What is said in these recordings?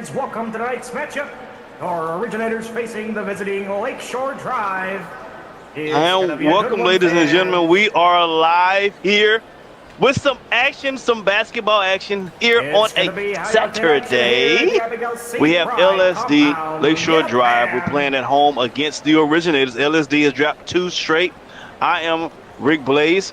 fans, welcome to tonight's matchup. Our originators facing the visiting Lakeshore Drive. And welcome, ladies and gentlemen. We are live here with some action, some basketball action here on a Saturday. We have LSD Lakeshore Drive. We're playing at home against the Originators. LSD has dropped 2 straight. I am Rick Blaze.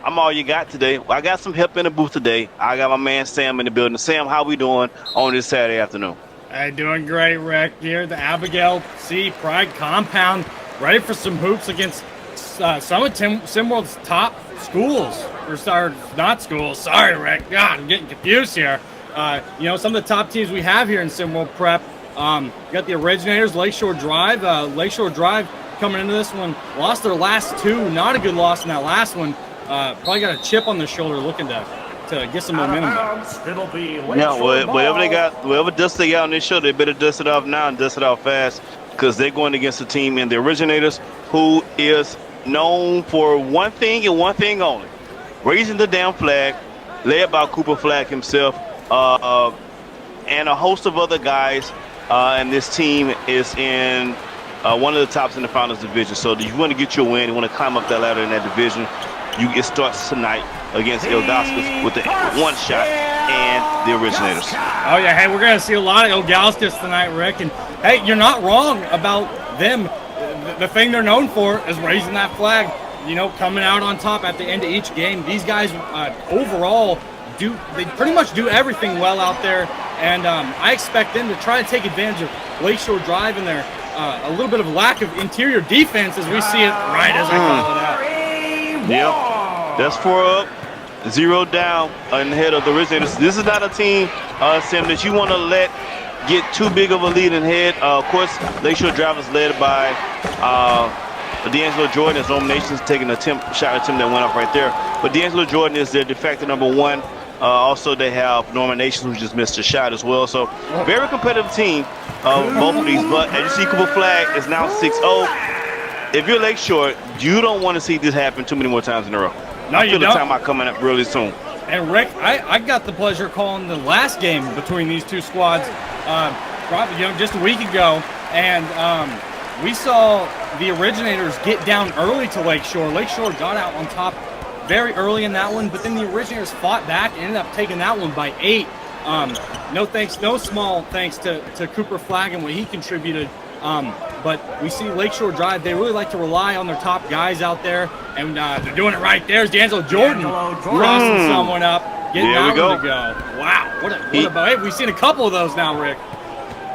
I'm all you got today. I got some help in the booth today. I got my man Sam in the building. Sam, how we doing on this Saturday afternoon? Hey, doing great, Rick. Here at the Abigail C. Pride Compound, ready for some hoops against some of SimWorld's top schools. Or not schools. Sorry, Rick. God, I'm getting confused here. Some of the top teams we have here in SimWorld Prep. You got the Originators, Lakeshore Drive. Lakeshore Drive coming into this one lost their last 2. Not a good loss in that last one. Probably got a chip on their shoulder, looking to get some momentum back. Whatever dust they got on their shoulder, they better dust it off now and dust it off fast, because they're going against a team in the Originators who is known for one thing and one thing only: raising the damn flag, led by Cooper Flag himself, and a host of other guys. And this team is in one of the tops in the Finals division. So if you want to get your win, you want to climb up that ladder in that division, it starts tonight against Ilgauskas with the one shot and the Originators. Oh, yeah. Hey, we're going to see a lot of Ilgauskas tonight, Rick. And, hey, you're not wrong about them. The thing they're known for is raising that flag, coming out on top at the end of each game. These guys overall they pretty much do everything well out there. And I expect them to try to take advantage of Lakeshore Drive and their a little bit of lack of interior defense as we see it right as I call it out. Yep, that's 4 up, 0 down in the head of the Originators. This is not a team, Sam, that you want to let get too big of a lead in head. Of course, Lakeshore Drive is led by D'Angelo Jordan. His nominations taking a shot attempt that went up right there. But D'Angelo Jordan is their de facto #1. Also, they have Norman Nations, who just missed a shot as well. So, very competitive team, both of these. But as you see, Cooper Flag is now 6-0. If you're Lakeshore, you don't want to see this happen too many more times in a row. No, I feel the timeout coming up really soon. And Rick, I got the pleasure of calling the last game between these two squads, probably just a week ago, and we saw the Originators get down early to Lakeshore. Lakeshore got out on top very early in that one, but then the Originators fought back and ended up taking that one by 8. No small thanks to Cooper Flag and what he contributed. But we see Lakeshore Drive, they really like to rely on their top guys out there, and they're doing it right. There's D'Angelo Jordan crossing someone up, getting that one to go. Wow, we've seen a couple of those now, Rick.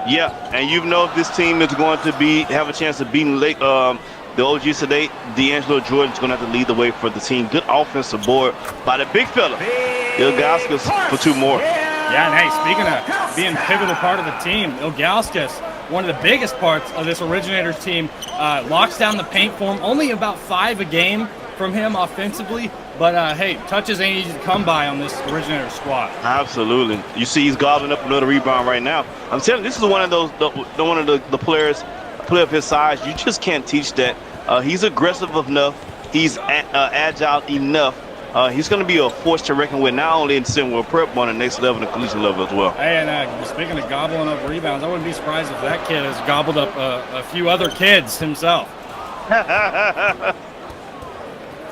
Yeah, and if this team is going to have a chance of beating the OGs today, D'Angelo Jordan's going to have to lead the way for the team. Good offensive board by the big fella, Ilgauskas, for 2 more. Yeah, and hey, speaking of being a pivotal part of the team, Ilgauskas, one of the biggest parts of this Originators team, locks down the paint for him. Only about 5 a game from him offensively, but hey, touches ain't easy to come by on this Originators squad. Absolutely. You see he's gobbling up another rebound right now. I'm telling you, this is one of those, one of the players, a player of his size, you just can't teach that. He's aggressive enough. He's agile enough. He's going to be a force to reckon with, not only in SimWorld Prep, but on the next level, the collegiate level as well. Hey, and speaking of gobbling up rebounds, I wouldn't be surprised if that kid has gobbled up a few other kids himself.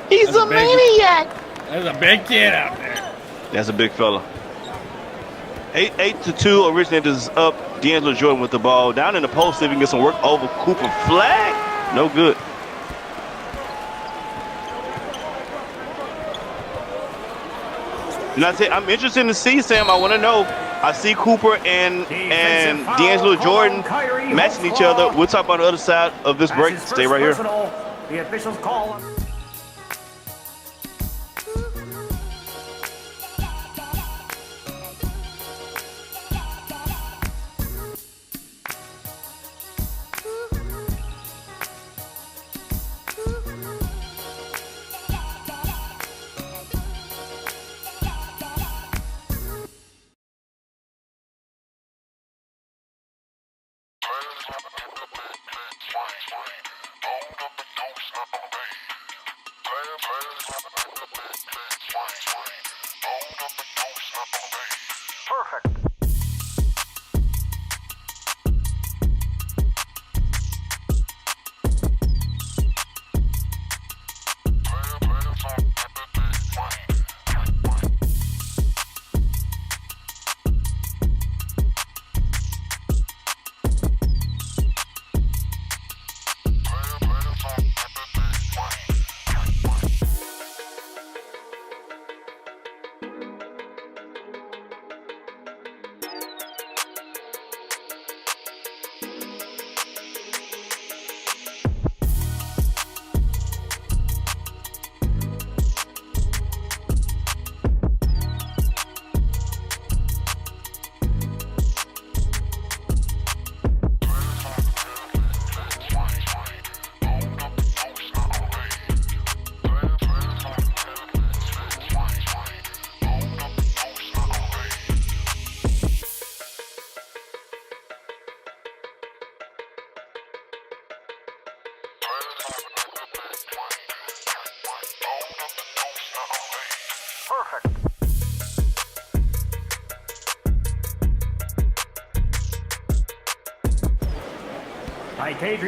He's a maniac. There's a big kid out there. That's a big fella. 8-2, Originators is up. D'Angelo Jordan with the ball. Down in the post, if he can get some work over Cooper Flag. No good. I'm interested to see, Sam. I want to know. I see Cooper and D'Angelo Jordan matching each other. We'll talk about the other side of this break. Stay right here. The officials call.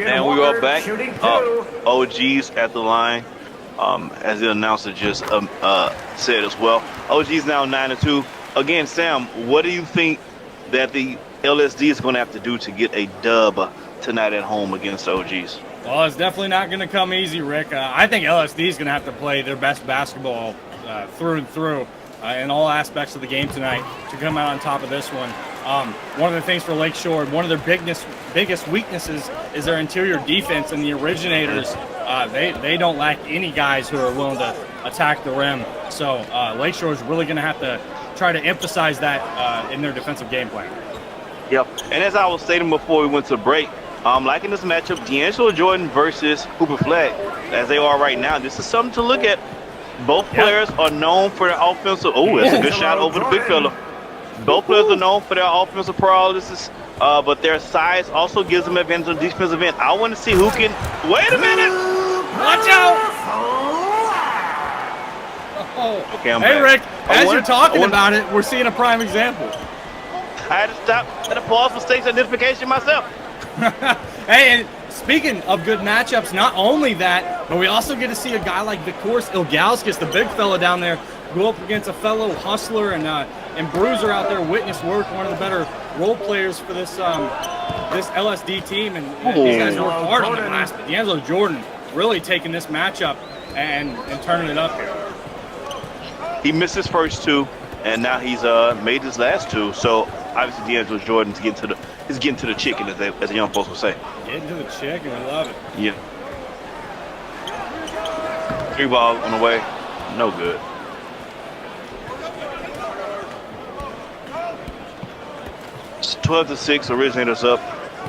And we are back. OG's at the line, as the announcer just said as well. OG's now 9-2. Again, Sam, what do you think that the LSD is going to have to do to get a dub tonight at home against the OGs? Well, it's definitely not going to come easy, Rick. I think LSD is going to have to play their best basketball through and through in all aspects of the game tonight to come out on top of this one. One of the things for Lakeshore, one of their biggest weaknesses is their interior defense, and the Originators, they don't lack any guys who are willing to attack the rim. So Lakeshore is really going to have to try to emphasize that in their defensive game plan. Yep, and as I was stating before we went to break, like in this matchup, D'Angelo Jordan versus Cooper Flag, as they are right now, this is something to look at. Both players are known for their offensive. Oh, that's a good shot over the big fella. Both players are known for their offensive paralysis, but their size also gives them advantage on the defensive end. I want to see who can. Wait a minute! Watch out! Oh. Okay, I'm hey, back. Rick, as you're talking about it, we're seeing a prime example. I had to stop. I had to pause for stakes identification myself. Hey, and speaking of good matchups, not only that, but we also get to see a guy like Vikors Ilgauskas, the big fella down there, go up against a fellow hustler and bruiser out there, witness work, one of the better role players for this this LSD team. And these guys work hard on the glass, but D'Angelo Jordan really taking this matchup and turning it up here. He missed his first two, and now he's made his last two. So obviously D'Angelo Jordan's getting to the chicken, as the young folks would say. Getting to the chicken, we love it. Yeah. 3 ball on the way, no good. It's 12-6, Originators up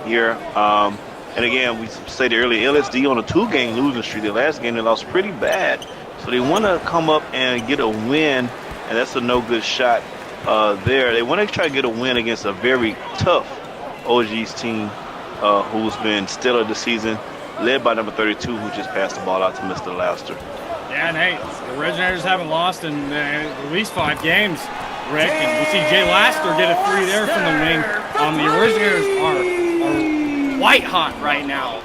here. And again, we stated earlier, LSD on a 2-game losing streak. The last game they lost pretty bad, so they want to come up and get a win, and that's a no good shot there. They want to try to get a win against a very tough OG's team who's been stellar this season, led by number 32, who just passed the ball out to Mr. Laster. Yeah, and hey, the Originators haven't lost in at least 5 games, Rick, and we see Jay Laster get a 3 there from the wing. The Originators are white hot right now,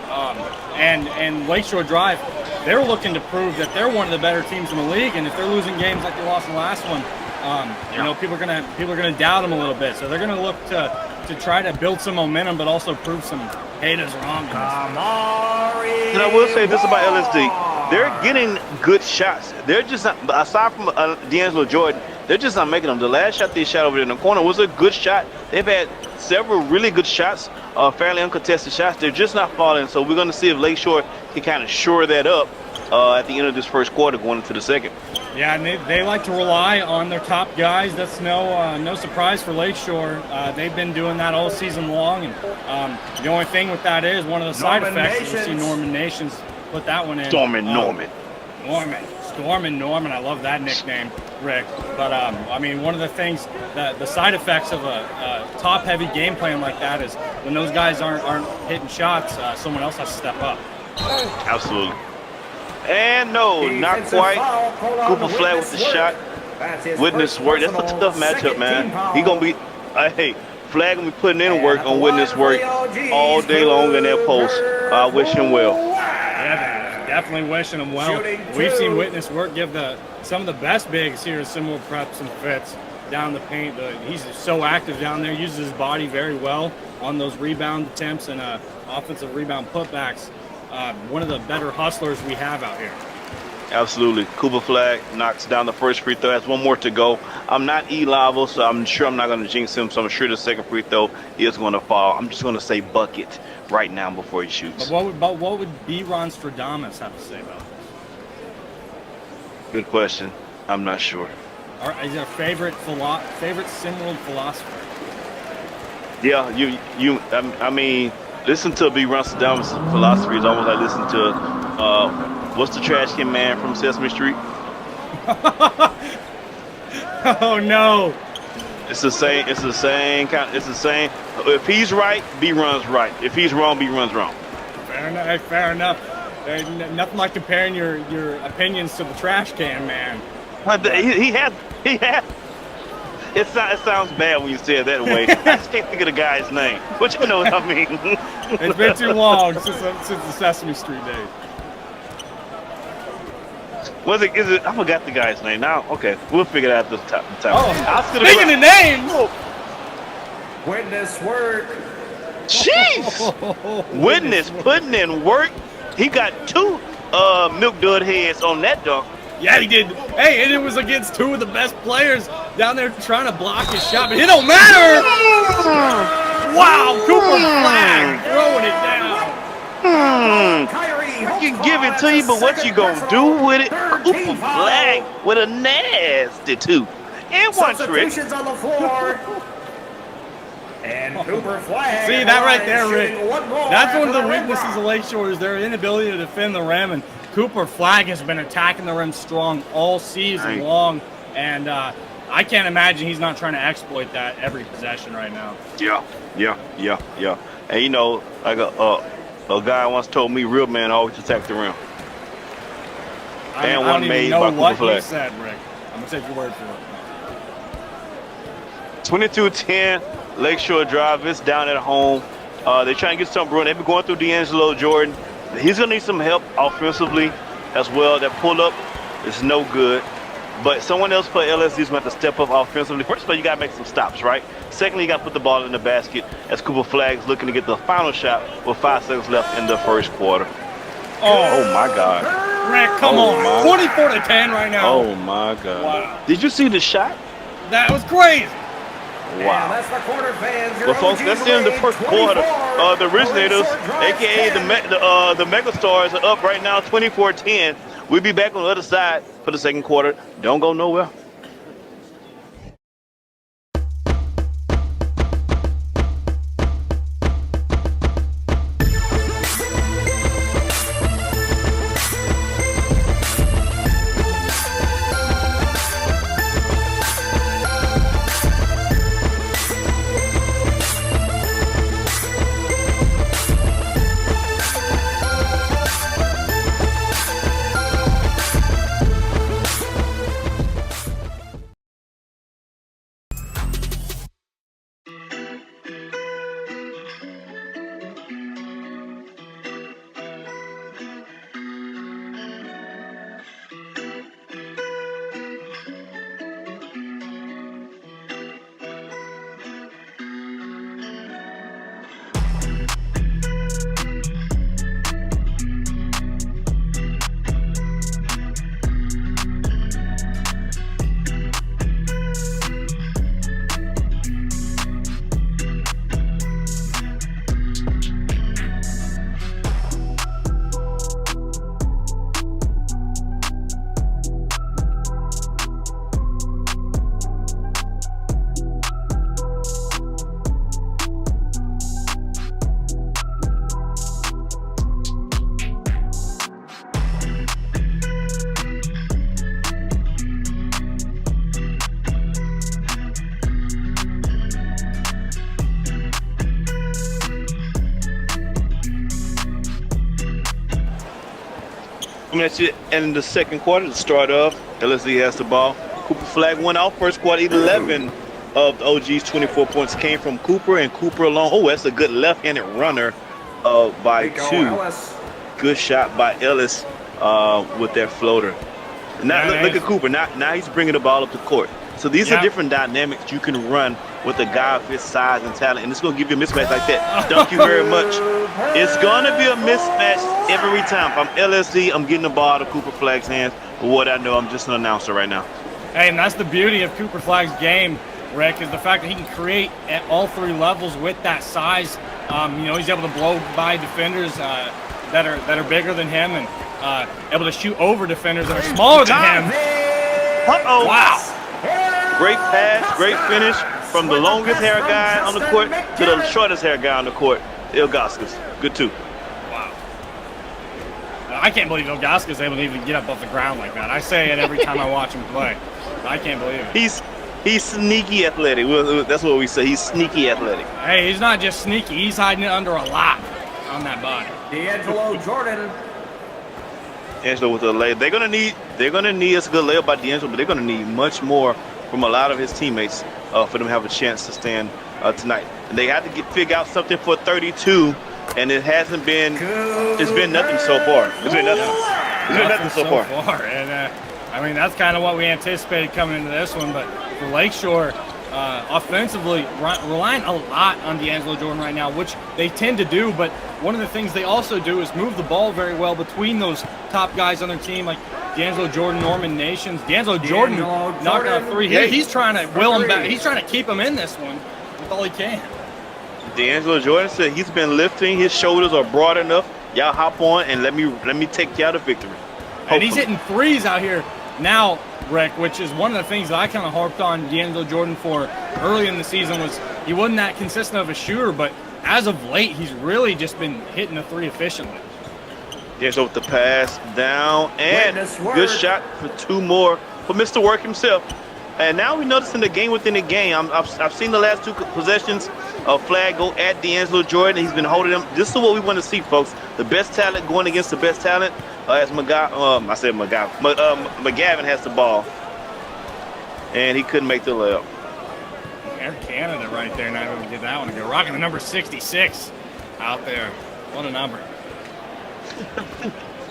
and Lakeshore Drive, they're looking to prove that they're one of the better teams in the league, and if they're losing games like they lost in the last one, you know, people are gonna doubt them a little bit, so they're gonna look to try to build some momentum, but also prove some haters wrong. And I will say this about LSD: they're getting good shots. They're just not, aside from D'Angelo Jordan, they're just not making them. The last shot they shot over there in the corner was a good shot. They've had several really good shots, fairly uncontested shots. They're just not falling. So we're going to see if Lakeshore can kind of shore that up at the end of this first quarter, going into the second. Yeah, and they like to rely on their top guys. That's no surprise for Lakeshore. They've been doing that all season long. And the only thing with that is one of the side effects. You see Norman Nations put that one in. Norman. I love that nickname, Rick. But I mean, one of the things, the side effects of a top-heavy game plan like that is when those guys aren't hitting shots, someone else has to step up. Absolutely. And no, not quite. Cooper Flag with the shot. Witness work. That's a tough matchup, man. He gonna be, hey, Flag gonna be putting in work on witness work all day long in that post. I wish him well. Yeah, definitely wishing him well. We've seen witness work give some of the best bigs here similar preps and fits down the paint. He's so active down there, uses his body very well on those rebound attempts and offensive rebound putbacks. One of the better hustlers we have out here. Absolutely. Cooper Flag knocks down the first free throw. Has one more to go. I'm not E-Liable, so I'm sure I'm not going to jinx him, so I'm sure the second free throw is going to fall. I'm just going to say bucket right now before he shoots. But what would B. Ron Stradamus have to say about this? Good question. I'm not sure. Is there a favorite SimWorld philosopher? Yeah, I mean, listen to B. Ron Stradamus' philosophy is almost like listening to what's the trash can man from Sesame Street? Oh no! It's the same kind. It's the same. If he's right, B runs right. If he's wrong, B runs wrong. Fair enough. Nothing like comparing your opinions to the trash can, man. He had. It sounds bad when you say it that way. I just can't think of the guy's name, but you know what I mean. It's been too long since the Sesame Street days. Was it? Is it? I forgot the guy's name. Now, okay, we'll figure it out this time. Oh, speaking of names, Witness work. Jeez, Witness putting in work. He got 2 milk dud heads on that dunk. yeah, he did. Hey, and it was against 2 of the best players down there trying to block his shot, but it don't matter. Wow, Cooper Flag throwing it down. I can give it to you, but what you gonna do with it? Cooper Flag with a nasty 2 and 1 trick. Substitutions on the floor. And Cooper Flag. See that right there, Rick? shooting one more That's one of the after rim weaknesses drop. of Lakeshore is their inability to defend the rim. And Cooper Flag has been attacking the rim strong all season long, and I can't imagine he's not trying to exploit that every possession right now. Yeah. And you know, like a guy once told me, real man always attack the rim. I And don't one even made know by what Cooper you Flag. said, Rick. I'm gonna take your word for it. 22-10, Lakeshore Drive. It's down at home. They're trying to get something brewing. They've been going through D'Angelo Jordan. He's going to need some help offensively as well. That pull-up is no good. But someone else for LSD is going to have to step up offensively. First of all, you got to make some stops, right? Secondly, you got to put the ball in the basket as Cooper Flag's looking to get the final shot with 5 seconds left in the first quarter. Oh my God. Rick, come Oh, on. my. 24-10 right now. Oh, my God. Wow. Did you see the shot? That was crazy. And Wow. that's the quarter fans. Well, folks, that's the end of the first quarter. The Originators, a.k.a. the Megastars, are up right now 24-10. We'll be back on the other side for the second quarter. Don't go nowhere. That's it. And in the second quarter, the start of LSD has the ball. Cooper Flag went out first quarter. 11 of the OG's 24 points came from Cooper and Cooper alone. Oh, that's a good left-handed runner by Nico 2. Ellis. Good shot by Ellis with that floater. Now look at Cooper. Now he's bringing the ball up the court. So these are different dynamics you can run with a guy of his size and talent, and it's going to give you a mismatch like that. Thank you very much. It's going to be a mismatch every time. If I'm LSD, I'm getting the ball to Cooper Flag's hands. But what I know, I'm just an announcer right now. Hey, and that's the beauty of Cooper Flag's game, Rick, is the fact that he can create at all 3 levels with that size. He's able to blow by defenders that are bigger than him and able to shoot over defenders that are smaller than him. Uh-oh. Wow. Great pass, great finish from the longest hair guy on the court to the shortest hair guy on the court, Ilgauskas. Good too. Wow. I can't believe Ilgauskas able to even get up off the ground like that. I say it every time I watch him play. I can't believe it. He's sneaky athletic. That's what we say. He's sneaky athletic. Hey, he's not just sneaky. He's hiding it under a lot on that body. D'Angelo Jordan. D'Angelo with the layup. They're gonna need us a good layup by D'Angelo, but they're gonna need much more from a lot of his teammates for them to have a chance to stand tonight. And they have to figure out something for 32, and it hasn't been. It's been nothing so far. It's been nothing. It's been nothing so far. And I mean, that's kind of what we anticipated coming into this one. But for Lakeshore, offensively, relying a lot on D'Angelo Jordan right now, which they tend to do. But one of the things they also do is move the ball very well between those top guys on their team, like D'Angelo Jordan, Norman Nations. D'Angelo Jordan knocked out 3 here. He's trying to will him back. He's trying to keep him in this one with all he can. D'Angelo Jordan said he's been lifting. His shoulders are broad enough. Y'all hop on and let me take y'all to victory. Hopefully. And he's hitting threes out here now, Rick, which is one of the things that I kind of harped on D'Angelo Jordan for early in the season was he wasn't that consistent of a shooter, but as of late, he's really just been hitting the 3 efficiently. D'Angelo with the pass down and good shot for 2 more for Mr. Work himself. And now we're noticing the game within the game. I've seen the last 2 possessions of flag go at D'Angelo Jordan. He's been holding them. This is what we want to see, folks. The best talent going against the best talent. As McGavin has the ball. And he couldn't make the layup. Air Canada right there. Not able to get that one to go. Rocking the number 66 out there. What a number.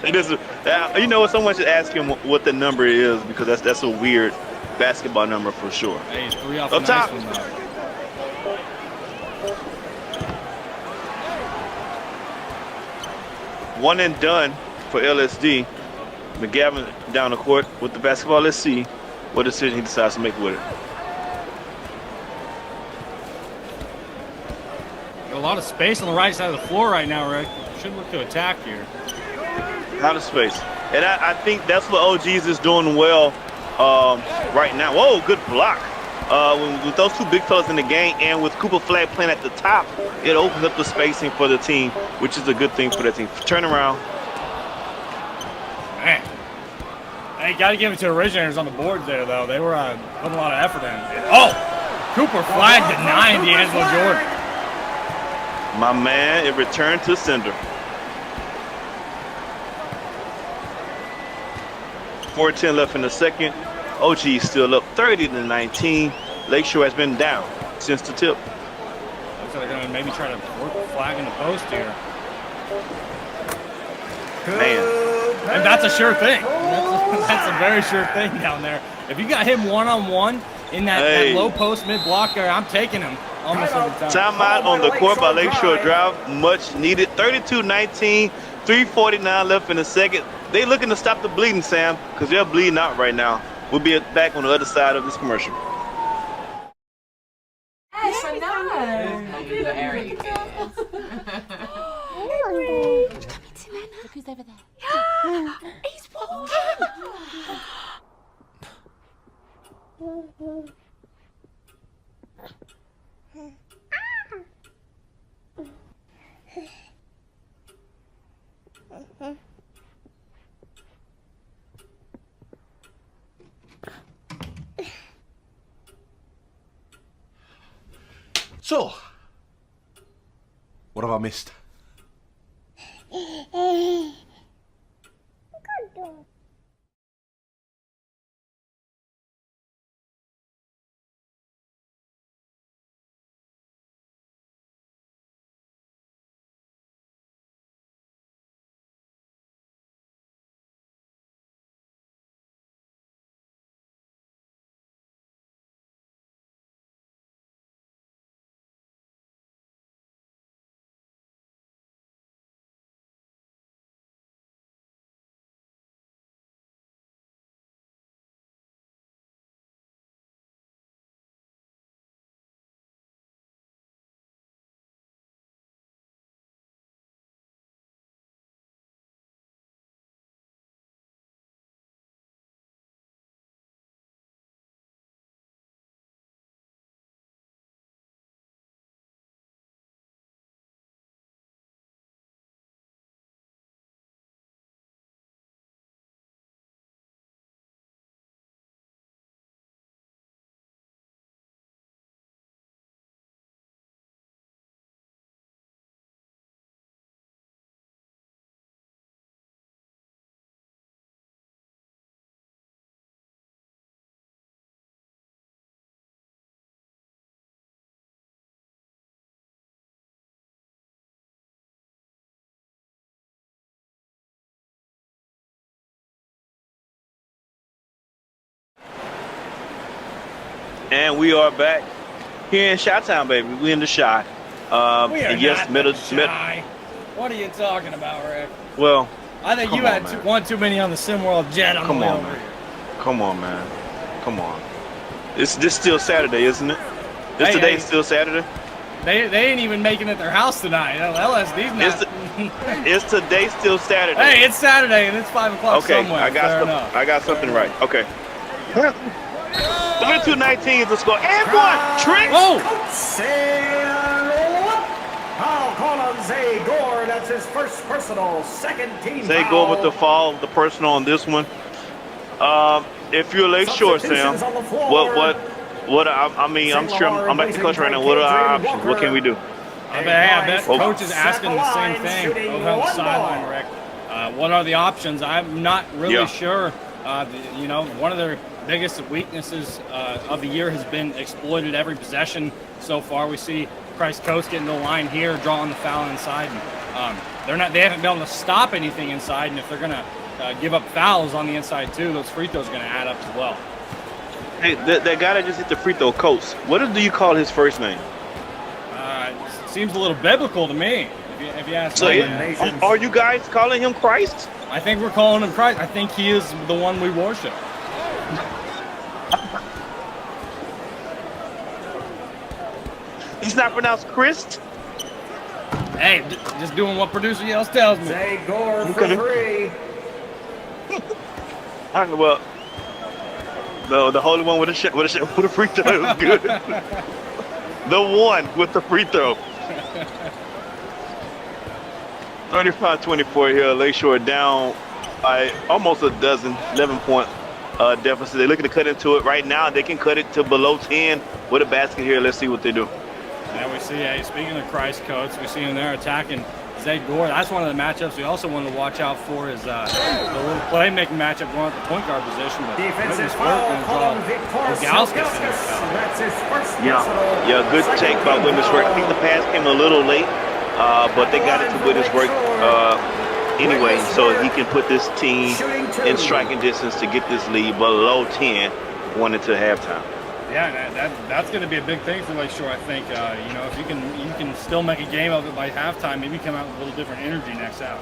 It is, you know what? Someone should ask him what the number is because that's a weird basketball number for sure. Hey, he's 3 off up the top. nice one, though. One and done for LSD. McGavin down the court with the basketball. Let's see what decision he decides to make with it. Got a lot of space on the right side of the floor right now, Rick. Should look to attack here. Out of space. And I think that's what OGs is doing well right now. Whoa, good block. With those 2 big fellas in the game and with Cooper Flag playing at the top, it opens up the spacing for the team, which is a good thing for the team. Turn around. Man. Hey, got to give it to Originators on the boards there, though. They were putting a lot of effort in. Oh! Cooper Flag denying D'Angelo Jordan. My man, it returned to sender. 4:10 left in the second. OG is still up 30-19. Lakeshore has been down since the tip. Looks like they're going to maybe try to work the flag in the post here. Man. And that's a sure thing. That's a very sure thing down there. If you got him one-on-one in that low post mid-block area, I'm taking him almost every time. Timeout on the court by Lakeshore Drive. Much needed. 32-19. 3:49 left in the second. They looking to stop the bleeding, Sam, because they're bleeding out right now. We'll be back on the other side of this commercial. Yes, I know. The area. Look who's over there. He's walking. So, what have I missed? And we are back here in Chi-Town, baby. We in the Chi. We are and yes, not middle. shy. What are you talking about, Rick? Well, I think come you on, had man. one too many on the SimWorld jet on Come the way on, over man. here. Come on, man. Come on. This still Saturday, isn't it? This Hey, today hey. still Saturday. They ain't even making it their house tonight. LSD's not. Is today still Saturday? Hey, it's Saturday and it's 5 o'clock Okay, somewhere. I got Fair something. enough. I got something right. Okay. 32-19 is the score. And one trick. Oh! I'll call on Zay Gore. That's his first personal, second team Zay foul. Gore with the fall, the personal on this one. If you're late short, Sam, Substitutions on the floor. what? I mean, I'm sure I'm back to coach right now. What are our options? What can we do? I bet Oh. coach is asking the same thing over on the sideline, Rick. What are the options? I'm not really sure. You know, one of their biggest weaknesses of the year has been exploited every possession so far. We see Christ Coast getting the line here, drawing the foul inside. And, they haven't been able to stop anything inside, and if they're going to give up fouls on the inside too, those free throws are going to add up as well. Hey, that guy that just hit the free throw, Coach. What do you call his first name? Seems a little biblical to me, if you ask So, me. are you guys calling him Christ? I think we're calling him Christ. I think he is the one we worship. He's not pronounced Christ. Hey, just doing what producer else tells me. Zay Gore for could've- three. Well, the holy one with a free throw was good. The one with the free throw. 35-24 here. Lakeshore down by almost a dozen, 11-point deficit. They're looking to cut into it right now. They can cut it to below 10 with a basket here. Let's see what they do. And we see, speaking of Christ coats, we see him there attacking Zay Gore. That's one of the matchups we also want to watch out for is the little playmaking matchup going at the point guard position. But Defensive Rogers foul Work called on and Victor Ogalskis in there. Silkauskas. That's his first Yeah, good personal, take by second Witness team Work. I think the pass came a little late, but they got it to Witness Work anyway, so he can put this team in striking distance to get this lead below 10 going into halftime. Yeah, that's going to be a big thing for Lakeshore, I think. You know, if you can still make a game of it by halftime, maybe come out with a little different energy next out.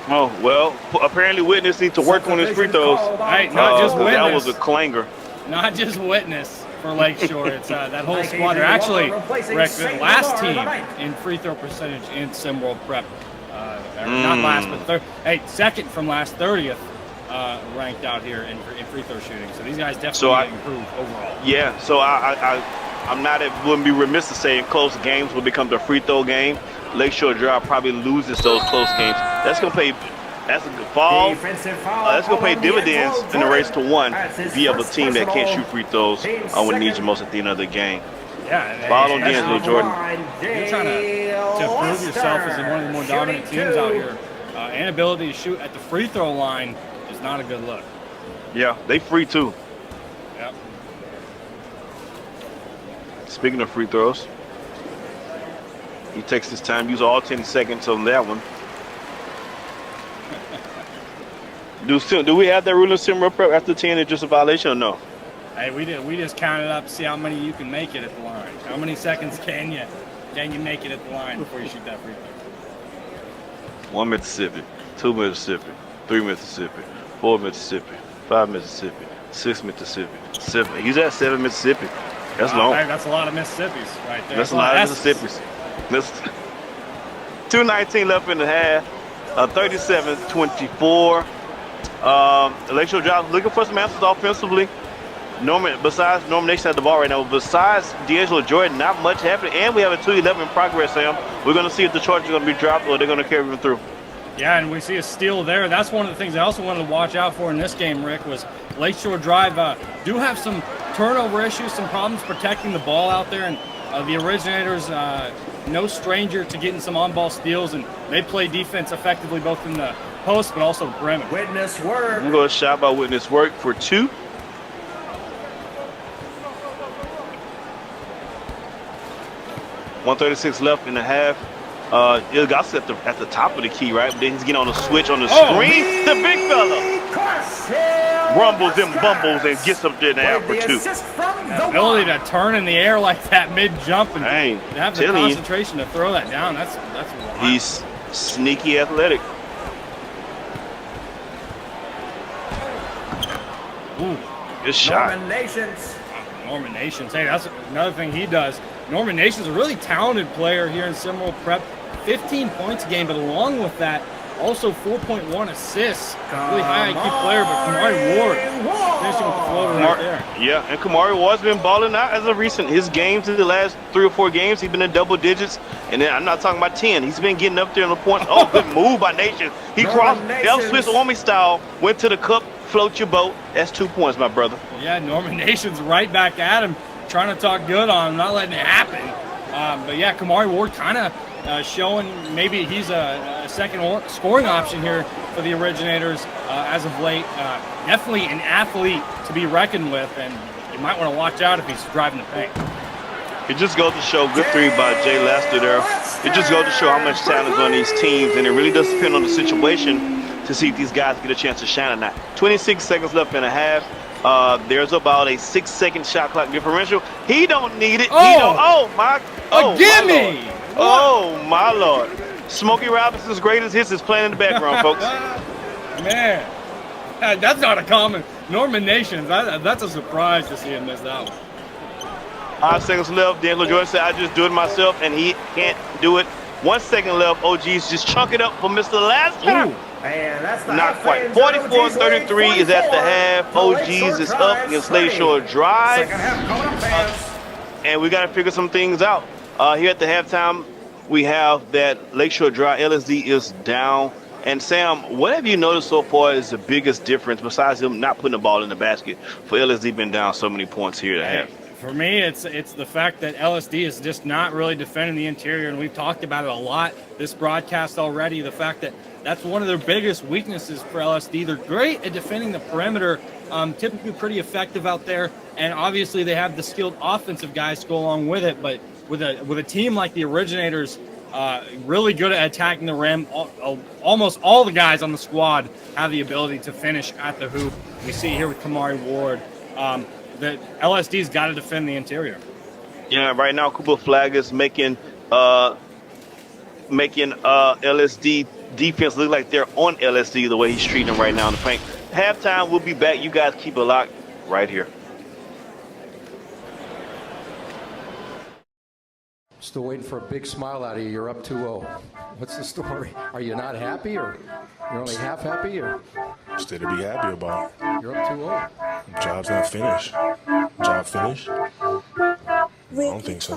Oh, well, apparently Witness needs to work on his free throws. Hey, not just Witness. That was a clanger. Not just Witness for Lakeshore. It's that whole squad. They're actually Rick, the last team in free throw percentage in SimWorld Prep. Not last, but third. Hey, second from last, 30th. Ranked out here in free throw shooting, so these guys definitely improve overall. Yeah, so wouldn't be remiss to say in close games will become the free throw game. Lakeshore Drive probably loses those close games. That's gonna pay. That's a good fall. That's gonna pay dividends in the race to one if you have a team that can't shoot free throws when it needs you most at the end of the game. Yeah, Ball on D'Angelo Jordan. You're trying to prove yourself as one of the more dominant teams out here. Inability to shoot at the free throw line is not a good look. Yeah, they free too. Yep. Speaking of free throws, he takes his time, use all 10 seconds on that one. Do we have that rule in SimWorld Prep after 10 is just a violation or no? Hey, we just counted up to see how many you can make it at the line. How many seconds can you make it at the line before you shoot that free throw? 1 Mississippi, 2 Mississippi, 3 Mississippi, 4 Mississippi, 5 Mississippi, 6 Mississippi, 7. He's at 7 Mississippi. That's long. Hey, that's a lot of Mississippis right there. That's a lot of Mississippis. 2:19 left in the half. 37-24. Lakeshore Drive looking for some answers offensively. Besides Norman Nation at the ball right now, besides D'Angelo Jordan, not much happening. And we have a 2:11 in progress, Sam. We're going to see if the charges are going to be dropped or they're going to carry them through. Yeah, and we see a steal there. That's one of the things I also wanted to watch out for in this game, Rick, was Lakeshore Drive do have some turnover issues, some problems protecting the ball out there. And the Originators, no stranger to getting some on-ball steals, and they play defense effectively both in the post but also brim. Witness Work. We're going to shot by Witness Work for 2. .136 left in the half. Ilgas at the top of the key, right? But then he's getting on the switch on the screen. The big fella. rumbles and bumbles and gets up there now With for the 2. assist from The the ability to turn in the air like that mid-jump and Hey, have the telling you. concentration to throw that down, that's wild. He's sneaky athletic. Ooh. Good shot. Norman Nations. Norman Nations. Hey, that's another thing he does. Norman Nations, a really talented player here in Seminole Prep. 15 points a game, but along with that, also 4.1 assists. Really high IQ player, but Kamari Ward finishing with the floater right there. Yeah, and Kamari Ward's been balling out as of recent. His games in the last 3 or 4 games, he's been in double digits. And then I'm not talking about 10. He's been getting up there on the points. Oh, good move by Nations. He crossed Del Swiss Army style, went to the cup, float your boat. That's 2 points, my brother. Yeah, Norman Nations right back at him, trying to talk good on him, not letting it happen. But yeah, Kamari Ward kind of showing maybe he's a second scoring option here for the Originators as of late. Definitely an athlete to be reckoned with, and you might want to watch out if he's driving the paint. It just goes to show, good 3 by Jay Lester there. It just goes to show how much talent is on these teams, and it really does depend on the situation to see if these guys get a chance to shine or not. 26 seconds left in a half. There's about a 6-second shot clock differential. He don't need it. Oh! A gimme! Oh, my Lord. Smokey Robinson's greatest hits is playing in the background, folks. Man, that's not a common. Norman Nations, that's a surprise to see him miss that one. 5 seconds left. D'Angelo Jordan said, I just do it myself, and he can't do it. 1 second left. OG's just chunk it up for Mr. Last time. And that's the Not half quite. fans. 44-33 is at the half. OG's is up against Lakeshore Drive. Second half coming up, fans. And we got to figure some things out. Here at the halftime, we have that Lakeshore Drive LSD is down. And Sam, what have you noticed so far is the biggest difference besides him not putting the ball in the basket for LSD being down so many points here at half? For me, it's the fact that LSD is just not really defending the interior, and we've talked about it a lot this broadcast already. The fact that that's one of their biggest weaknesses for LSD. They're great at defending the perimeter, typically pretty effective out there, and obviously they have the skilled offensive guys to go along with it. But with a team like the Originators, really good at attacking the rim. Almost all the guys on the squad have the ability to finish at the hoop. We see here with Kamari Ward. That LSD's got to defend the interior. Yeah, right now Cooper Flag is making LSD defense look like they're on LSD the way he's treating them right now in the paint. Halftime, we'll be back. You guys keep it locked right here. Still waiting for a big smile out of you. You're up 2-0. What's the story? Are you not happy, or you're only half happy, or Still to be happy about. you're up 2-0? Job's not finished. Job finished? I don't think so.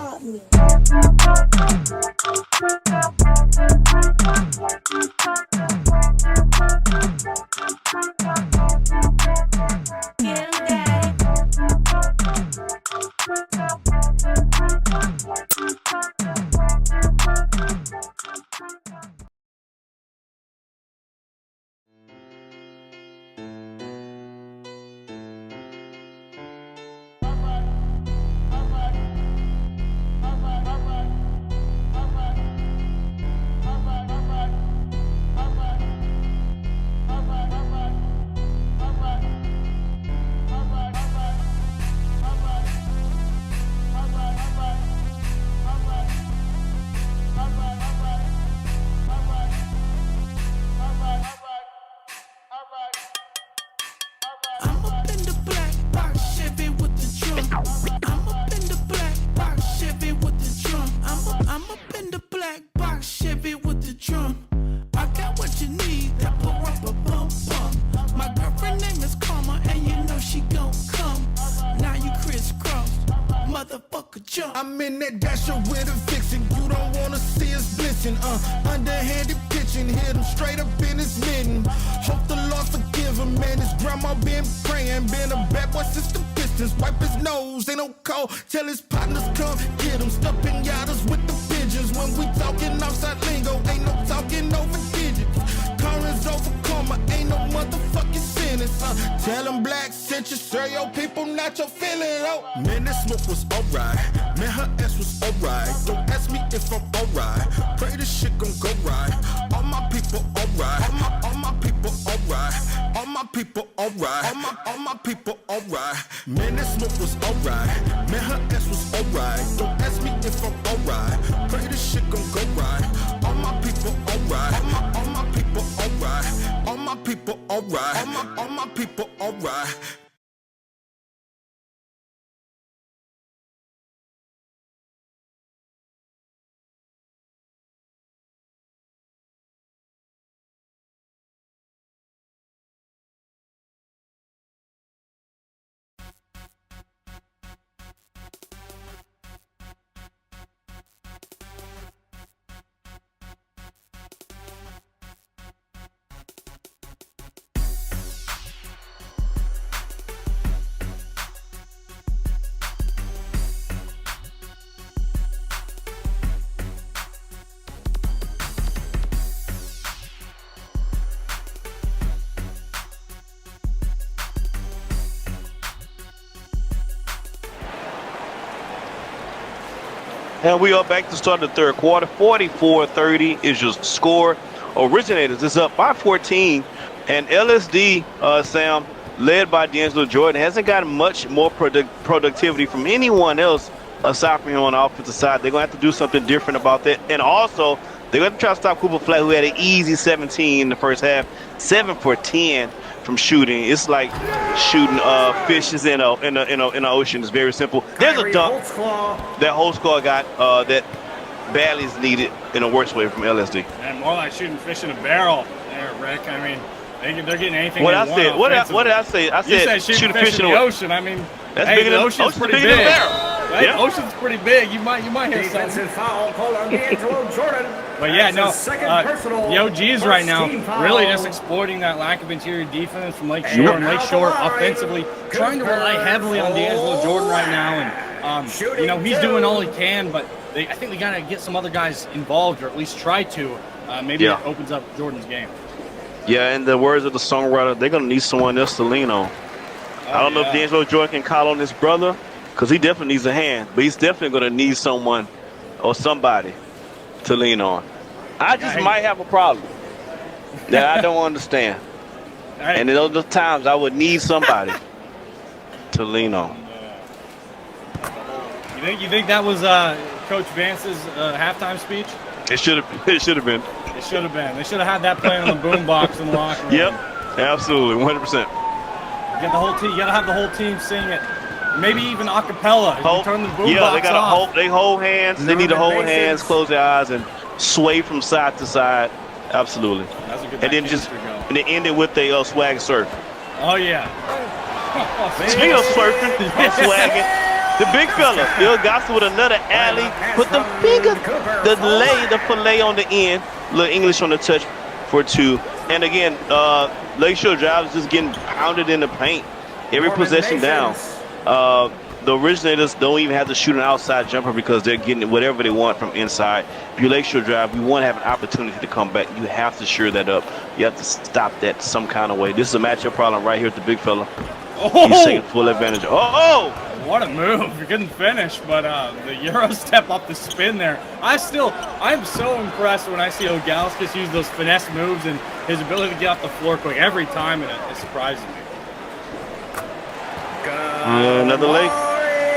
I'm in that dasher with a vixen. You don't wanna see us blitzing. Underhanded pitching, hit him straight up in his mitten. Hope the Lord forgive him, man. His grandma been praying, been a bad boy since the Pistons. Wipe his nose, ain't no call. Tell his partners come get him. Stumping yachters with the pigeons. When we talking outside lingo, ain't no talking over digits. Currents over karma, ain't no motherfucking sentence. Tell him black sent you, sir, your people not your feeling. Oh, man, that smoke was alright. Man, her ass was alright. Don't ask me if I'm alright. Pray this shit gon' go right. All my people alright. All my people alright. All my people alright. alright. All my people alright. Man, that smoke was alright. Man, her ass was alright. Don't ask me if I'm alright. Pray this shit gon' go right. All my people alright. All my people alright. All my people alright. All my people alright. And we are back to start the third quarter. 44-30 is your score. Originators is up by 14. And LSD, Sam, led by D'Angelo Jordan, hasn't gotten much more productivity from anyone else aside from him on the offensive side. They're going to have to do something different about that. And also, they're going to try to stop Cooper Flat, who had an easy 17 in the first half. 7 for 10 from shooting. It's like shooting fishes in an ocean. It's very simple. There's a dunk that whole score got that badly is needed in a worse way from LSD. And more like shooting fish in a barrel there, Rick. I mean, they're getting anything what they I want. said. What did I say? I said shooting fish in the ocean. I mean, that's hey, bigger the than ocean's pretty bigger big. than a barrel. Right? Yeah. The ocean's pretty big. You might hear something. Defensive foul called on D'Angelo Jordan. But yeah, That's no, his second personal, the OGs right now first team foul. really just exploiting that lack of interior defense from Lake Shore and Lake Shore offensively, trying to rely heavily on D'Angelo Jordan right now. And you know, he's doing all he can, but I think they gotta get some other guys involved, or at least try to. Maybe it opens up Jordan's game. Yeah, in the words of the songwriter, they're gonna need someone else to lean on. I don't know if D'Angelo Jordan can call on his brother, because he definitely needs a hand, but he's definitely going to need someone or somebody to lean on. I just might have a problem that I don't understand. And in those times, I would need somebody to lean on. You think that was Coach Vance's halftime speech? It should have been. It should have been. They should have had that playing on the boombox in the locker room. Yep, absolutely, 100%. Get the whole team. You got to have the whole team sing it. Maybe even a cappella. Turn the boombox they got off. They hold hands. They need to hold hands, close their eyes, and sway from side to side. Absolutely. That's a good. And then and they end it with a swag surf. Oh yeah. Speaking of surfing, swagging, the big fella, Bill Gossett with another alley. Put the fillet on the end. Little English on the touch for 2. And again, Lakeshore Drive is just getting pounded in the paint. Every possession down. The Originators don't even have to shoot an outside jumper because they're getting whatever they want from inside. If you're Lakeshore Drive, you want to have an opportunity to come back. You have to shore that up. You have to stop that some kind of way. This is a matchup problem right here with the big fella. He's taking full advantage. What a move. You couldn't finish, but the Euro step up the spin there. I'm so impressed when I see Ogalskis use those finesse moves and his ability to get off the floor quick every time, and it surprises me. Another late.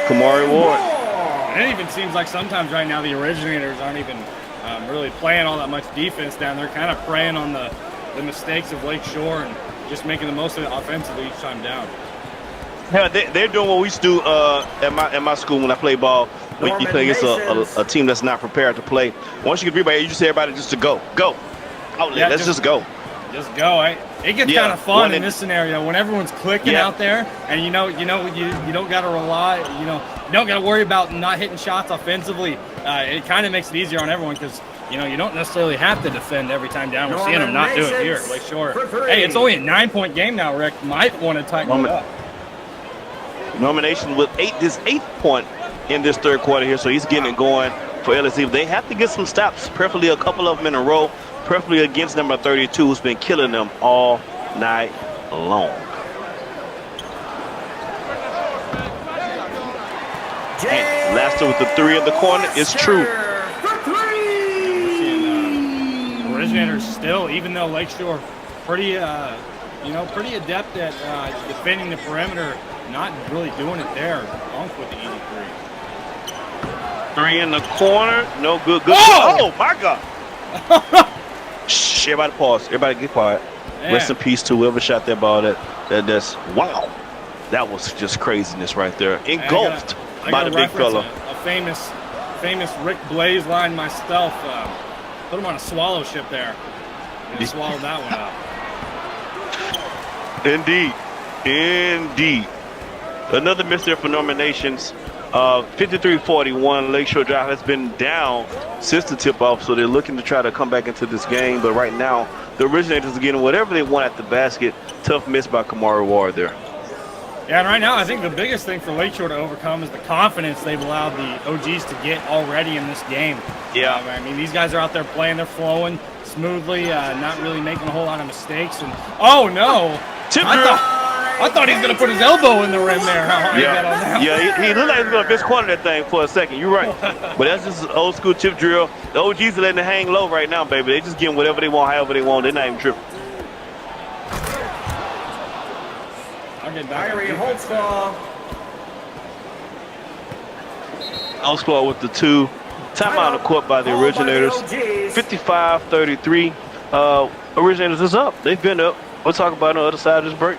Kamari Ward. And it even seems like sometimes right now the Originators aren't even really playing all that much defense down. They're kind of preying on the mistakes of Lake Shore and just making the most of it offensively each time down. Yeah, they're doing what we used to do at my school when I play ball. When you play against a team that's not prepared to play. Once you get rebound, you just say everybody just to go. Outlet, let's just go. Just go. It gets kind of fun in this scenario when everyone's clicking out there, and you don't got to rely, you don't got to worry about not hitting shots offensively. It kind of makes it easier on everyone because you don't necessarily have to defend every time down. We're seeing them not do it here. Like sure. Hey, it's only a 9-point game now, Rick. Might want to tighten it up. Nomination with this 8th point in this third quarter here, so he's getting it going for LSU. They have to get some stops, preferably a couple of them in a row, preferably against number 32, who's been killing them all night long. And Laster with the 3 in the corner is true. Originators still, even though Lakeshore pretty you know, pretty adept at defending the perimeter, not really doing it there. Unk with the easy three. 3 in the corner. No good. Good. Oh! Oh, my God. Shh, everybody pause. Everybody get quiet. Man. Rest in peace to whoever shot that ball. That's wow. That was just craziness right there. Engulfed by the big fella. A famous Rick Blaze line myself. Put him on a swallow ship there. And swallowed that one up. Indeed. Another miss there for nominations. 53-41. Lakeshore Drive has been down since the tip-off, so they're looking to try to come back into this game. But right now, the Originators are getting whatever they want at the basket. Tough miss by Kamari Ward there. Yeah, and right now I think the biggest thing for Lakeshore to overcome is the confidence they've allowed the OGs to get already in this game. Yeah. I mean, these guys are out there playing, they're flowing smoothly, not really making a whole lot of mistakes. And oh no! I thought he was going to put his elbow in the rim there. He looked like he was going to fist corner that thing for a second. You're right. But that's just an old school tip drill. The OGs are letting it hang low right now, baby. They just getting whatever they want, however they want. They're not even tripping. I'll get back. Holtzclaw with the 2. Timeout on the court by the Originators. 55-33. Originators is up. They've been up. We'll talk about it on the other side of this break.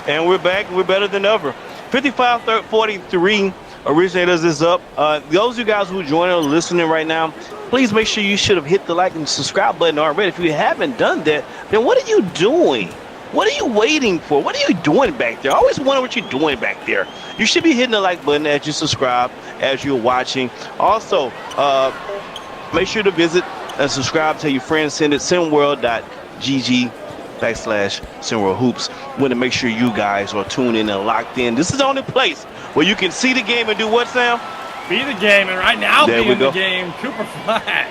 And we're back. We're better than ever. 55-43. Originators is up. Those of you guys who join or listening right now, please make sure you should have hit the like and subscribe button already. If you haven't done that, then what are you doing? What are you waiting for? What are you doing back there? I always wonder what you're doing back there. You should be hitting the like button as you subscribe, as you're watching. Also, make sure to visit and subscribe. Tell your friends. Send it simworld.gg/SimWorldHoops. Want to make sure you guys are tuned in and locked in. This is the only place where you can see the game and do what, Sam? Be the game, and right now There we being the go. game, Cooper Flag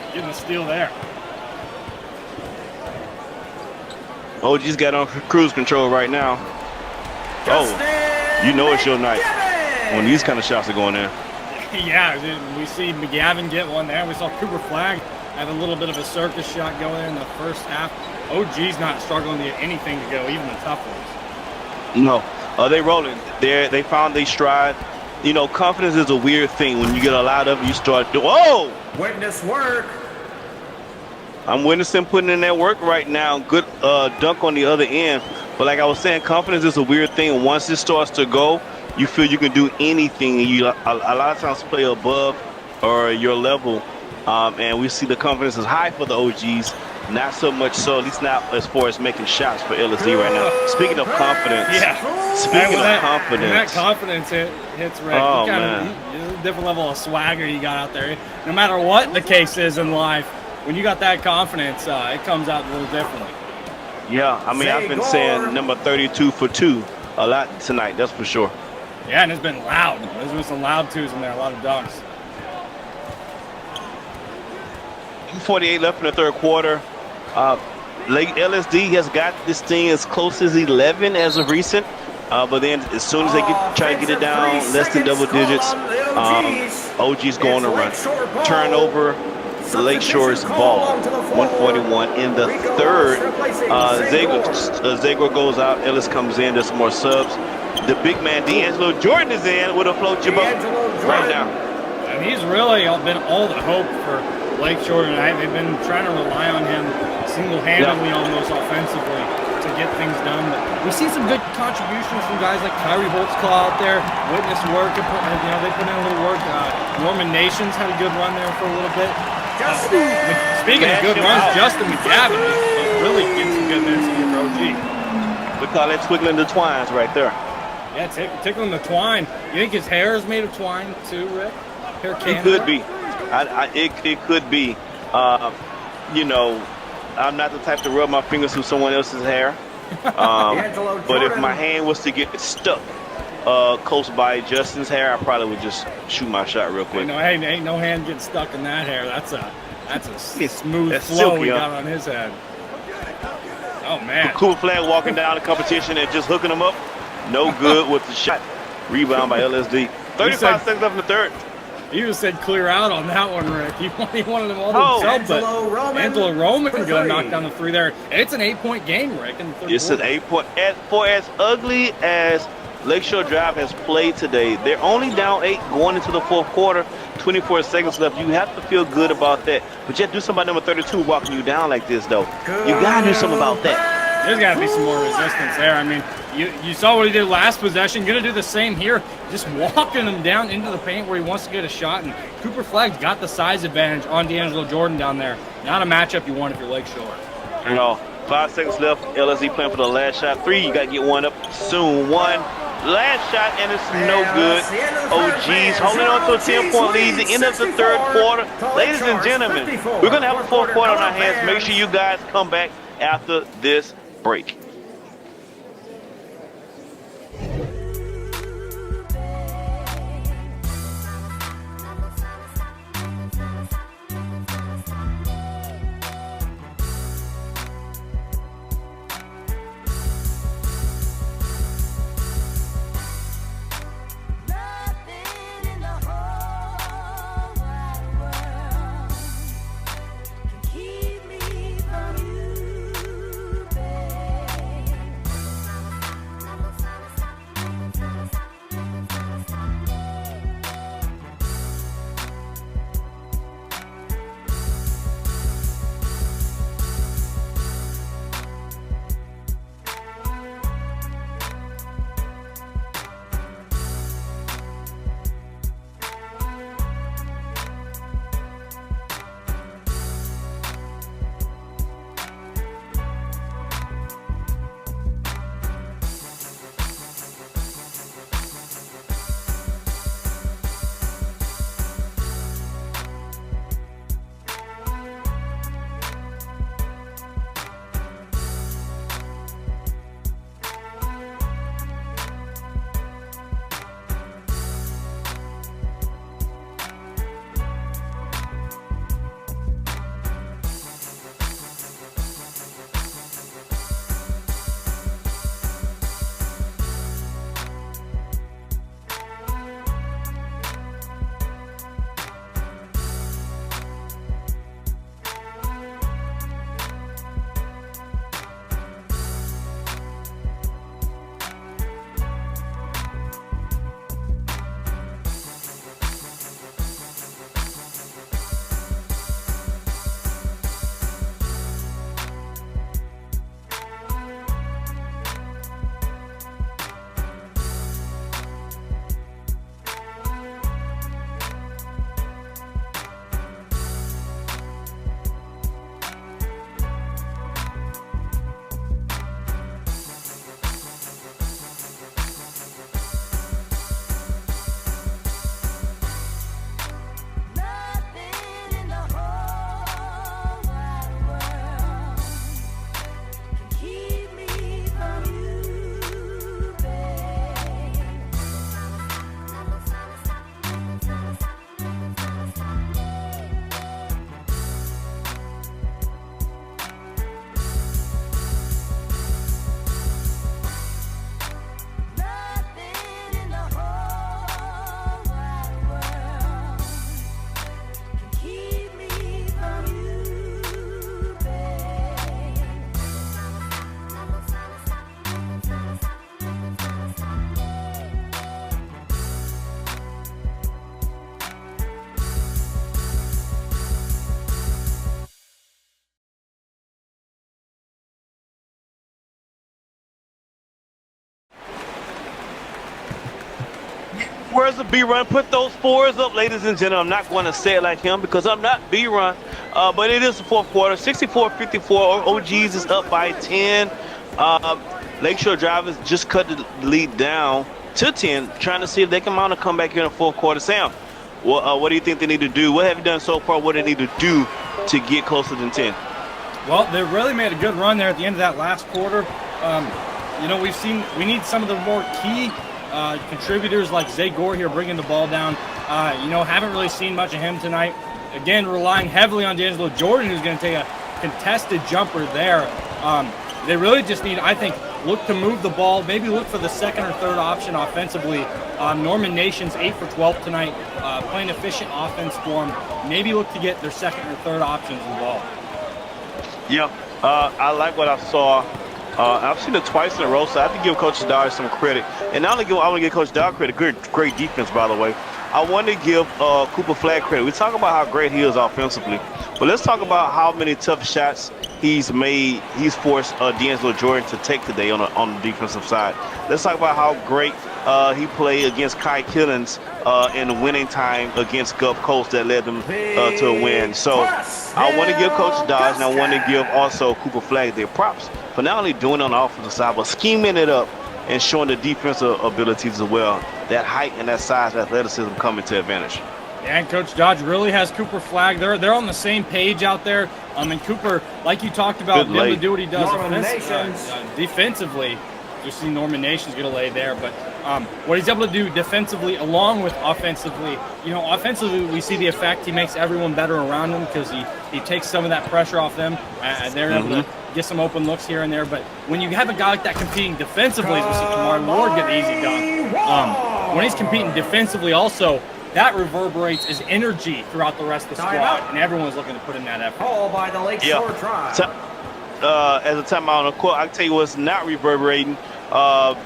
getting the steal there. OG's got on cruise control right now. Oh, you know it's your night when these kind of shots are going in. Yeah, we see McGavin get one there. We saw Cooper Flag have a little bit of a circus shot going in the first half. OG's not struggling to get anything to go, even the tough ones. No, they rolling. They found they stride. You know, confidence is a weird thing. When you get a lot of it, you start doing. Whoa! Witness work. I'm witnessing putting in that work right now. Good dunk on the other end. But like I was saying, confidence is a weird thing. Once it starts to go, you feel you can do anything. And you a lot of times play above or your level. And we see the confidence is high for the OGs. Not so much so, at least not as far as making shots for LSD right now. Speaking of confidence. Yeah. Speaking of confidence. When that confidence hits Rick, Oh, a different level of swagger you got out there. No matter what the case is in life, when you got that confidence, it comes out a little differently. Yeah, I mean, I've been saying number 32 for 2 a lot tonight, that's for sure. Yeah, and it's been loud. There's been some loud twos in there, a lot of dunks. 48 left in the third quarter. Late LSD has got this thing as close as 11 as of recent. But then as soon as they try to get it down less than double digits, OG's going to run. Turnover, Lakeshore's ball. 141 in the third. Zagra goes out, Ellis comes in, there's some more subs. The big man, D'Angelo Jordan, is in with a float your boat right now. And he's really been all the hope for Lakeshore tonight. They've been trying to rely on him single-handedly almost offensively to get things done. But we see some good contributions from guys like Kyrie Holtzclaw out there. Witness work, they put in a little work. Norman Nations had a good run there for a little bit. Speaking of good runs, Justin McGavin really getting some good minutes here for OG. We call that twiggling the twines right there. Yeah, tickling the twine. You think his hair is made of twine too, Rick? Hair It could be. It could be. You know, I'm not the type to rub my fingers through someone else's hair. But if my hand was to get stuck close by Justin's hair, I probably would just shoot my shot real quick. Ain't no hand getting stuck in that hair. That's a smooth That's flow silky, he huh? got on his head. Oh man. Cooper Flag walking down the competition and just hooking them up. No good with the shot. Rebound by LSD. 35 seconds left in the third. You just said clear out on that one, Rick. He wanted them all to himself, but Angelo Roman going to knock down the three there. It's an 8-point game, Rick, in the third It's an quarter. 8-point. For as ugly as Lakeshore Drive has played today, they're only down 8 going into the fourth quarter. 24 seconds left. You have to feel good about that. But you have to do something about number 32 walking you down like this, though. You got to do something about that. There's got to be some more resistance there. I mean, you saw what he did last possession. Going to do the same here. Just walking him down into the paint where he wants to get a shot. And Cooper Flagg's got the size advantage on D'Angelo Jordan down there. Not a matchup you want if you're Lakeshore. You know, 5 seconds left. LSD playing for the last shot. 3, you got to get one up soon. 1. Last shot, and it's no good. OG's holding on to a 10-point lead. The end of the third quarter. Ladies and gentlemen, we're going to have a fourth quarter on our hands. Make sure you guys come back after this break. Where's the B-Run? Put those fours up, ladies and gentlemen. I'm not going to say it like him because I'm not B-Run. But it is the fourth quarter. 64-54. OGs is up by 10. Lakeshore Drivers just cut the lead down to 10, trying to see if they can mount a comeback here in the fourth quarter. Sam, what do you think they need to do? What have you done so far? What do they need to do to get closer than 10? Well, they really made a good run there at the end of that last quarter. You know, we need some of the more key contributors like Zay Gore here bringing the ball down. You know, haven't really seen much of him tonight. Again, relying heavily on D'Angelo Jordan, who's going to take a contested jumper there. They really just need, I think, look to move the ball, maybe look for the second or third option offensively. Norman Nation's 8 for 12 tonight, playing efficient offense for them. Maybe look to get their second or third options involved. Yeah, I like what I saw. I've seen it twice in a row, so I have to give Coach Dodge some credit. And not only I want to give Coach Dodge credit, great defense, by the way. I want to give Cooper Flagg credit. We talk about how great he is offensively, but let's talk about how many tough shots he's forced D'Angelo Jordan to take today on the defensive side. Let's talk about how great he played against Kai Killens in the winning time against Gulf Coast that led them to a win. So I want to give Coach Dodge and I want to give also Cooper Flagg their props for not only doing it on the offensive side, but scheming it up and showing the defensive abilities as well. That height and that size, athleticism coming to advantage. Yeah, and Coach Dodge really has Cooper Flagg. They're on the same page out there. And Cooper, like you talked about, be able to do what he does defensively. You see Norman Nation's going to lay there, but what he's able to do defensively along with offensively, you know, offensively we see the effect. He makes everyone better around him because he takes some of that pressure off them. They're able to get some open looks here and there. But when you have a guy like that competing defensively, as we see Kamar Lord get the easy dunk, when he's competing defensively also, that reverberates as energy throughout the rest of the squad, and everyone's looking to put in that effort. Call by the Lakeshore Tribe. As a timeout on the court, I can tell you what's not reverberating.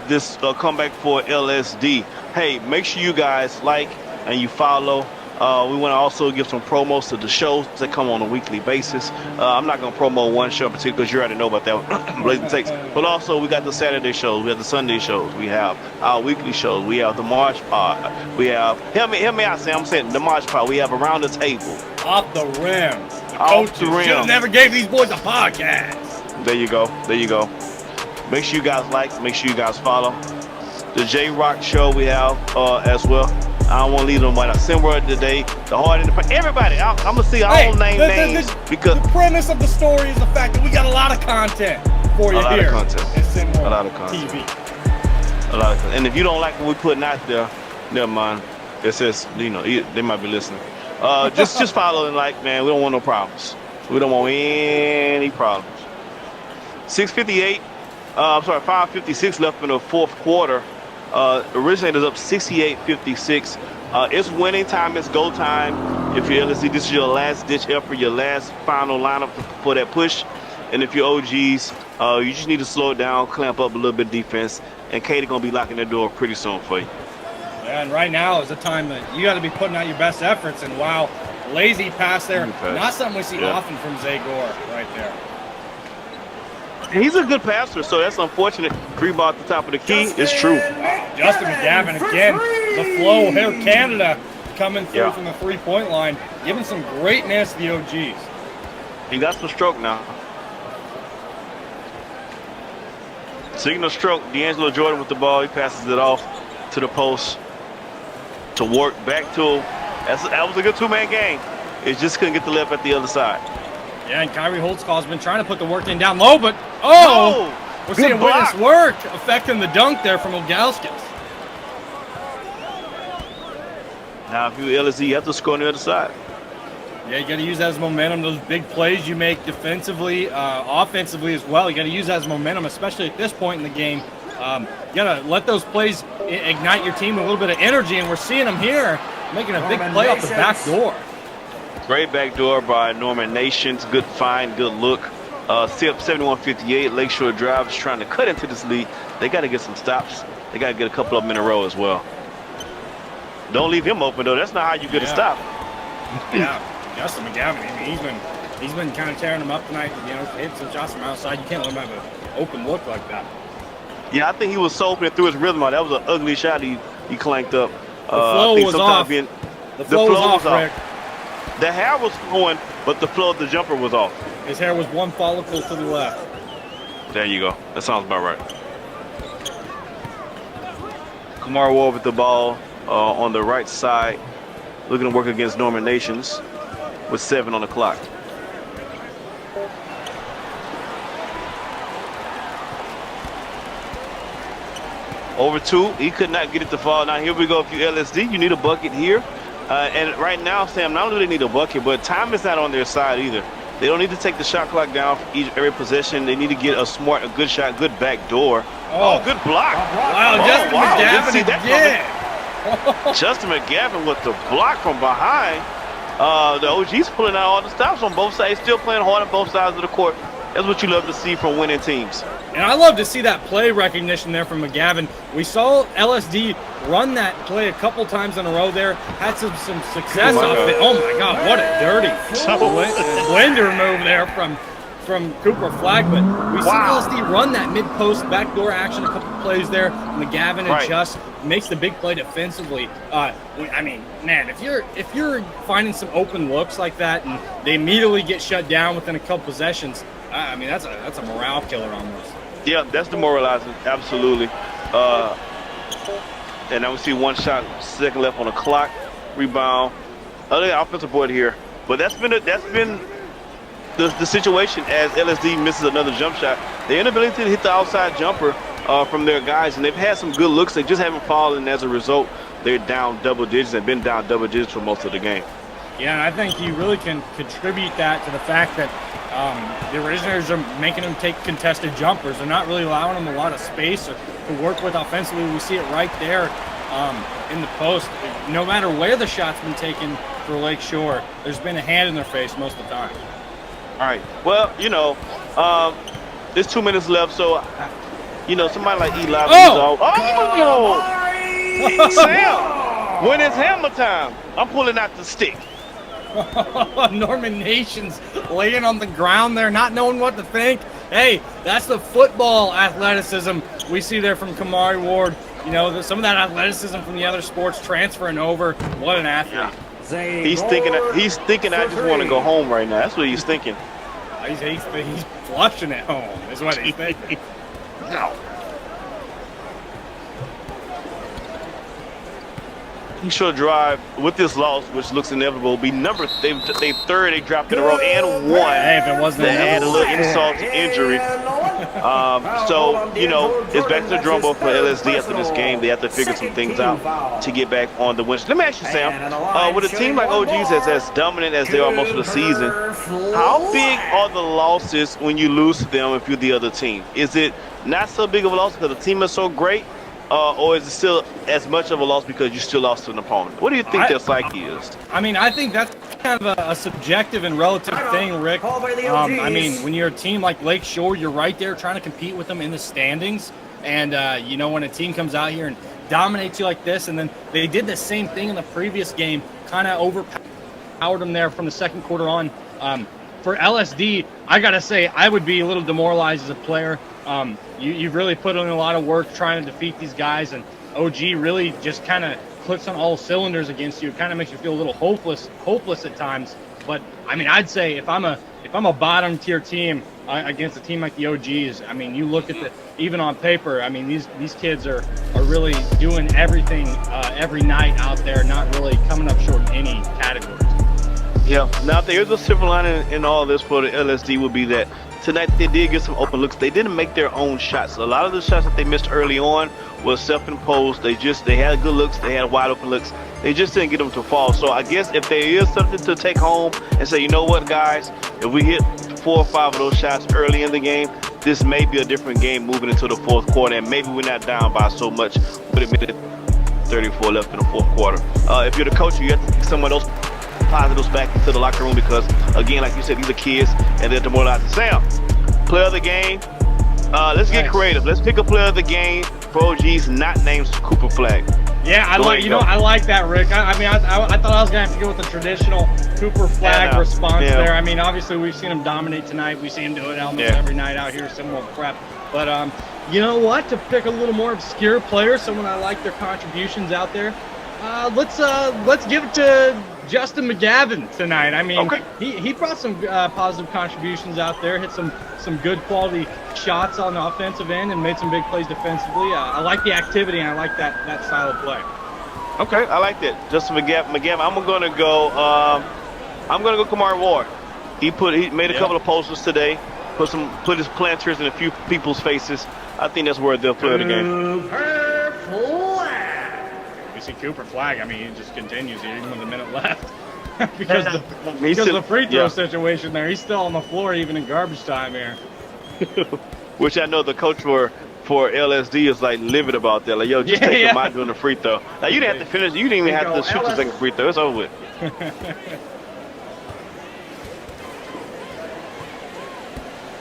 This comeback for LSD. Hey, make sure you guys like and you follow. We want to also give some promos to the shows that come on a weekly basis. I'm not going to promo one show in particular because you already know about that one, Blazing Takes. But also, we got the Saturday shows, we have the Sunday shows, we have our weekly shows, we have the March Pod, we have, help me out, Sam, I'm saying the March Pod, we have Around the Table. Off the rim. Off the rim. Should have never gave these boys a podcast. There you go. There you go. Make sure you guys like, make sure you guys follow. The J-Rock show we have as well. I don't want to leave them out. Simword today, the Hard Independent. Everybody, I'm going to see I don't name names because the premise of the story is the fact that we got a lot of content for you here. A lot of content. A lot of content. TV. A lot of content. And if you don't like what we're putting out there, never mind. It says, you know, they might be listening. Just follow and like, man. We don't want no problems. We don't want any problems. 6:58. 5:56 left in the fourth quarter. Originators up 68-56. It's winning time. It's go time. If you're LSD, this is your last-ditch effort, your last final lineup for that push. And if you're OGs, you just need to slow it down, clamp up a little bit of defense, and Katie going to be locking that door pretty soon for you. Yeah, and right now is the time that you got to be putting out your best efforts. And wow, lazy pass there. Not something we see often from Zay Gore right there. He's a good passer, so that's unfortunate. Free ball at the top of the key. It's true. Justin McGavin again. The flow here, Canada coming through from the three-point line, giving some greatness to the OGs. He got some stroke now. Signal stroke. D'Angelo Jordan with the ball. He passes it off to the post to work back to him. That was a good two-man game. It just couldn't get the left at the other side. Yeah, and Kyrie Holtzcall's been trying to put the work in down low, but we're seeing witness work affecting the dunk there from Ogalskis. Now, if you're LSD, you have to score on the other side. Yeah, you got to use that as momentum. Those big plays you make defensively, offensively as well. You got to use that as momentum, especially at this point in the game. You got to let those plays ignite your team with a little bit of energy, and we're seeing them here making a big play off the back door. Great backdoor by Norman Nations. Good find, good look. 71-58. Lakeshore Drive is trying to cut into this lead. They got to get some stops. They got to get a couple of them in a row as well. Don't leave him open, though. That's not how you get a stop. Yeah, Justin McGavin, I mean, he's been kind of tearing them up tonight. You know, hit some shots from outside. You can't let him have an open look like that. Yeah, I think he was so open and threw his rhythm out. That was an ugly shot he clanked up. flow I think was sometimes off. being The flow was off, Rick. the hair was flowing, but the flow of the jumper was off. His hair was one follicle to the left. There you go. That sounds about right. Kamar Ward with the ball on the right side, looking to work against Norman Nations with 7 on the clock. Over 2, he could not get it to fall. Now here we go. If you LSD, you need a bucket here. And right now, Sam, not only do they need a bucket, but time is not on their side either. They don't need to take the shot clock down for every possession. They need to get a good shot, good back door. Oh, good block. Wow, Justin McGavin Didn't see that again. Justin McGavin with the block from behind. The OG's pulling out all the stops on both sides. Still playing hard on both sides of the court. That's what you love to see from winning teams. And I love to see that play recognition there from McGavin. We saw LSD run that play a couple times in a row there. Had some success off it. Oh my God, what a dirty blender move there from Cooper Flag. But we see LSD run that mid-post backdoor action a couple plays there. McGavin adjusts, makes the big play defensively. I mean, man, if you're finding some open looks like that and they immediately get shut down within a couple possessions, I mean, that's a morale killer almost. Yeah, that's demoralizing. Absolutely. And now we see 1 shot, 2nd left on the clock. Rebound. Look at offensive board here. But that's been the situation as LSD misses another jump shot. The inability to hit the outside jumper from their guys, and they've had some good looks. They just haven't fallen. As a result, they're down double digits and been down double digits for most of the game. Yeah, and I think you really can contribute that to the fact that the Originators are making them take contested jumpers. They're not really allowing them a lot of space to work with offensively. We see it right there in the post. No matter where the shot's been taken for Lakeshore, there's been a hand in their face most of the time. All right. Well, there's 2 minutes left, so somebody like Eli. Sam, when it's hammer time, I'm pulling out the stick. Norman Nations laying on the ground there, not knowing what to think. Hey, that's the football athleticism we see there from Kamari Ward. Some of that athleticism from the other sports transferring over. What an athlete. Yeah. He's thinking I just want to go home right now. That's what he's thinking. He's flushing at home is what he's thinking. No. He should drive with this loss, which looks inevitable. Be number they third. They dropped in a row and won. Hey, if it wasn't they had a little insult to injury. It's back to the drum roll for LSD after this game. They have to figure some things out to get back on the win. Let me ask you, Sam. With a team like OG's as dominant as they are most of the season, how big are the losses when you lose to them if you're the other team? Is it not so big of a loss because the team is so great? Or is it still as much of a loss because you still lost to an opponent? What do you think their psyche is? I mean, I think that's kind of a subjective and relative thing, Rick. I mean, when you're a team like Lakeshore, you're right there trying to compete with them in the standings. And, when a team comes out here and dominates you like this, and then they did the same thing in the previous game, kind of overpowered them there from the second quarter on. For LSD, I got to say, I would be a little demoralized as a player. You've really put in a lot of work trying to defeat these guys, and OG really just kind of clicks on all cylinders against you. It kind of makes you feel a little hopeless at times. But I mean, I'd say if I'm a bottom tier team against a team like the OGs, I mean, you look at even on paper, I mean, these kids are really doing everything every night out there, not really coming up short in any categories. Yeah. Now, if there's a silver lining in all this for the LSD would be that tonight they did get some open looks. They didn't make their own shots. A lot of the shots that they missed early on was self-imposed. They had good looks. They had wide open looks. They just didn't get them to fall. So I guess if there is something to take home and say, you know what, guys, if we hit 4 or 5 of those shots early in the game, this may be a different game moving into the fourth quarter, and maybe we're not down by so much with a minute 34 left in the fourth quarter. If you're the coach, you have to take some of those positives back into the locker room because, again, like you said, these are kids and they're demoralized. Sam, player of the game. Let's get creative. Let's pick a player of the game for OG's not named Cooper Flag. Yeah, I like that, Rick. I thought I was gonna have to go with the traditional Cooper Flag response there. I mean, obviously we've seen him dominate tonight. We see him do it almost every night out here, similar prep. But you know what? To pick a little more obscure player, someone I like their contributions out there. Let's give it to Justin McGavin tonight. I mean, Okay. he brought some positive contributions out there, hit some good quality shots on the offensive end, and made some big plays defensively. I like the activity, and I like that style of play. Okay, I like that. Justin McGavin. I'm gonna go. I'm gonna go Kamari Ward. He made a couple of posters today. Put his planters in a few people's faces. I think that's where they'll play the game. Cooper Flag. You see Cooper Flag. I mean, he just continues here even with a minute left. because of still- the free throw yeah. situation there. He's still on the floor even in garbage time here. Which I know the coach for LSD is like livid about that. Like, yo, just take him out doing the free throw. Now you didn't have to finish. You didn't even have to shoot the second free throw. It's over with.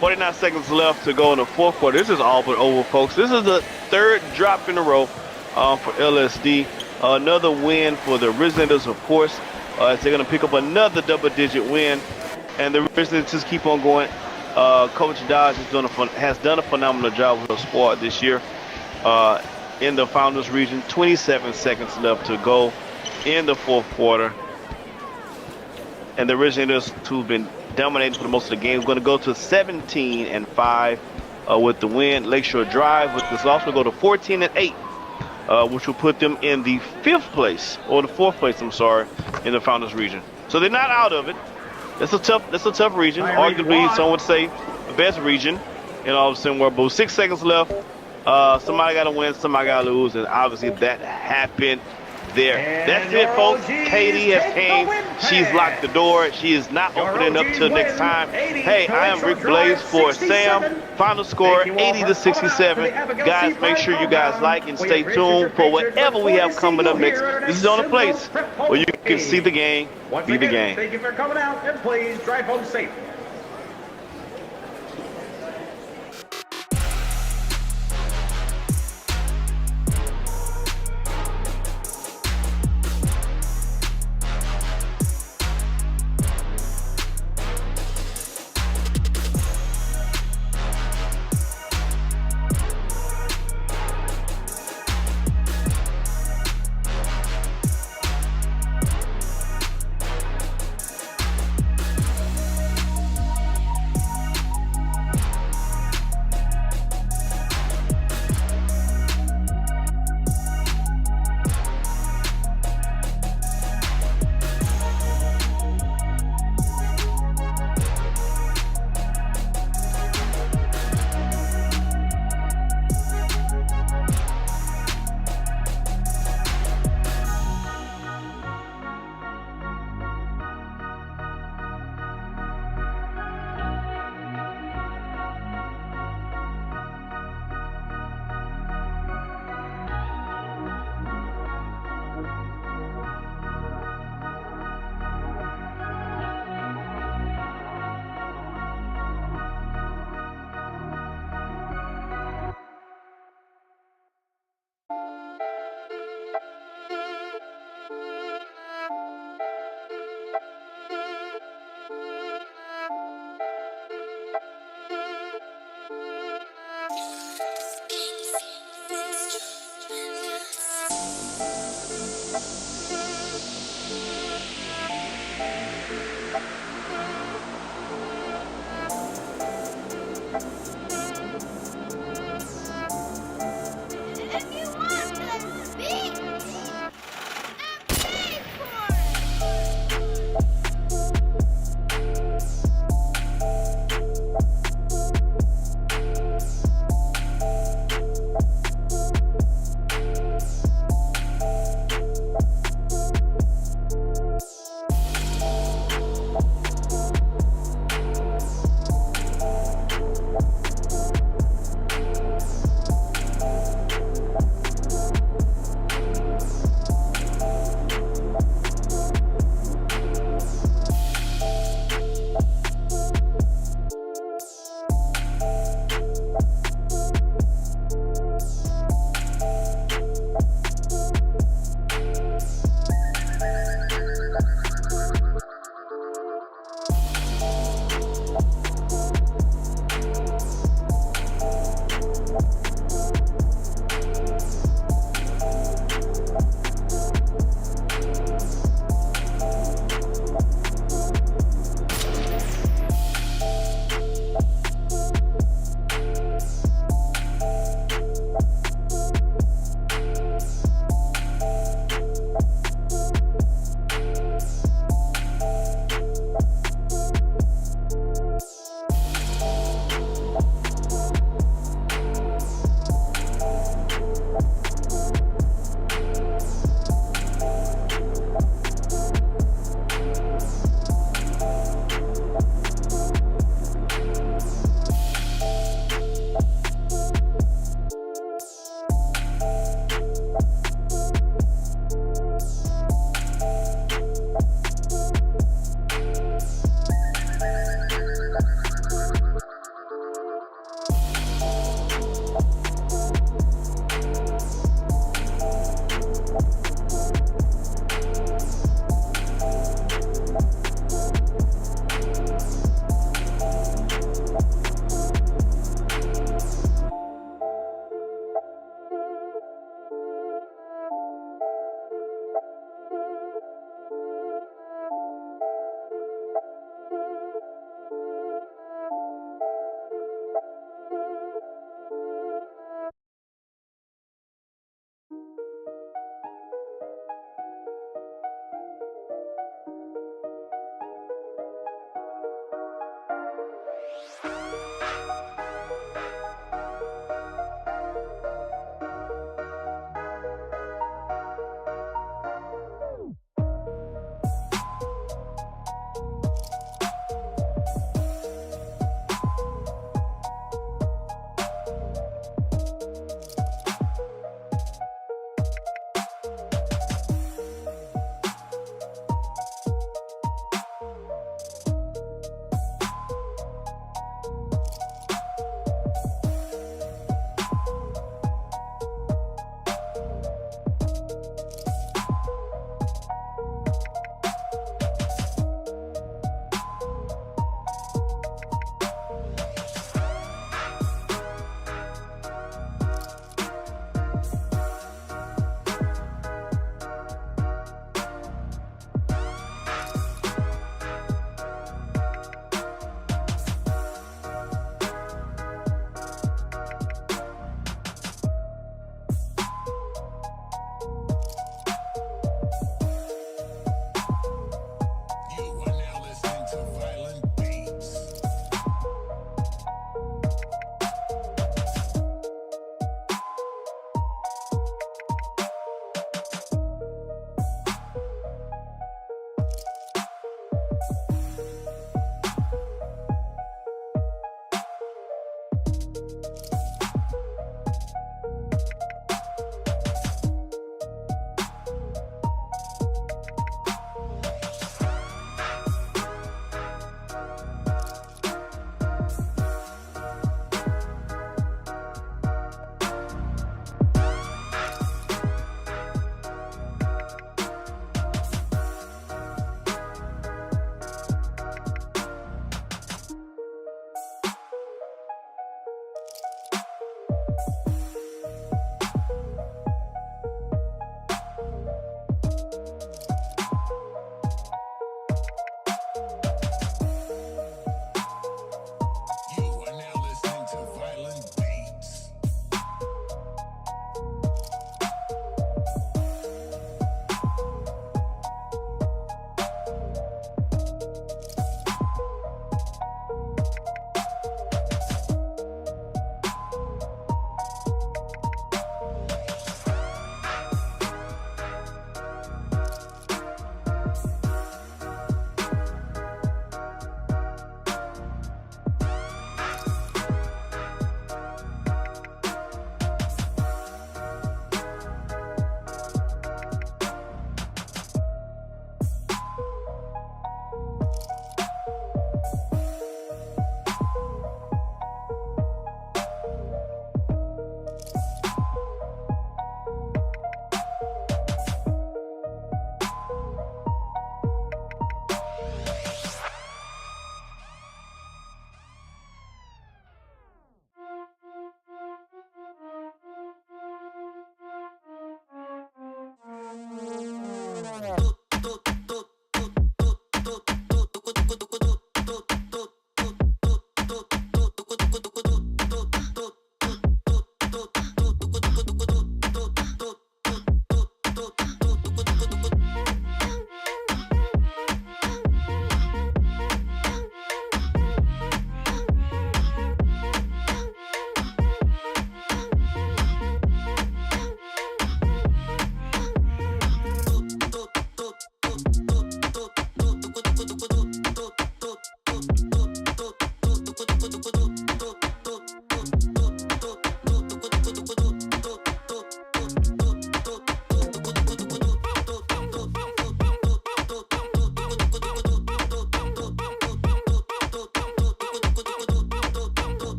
49 seconds left to go in the fourth quarter. This is all but over, folks. This is the third drop in a row for LSD. Another win for the Originators, of course, as they're going to pick up another double-digit win. And the Originators just keep on going. Coach Dodge has done a phenomenal job with the squad this year in the Founders region. 27 seconds left to go in the fourth quarter. And the Originators, who've been dominating for the most of the game, going to go to 17-5 with the win. Lakeshore Drive with this loss will go to 14-8, which will put them in the fourth place, I'm sorry, in the Founders region. So they're not out of it. That's a tough region. Arguably, some would say the best region in all of Sim World. But with 6 seconds left, somebody got to win, somebody got to lose, and obviously that happened there. That's it, folks. Katie has came. She's locked the door. She is not opening up till next time. Hey, I am Rick Blaze for Sam. Final score 80-67. Guys, make sure you guys like and stay tuned for whatever we have coming up next. This is the only place where you can see the game, be the game. Thank you for coming out, and please drive home safe.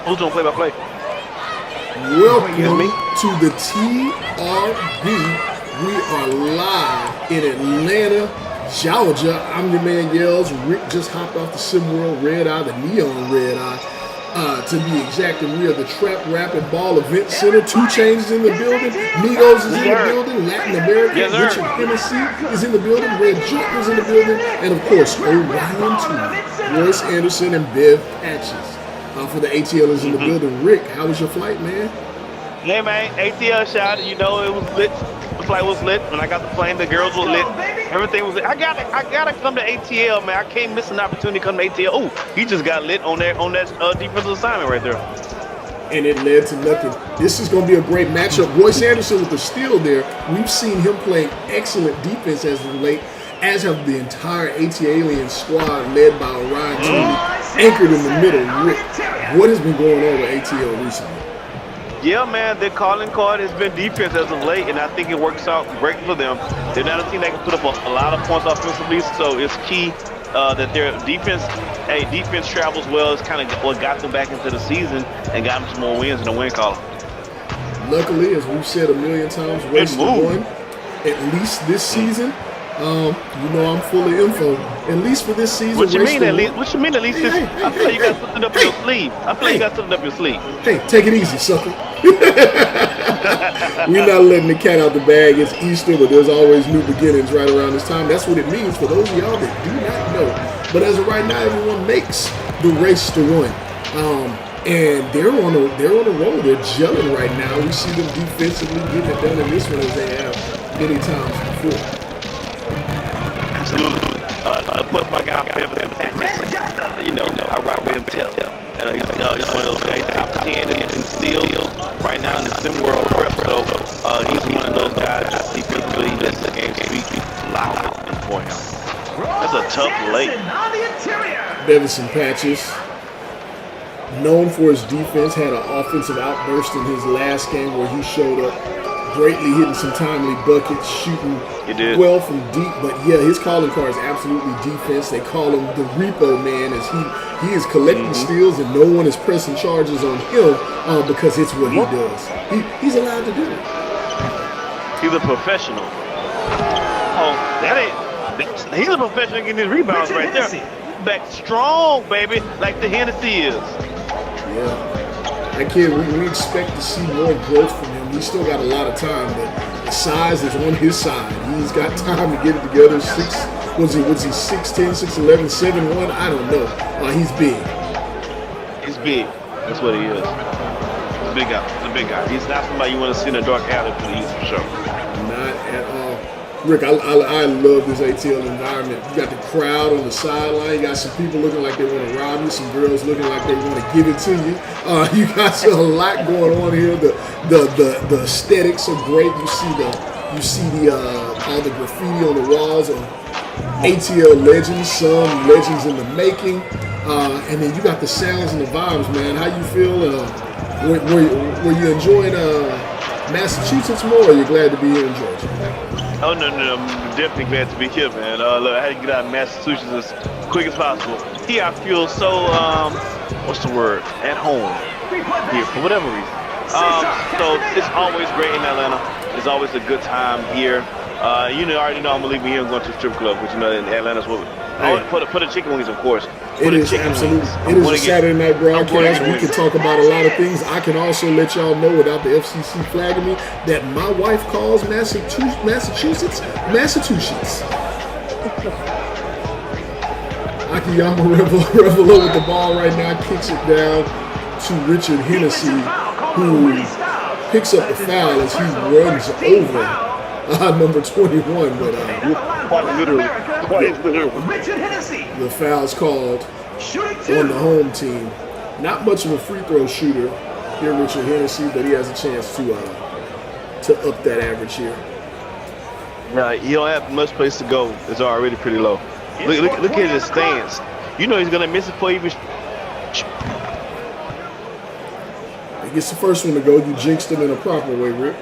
Who's doing play-by-play? Welcome me? to the TRB. We are live in Atlanta, Georgia. I'm your man Yells. Rick just hopped off the SimWorld Red Eye, the Neon Red Eye. To be exact, and we are the Trap Rap and Ball Event Center. 2 Chainz in the building. Migos is in the building. Latin America. Richard Hennessy is in the building. Red Joint is in the building. And of course, ORIGIN2, Royce Anderson, and Bev Patches. For the ATLiens in the building. Rick, how was your flight, man? Hey man, ATL shot. You know it was lit. The flight was lit. When I got the plane, the girls were lit. Everything was lit. I gotta come to ATL, man. I can't miss an opportunity to come to ATL. Oh, he just got lit on that defensive assignment right there. And it led to nothing. This is going to be a great matchup. Royce Anderson with the steal there. We've seen him playing excellent defense as of late, as have the entire ATLiens squad led by ORIGIN2, anchored in the middle. Rick, what has been going on with ATL recently? Yeah, man, their calling card has been defense as of late, and I think it works out great for them. They're not a team that can put up a lot of points offensively, so it's key that their defense travels well. It's kind of what got them back into the season and got them some more wins in the win column. Luckily, as we've said a million times, race to one, at least this season. You know I'm full of info. At least for this season. What you mean at least? What you mean at least? I feel like you got something up your sleeve. I feel like you got something up your sleeve. Hey, take it easy, sucker. We're not letting the cat out the bag. It's Easter, but there's always new beginnings right around this time. That's what it means for those of y'all that do not know. But as of right now, everyone makes the race to one. And they're on a roll. They're gelling right now. We see them defensively getting it done in this one as they have many times before. Absolutely. Put my guy Patches. You know, I rock with him tell. He's one of those guys, top 10 in steals right now in the SimWorld prep. So he's one of those guys that defensively lets the game speak loud for him. That's a tough late. Bevison Patches, known for his defense, had an offensive outburst in his last game where he showed up greatly, hitting some timely buckets, shooting well from deep. But yeah, his calling card is absolutely defense. They call him the repo man, as he is collecting steals and no one is pressing charges on him because it's what he does. He's allowed to do it. He's a professional. Oh, he's a professional getting his rebounds right there. Back strong, baby, like the Hennessy is. Yeah. Kid, we expect to see more growth from him. He's still got a lot of time, but the size is on his side. He's got time to get it together. Was he 6'10", 6'11", 7'1"? I don't know. He's big. He's big. That's what he is. He's a big guy. He's a big guy. He's not somebody you want to see in a dark alley for the East for sure. Not at all. Rick, I love this ATL environment. You got the crowd on the sideline. You got some people looking like they want to rob you. Some girls looking like they want to give it to you. You got a lot going on here. The aesthetics are great. You see all the graffiti on the walls of ATL legends, some legends in the making, and then you got the sounds and the vibes, man. How you feel? Were you enjoying Massachusetts more, or are you glad to be here in Georgia? Oh, no, I'm definitely glad to be here, man. Look, I had to get out of Massachusetts as quick as possible. Here, I feel so, what's the word? At home here, for whatever reason. So it's always great in Atlanta. It's always a good time here. You know, I already know I'm leaving here and going to the strip club, which, you know, in Atlanta's what. For the chicken wings, of course. It is absolutely. It is a Saturday night broadcast. We can talk about a lot of things. I can also let y'all know, without the FCC flagging me, that my wife calls Massachusetts. Akiyama Revelo with the ball right now, kicks it down to Richard Hennessy, who picks up the foul as he runs over number 21. But quite literally. The foul's called on the home team. Not much of a free throw shooter here, Richard Hennessy, but he has a chance to up that average here. No, he don't have much place to go. It's already pretty low. Look at his stance. You know he's gonna miss it for even. He gets the first one to go. You jinxed him in a proper way, Rick.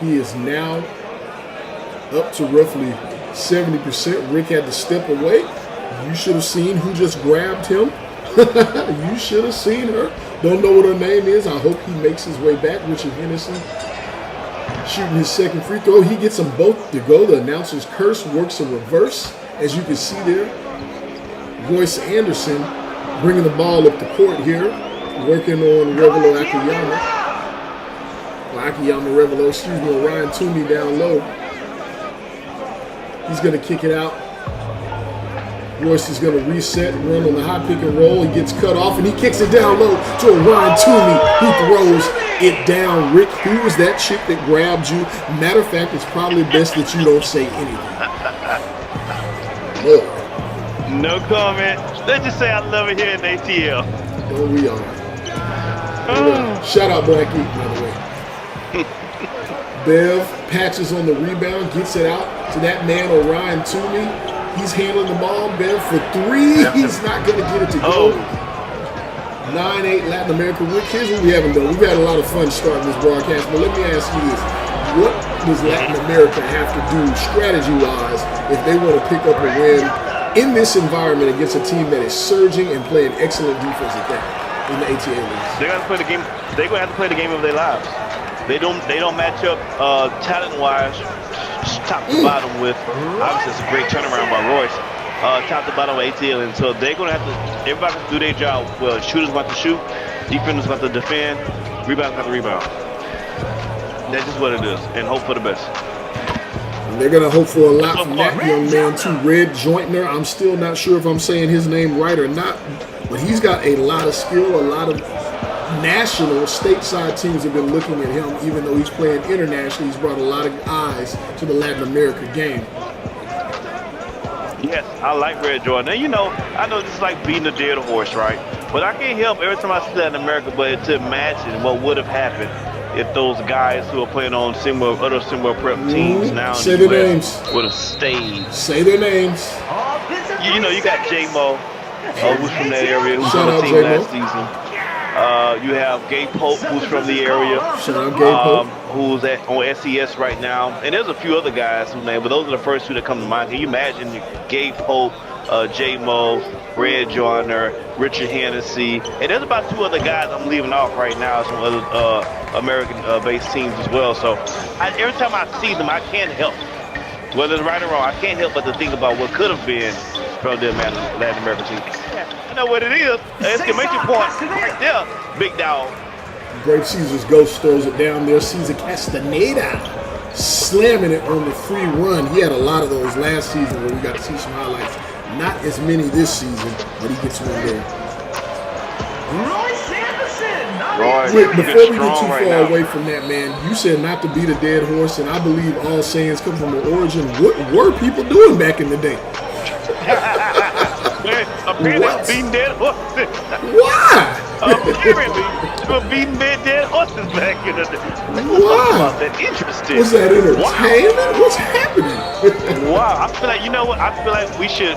He is now up to roughly 70%. Rick had to step away. You should have seen who just grabbed him You should have seen her. Don't know what her name is. I hope he makes his way back. Richard Henderson shooting his second free throw. He gets them both to go. The announcer's curse works in reverse, as you can see there. Royce Anderson bringing the ball up the court here, working on Revelo Akiyama. Akiyama Revelo, excuse me, Ryan Toomey down low. He's going to kick it out. Royce is going to reset, run on the high pick and roll. He gets cut off, and he kicks it down low to a Ryan Toomey, who throws it down. Rick, who was that chick that grabbed you? Matter of fact, it's probably best that you don't say anything. Look. No comment. Let's just say I love it here in ATL. Oh, we are. Shout out Blackie, by the way. Bev patches on the rebound, gets it out to that man, Orion Toomey. He's handling the ball. Bev for three. He's not going to get it to go. 9-8 Latin America. Rick, here's what we haven't done. We've had a lot of fun starting this broadcast, but let me ask you this. What does Latin America have to do strategy-wise if they want to pick up a win in this environment against a team that is surging and playing excellent defense at that in the ATLiens? They're gonna play the game. They're gonna have to play the game of their lives. They don't match up talent-wise, top to bottom with. Obviously, it's a great turnaround by Royce. Top to bottom with ATL, and so they're gonna have to. Everybody has to do their job. Well, shooters about to shoot, defenders about to defend, rebounders about to rebound. That's just what it is, and hope for the best. They're going to hope for a lot from that young man, too. Red Jointner. I'm still not sure if I'm saying his name right or not, but he's got a lot of skill. A lot of national, stateside teams have been looking at him, even though he's playing internationally. He's brought a lot of eyes to the Latin America game. Yes, I like Red Jointner. And, you know, I know this is like beating a dead horse, right? But I can't help every time I see Latin America, but to imagine what would have happened if those guys who are playing on other similar prep teams now say in the their US names would have stayed. Say their names. You know, you got J-Mo, who's from that area, who's Shout on the out team J-Mo. last season. You have Gay Pope, who's from the area, Shout out Gay Pope. who's on SES right now. And there's a few other guys whose name, but those are the first two that come to mind. Can you imagine Gay Pope, J-Mo, Red Joyner, Richard Hennessy, and there's about two other guys I'm leaving off right now, some other American-based teams as well. So every time I see them, I can't help, whether it's right or wrong, I can't help but to think about what could have been from the Latin American team. I know what it is. Exclamation point right there, big dog. Great Caesar's Ghost throws it down there. Caesar Castaneda slamming it on the free run. He had a lot of those last season where we got to see some highlights. Not as many this season, but he gets one there. Royce Anderson. Wait, before we get too far away from that, man, you said not to beat a dead horse, and I believe all sayings come from the origin. What were people doing back in the day? Apparently, beating dead horses. Why? Apparently, they were beating dead horses back in the day. Why? That's interesting. Was that entertainment? What's happening? Wow, I feel like, you know what? I feel like we should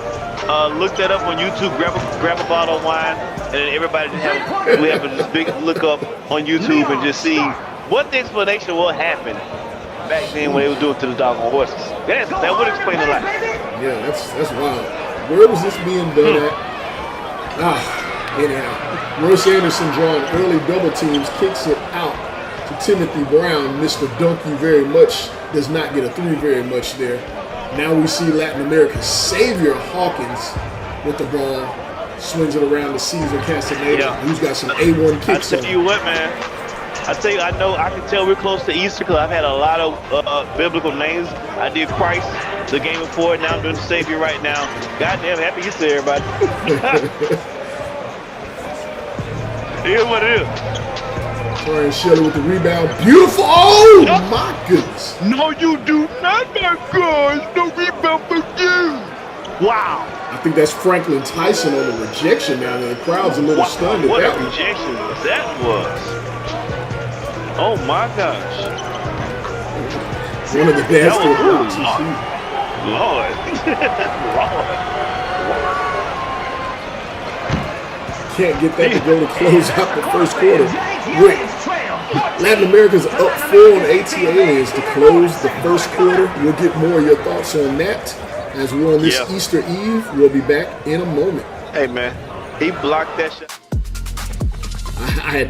look that up on YouTube. Grab a bottle of wine, and then everybody just have a big look up on YouTube and just see what the explanation will happen back then when they were doing to the doggone horses. That would explain a lot. Yeah, that's wild. Where was this being done at? Anyhow, Royce Anderson drawing early double teams, kicks it out to Timothy Brown. Mr. Donkey very much does not get a three very much there. Now we see Latin America's Xavier Hawkins with the ball, swings it around to Caesar Castaneda, who's got some A1 kicks on. I tell you what, man. I can tell we're close to Easter because I've had a lot of biblical names. I did Christ the game before, now I'm doing the Savior right now. Goddamn, happy Easter, everybody. Here's what it is. Brian Shelley with the rebound. Beautiful. Oh, my goodness. No, you do not, my guys. No rebound for you. Wow. I think that's Franklin Tyson on the rejection now. The crowd's a little stunned at what that a rejection that was. Oh, my gosh. One of the best blocks. Lord. Can't get that to go to close out the first quarter. Latin America's up 4 on ATLiens to close the first quarter. We'll get more of your thoughts on that as we're on this Easter Eve. We'll be back in a moment. Hey, man. He blocked that shot. I had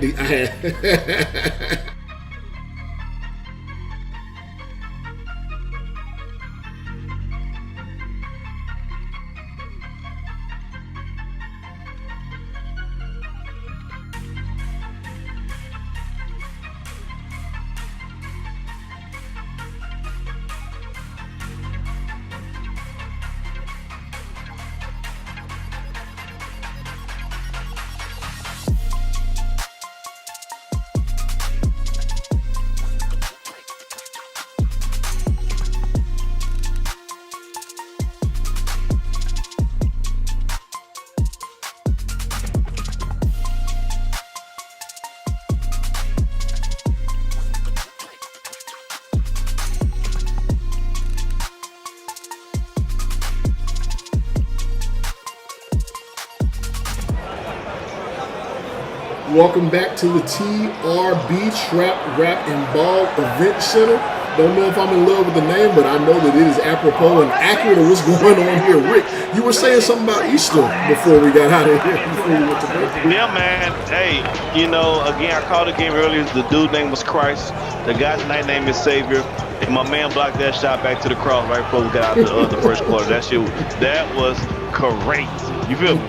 Welcome back to the TRB Trap, Rap, and Ball Event Center. Don't know if I'm in love with the name, but I know that it is apropos and accurate to what's going on here. Rick, you were saying something about Easter before we got out of here, before we went to bed. Yeah, man. Hey, you know, again, I called the game earlier. The dude's name was Christ. The guy's name is Savior. And my man blocked that shot back to the cross right before we got out the first quarter. That was crazy. You feel me?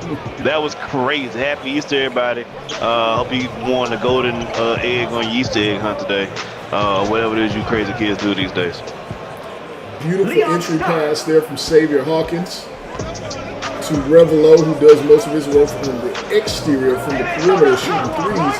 That was crazy. Happy Easter, everybody. Hope you won the golden egg on your Easter egg hunt today. Whatever it is you crazy kids do these days. Beautiful entry pass there from Xavier Hawkins to Revelo, who does most of his work from the exterior, from the perimeter, shooting threes.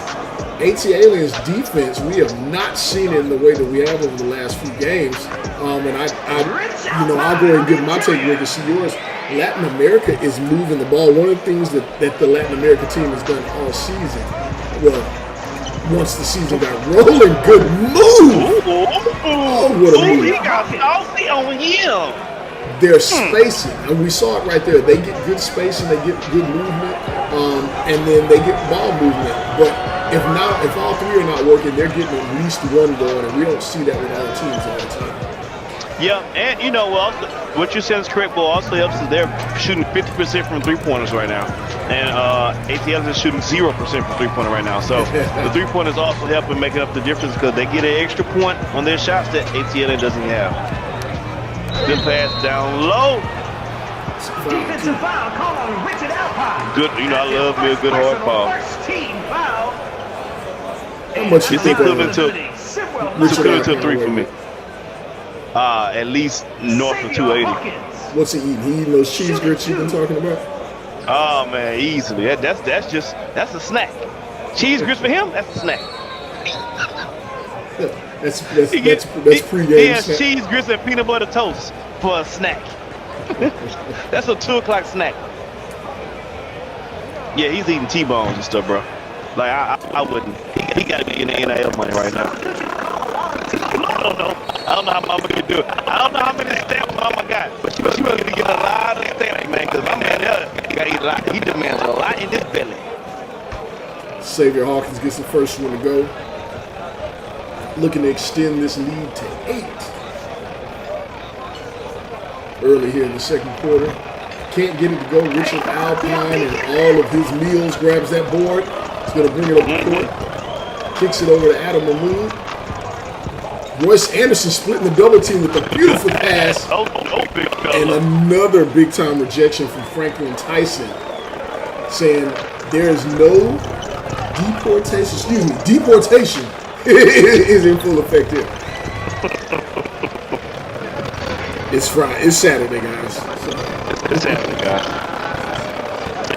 ATLiens defense, we have not seen it in the way that we have over the last few games. And I'll go and give my take, Rick, and see yours. Latin America is moving the ball. One of the things that the Latin America team has done all season, well, once the season got rolling, good move. Oh, what a move. He got saucy on him. Their spacing, and we saw it right there. They get good spacing, they get good movement, and then they get ball movement. But if all three are not working, they're getting at least one going, and we don't see that with all teams all the time. Yeah, and you know what you said is correct, but also helps is they're shooting 50% from three-pointers right now. And ATLiens is shooting 0% from three-pointer right now. So the three-pointers also helping making up the difference because they get an extra point on their shots that ATLiens doesn't have. Good pass down low. Defensive foul called on Richard Alpine. Good, you know, I love me a good hard foul. First team foul. How much you think equivalent to a three for me? At least north of 280. What's he eating? He eating those cheese grits you've been talking about? Oh man, easily. That's a snack. Cheese grits for him, that's a snack. That's pregame. He has cheese grits and peanut butter toast for a snack. That's a 2 o'clock snack. Yeah, he's eating T-bones and stuff, bro. Like I wouldn't. He got to be in the NIL money right now. I don't know how mama can do it. I don't know how many stamps mama got, but she must be getting a lot of stamps, man. Because my man, he got to eat a lot. He demands a lot in his belly. Xavier Hawkins gets the first one to go. Looking to extend this lead to 8. Early here in the second quarter. Can't get it to go. Richard Alpine and all of his meals grabs that board. He's going to bring it up the court. Kicks it over to Adam Mahmoud. Royce Anderson splitting the double team with a beautiful pass. And another big time rejection from Franklin Tyson, saying there is no deportation. Deportation is in full effect here. It's Friday. It's Saturday, guys. It's Saturday, guys.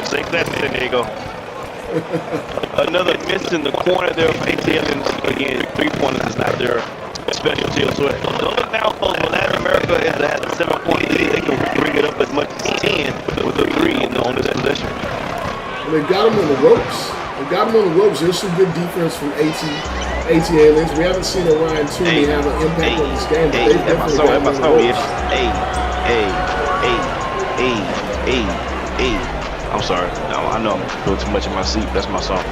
Take that, San Diego. Another miss in the corner there of ATLiens. Again, 3-pointers is not their specialty. So those now, folks, when Latin America has a 7-point lead, they can bring it up as much as 10 with a 3 on this possession. They got them on the ropes. There's some good defense from ATLiens. We haven't seen Orion Toomey have an impact on this game, but they've definitely got them on the ropes. I'm sorry. No, I know I'm doing too much in my seat. That's my song.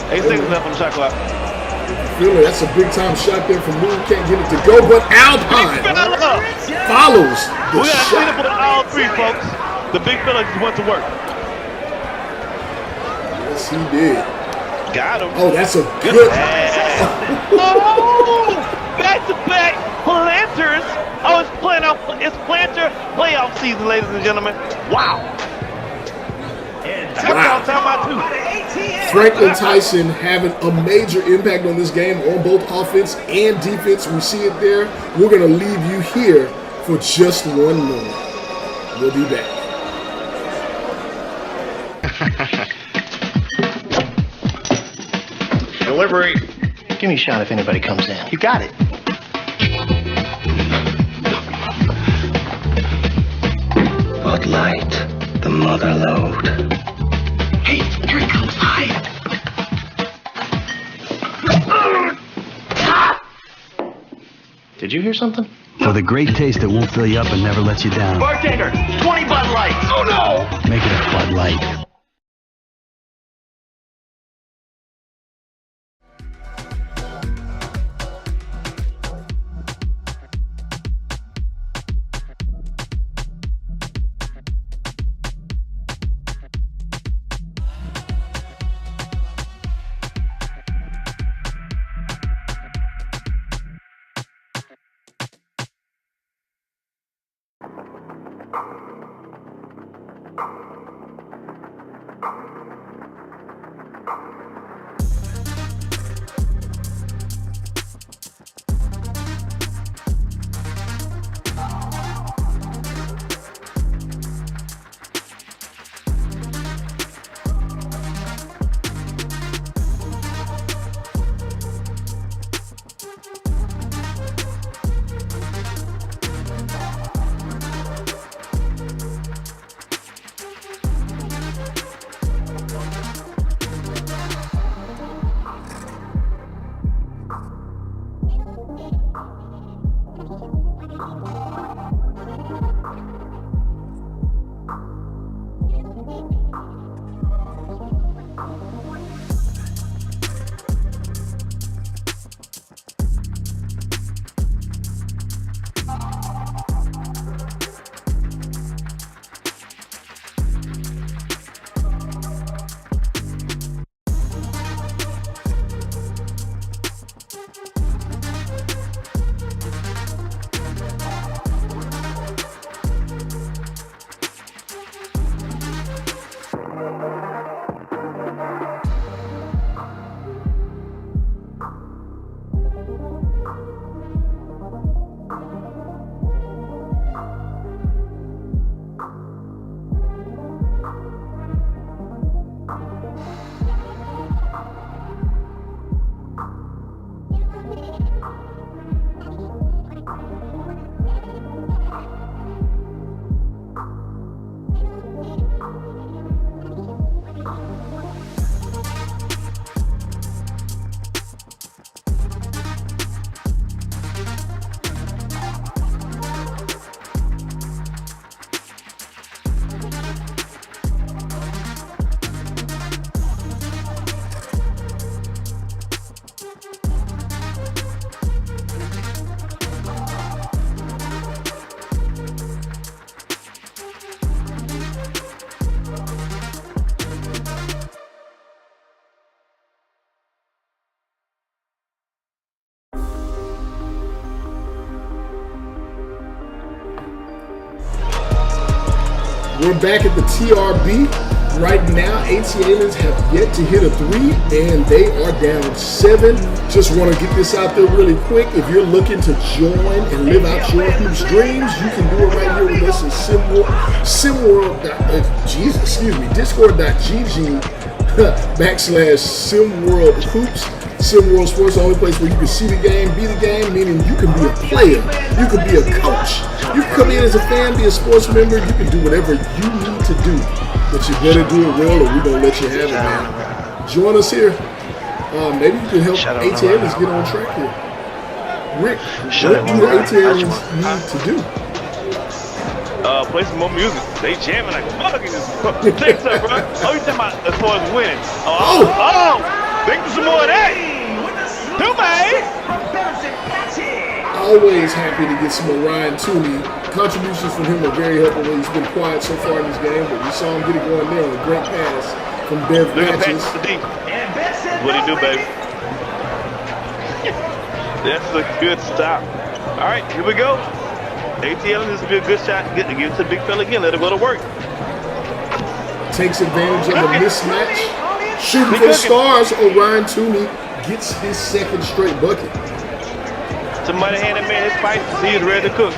8 seconds left on the shot clock. Really, that's a big time shot there from Moon. Can't get it to go, but Alpine follows the we got to shot. clean up with all 3, folks. The big fella just went to work. Yes, he did. Got him. Oh, that's a Good good. pass. Oh, back-to-back planters. Oh, it's planter playoff season, ladies and gentlemen. Wow. Wow. Franklin Tyson having a major impact on this game on both offense and defense. We see it there. We're going to leave you here for just 1 moment. We'll be back. Delivery. Give me a shot if anybody comes in. You got it. Bud Light, the mother load. Hey, here it comes. Hide. Did you hear something? For the great taste that won't fill you up and never lets you down. Bartender, 20 Bud Lights. Oh no! Make it a Bud Light. We're back at the TRB. Right now, ATLiens have yet to hit a 3, and they are down 7. Just want to get this out there really quick. If you're looking to join and live out your hoops dreams, you can do it right here with us at Discord.gg /SimWorldHoops. SimWorld Sports, the only place where you can see the game, be the game, meaning you can be a player, you can be a coach, you can come in as a fan, be a sports member, you can do whatever you need to do. But you better do it well or we're going to let you have it, man. Join us here. Maybe you can help ATLiens get on track here. Rick, what do ATLiens need to do? Play some more music. They jamming like a mother in this. Thanks, bro. Oh, you talking about as far as winning? Oh! Think for some more of that. Always happy to get some of Ryan Tooney. Contributions from him are very helpful. He's been quiet so far in this game, but we saw him get it going there on a great pass from Bev Look at Patches. Patches to D. What he do, baby? That's a good stop. All right, here we go. ATLiens, this will be a good shot. Give it to the big fella again. Let it go to work. Takes advantage of the mismatch. Shooting for the stars. Orion Toomey gets his second straight bucket. Somebody hand that man his spices. He is ready to cook.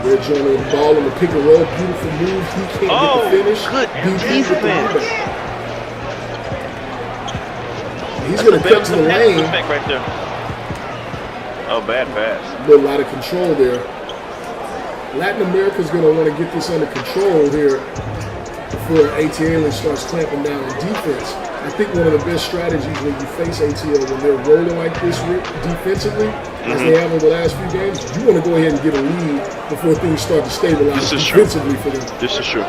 Red John on the ball on the pick and roll. Beautiful move. He can't get the finish. Good defense. defense. He's going to cut to the lane. Right there. Oh, bad pass. A lot of control there. Latin America's going to want to get this under control here before ATLiens starts clamping down on defense. I think one of the best strategies when you face ATL when they're rolling like this defensively, as they have over the last few games, you want to go ahead and get a lead before things start to stabilize defensively for them. This is true.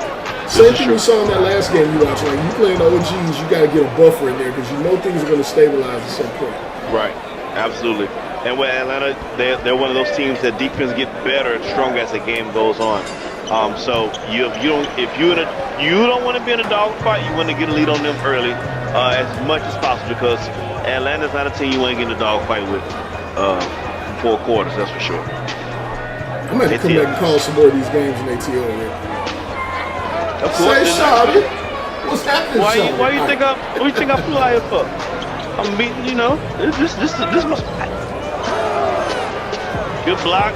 Same thing we saw in that last game you watched. Like, you playing the OGs, you got to get a buffer in there because you know things are going to stabilize at some point. Right, absolutely. And with Atlanta, they're one of those teams that defense get better and stronger as the game goes on. So if you don't want to be in a dogfight, you want to get a lead on them early as much as possible because Atlanta's not a team you want to get in a dogfight with 4 quarters. That's for sure. I'm going to come back and call some more of these games in ATL. Of course. Say, Shawty, what's happening? Why you think I flew out here for? I'm meeting, you know. This must. Good block.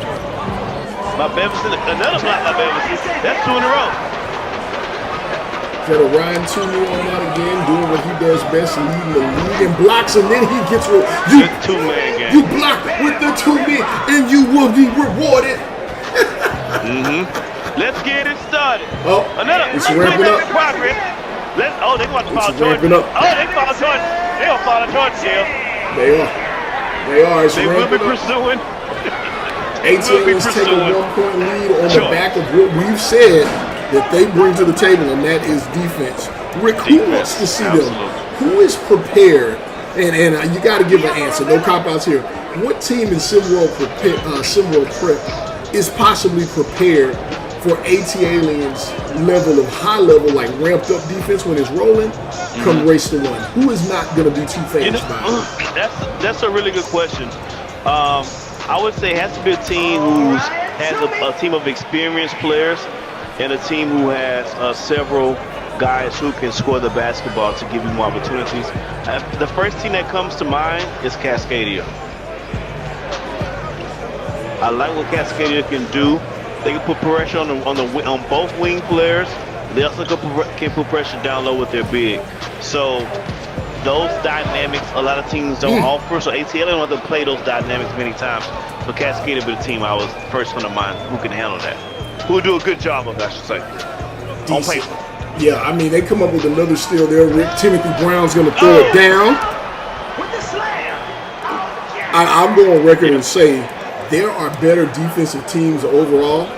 My Beverson, another block by Beverson. That's 2 in a row. Got Orion Toomey on that again, doing what he does best, leading the league and blocks, and then he gets Good 2-man game. You block with the Toomey, and you will be rewarded. Let's get it started. Oh, another. It's ramping up. Progress. They want to follow Jordan. Oh, they follow Jordan. They gonna follow Jordan, Jill. They are. It's they will be up. pursuing. ATLiens take a 1-point lead on the back of what we've said that they bring to the table, and that is defense. Rick, who wants to see them? Who is prepared? And you got to give an answer. No cop-outs here. What team in SimWorld Prep is possibly prepared for ATLiens level of high level, like ramped up defense when it's rolling, come race to one? Who is not going to be too fazed by it? That's a really good question. I would say it has to be a team who has a team of experienced players and a team who has several guys who can score the basketball to give you more opportunities. The first team that comes to mind is Cascadia. I like what Cascadia can do. They can put pressure on both wing players. They also can put pressure down low with their big. So those dynamics a lot of teams don't offer. So ATL don't have to play those dynamics many times. So Cascadia be the team I was first on the mind who can handle that. Who will do a good job of it, I should say. On paper. Yeah, I mean, they come up with another steal there. Rick Timothy Brown's going to throw it down. With the slam. I'm going on record and say there are better defensive teams overall,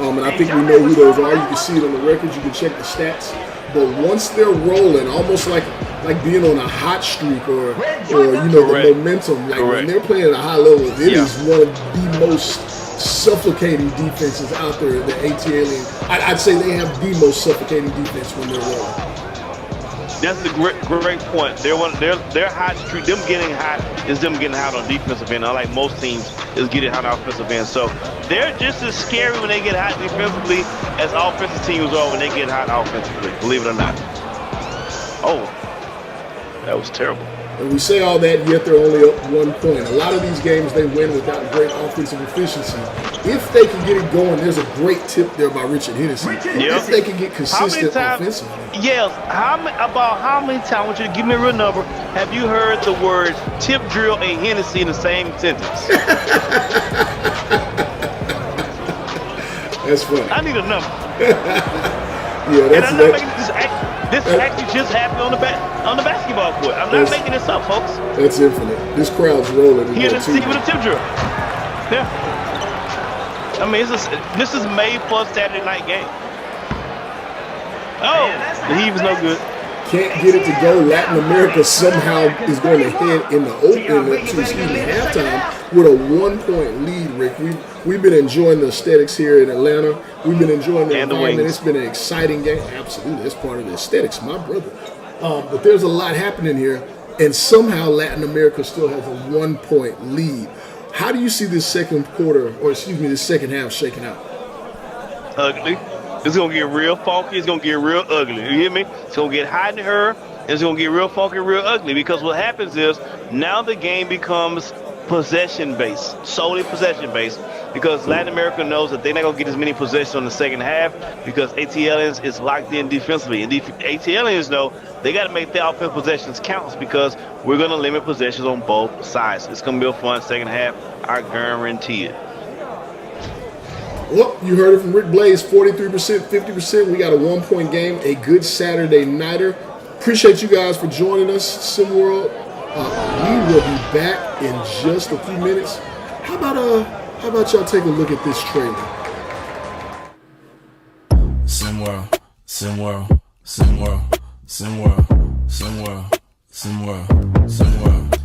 and I think we know who those are. You can see it on the records. You can check the stats. But once they're rolling, almost like being on a hot streak or the momentum, like when they're playing at a high level, it is one of the most suffocating defenses out there. The ATLiens, I'd say they have the most suffocating defense when they're rolling. That's a great point. Their hot streak, them getting hot is them getting hot on defensive end. Unlike most teams, is getting hot on offensive end. So they're just as scary when they get hot defensively as offensive teams are when they get hot offensively. Believe it or not. Oh, that was terrible. And we say all that, yet they're only up 1 point. A lot of these games they win without great offensive efficiency. If they can get it going, there's a great tip there by Richard Hennessy. If they can get consistent offensively. Yes. How many times, I want you to give me a real number, have you heard the words tip drill and Hennessy in the same sentence? That's funny. I need a number. This actually just happened on the basketball court. I'm not making this up, folks. That's infinite. This crowd's rolling. Hennessy with a tip drill. Yeah. I mean, this is made for a Saturday night game. Oh, the heave is no good. Can't get it to go. Latin America somehow is going to head in the halftime with a 1 point lead, Rick. We've been enjoying the aesthetics here in Atlanta. We've been enjoying the And the environment. wings. It's been an exciting game. Absolutely, that's part of the aesthetics, my brother. But there's a lot happening here, and somehow Latin America still has a 1-point lead. How do you see this second half shaking out? Ugly. It's gonna get real funky. It's gonna get real ugly. You hear me? It's gonna get hot in her. It's gonna get real funky, real ugly. Because what happens is now the game becomes possession based, solely possession based. Because Latin America knows that they're not gonna get as many possessions on the second half because ATLiens is locked in defensively. And ATLiens know they got to make their offensive possessions count because we're gonna limit possessions on both sides. It's gonna be a fun second half. I guarantee it. Well, you heard it from Rick Blaze, 43%, 50%. We got a 1-point game, a good Saturday nighter. Appreciate you guys for joining us, SimWorld. We will be back in just a few minutes. How about y'all take a look at this trailer? SimWorld, SimWorld, SimWorld, SimWorld, SimWorld, SimWorld, SimWorld,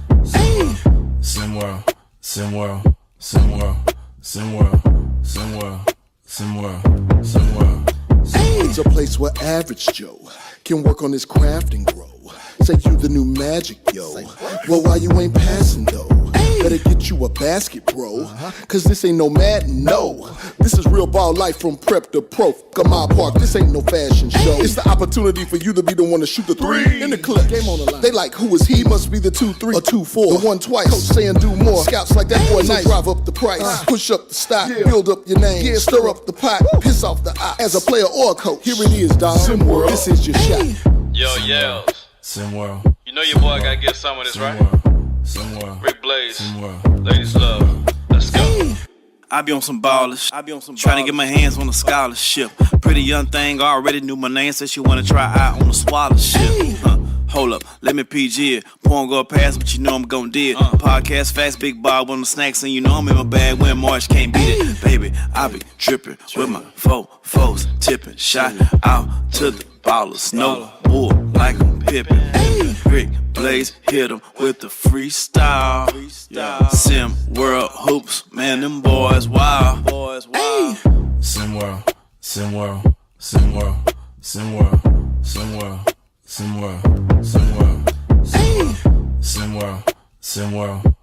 SimWorld, SimWorld, SimWorld, SimWorld, SimWorld, SimWorld, SimWorld. It's a place where average Joe can work on his craft and grow. Say you the new magic, yo. Well, why you ain't passing, though? Better get you a basket, bro. Cause this ain't no Madden, no. This is real ball life from prep to pro. Kamal Park, this ain't no fashion show. It's the opportunity for you to be the one to shoot the three. In the clip, game on the line. They like, who is he? Must be the 2-3 or 2-4. The one twice. Coach saying do more. Scouts like that boy nice. Drive up the price. Push up the stock. Build up your name. Stir up the pot. Piss off the ox. As a player or a coach, here it is, dog. SimWorld, this is your shot. Yo, yells. SimWorld. You know your boy gotta get some of this, right? SimWorld. Rick Blaze. SimWorld. Ladies love. Let's go. I be on some ballers, trying to get my hands on a scholarship. Pretty young thing already knew my name, said she wanna try out on a scholarship. Hold up, let me PG it. Porn go past, but you know I'm gon' do it. Podcast facts, big Bob on the snacks, and you know I'm in my bag when March can't beat it. Baby, I be tripping with my foes, tipping, shot out to the ballers. No bull like I'm pippin'. Rick Blaze hit him with the freestyle. Sim World hoops, man, them boys wild. SimWorld, SimWorld, SimWorld, SimWorld, SimWorld, SimWorld, SimWorld, SimWorld, SimWorld,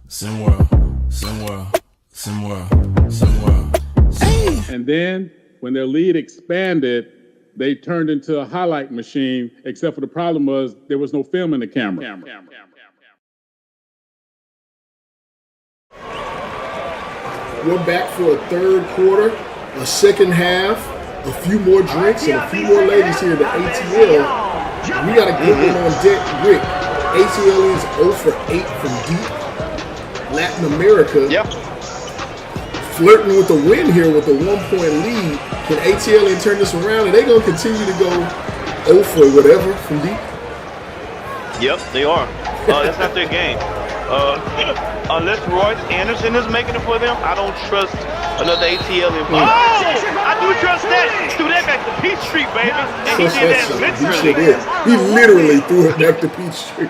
SimWorld, SimWorld, SimWorld, SimWorld. And then when their lead expanded, they turned into a highlight machine, except for the problem was there was no film in the camera. We're back for a third quarter, a second half, a few more drinks, and a few more ladies here at the ATL. We got a good one on deck, Rick. ATLiens 0 for 8 from deep. Latin America flirting with the win here with a 1-point lead. Can ATLiens turn this around? Are they going to continue to go 0 for whatever from deep? Yep, they are. That's not their game. Unless Royce Anderson is making it for them, I don't trust another ATLien. Oh, I do trust that. Threw that back to Peachtree, baby. And he did that literally. He literally threw it back to Peachtree.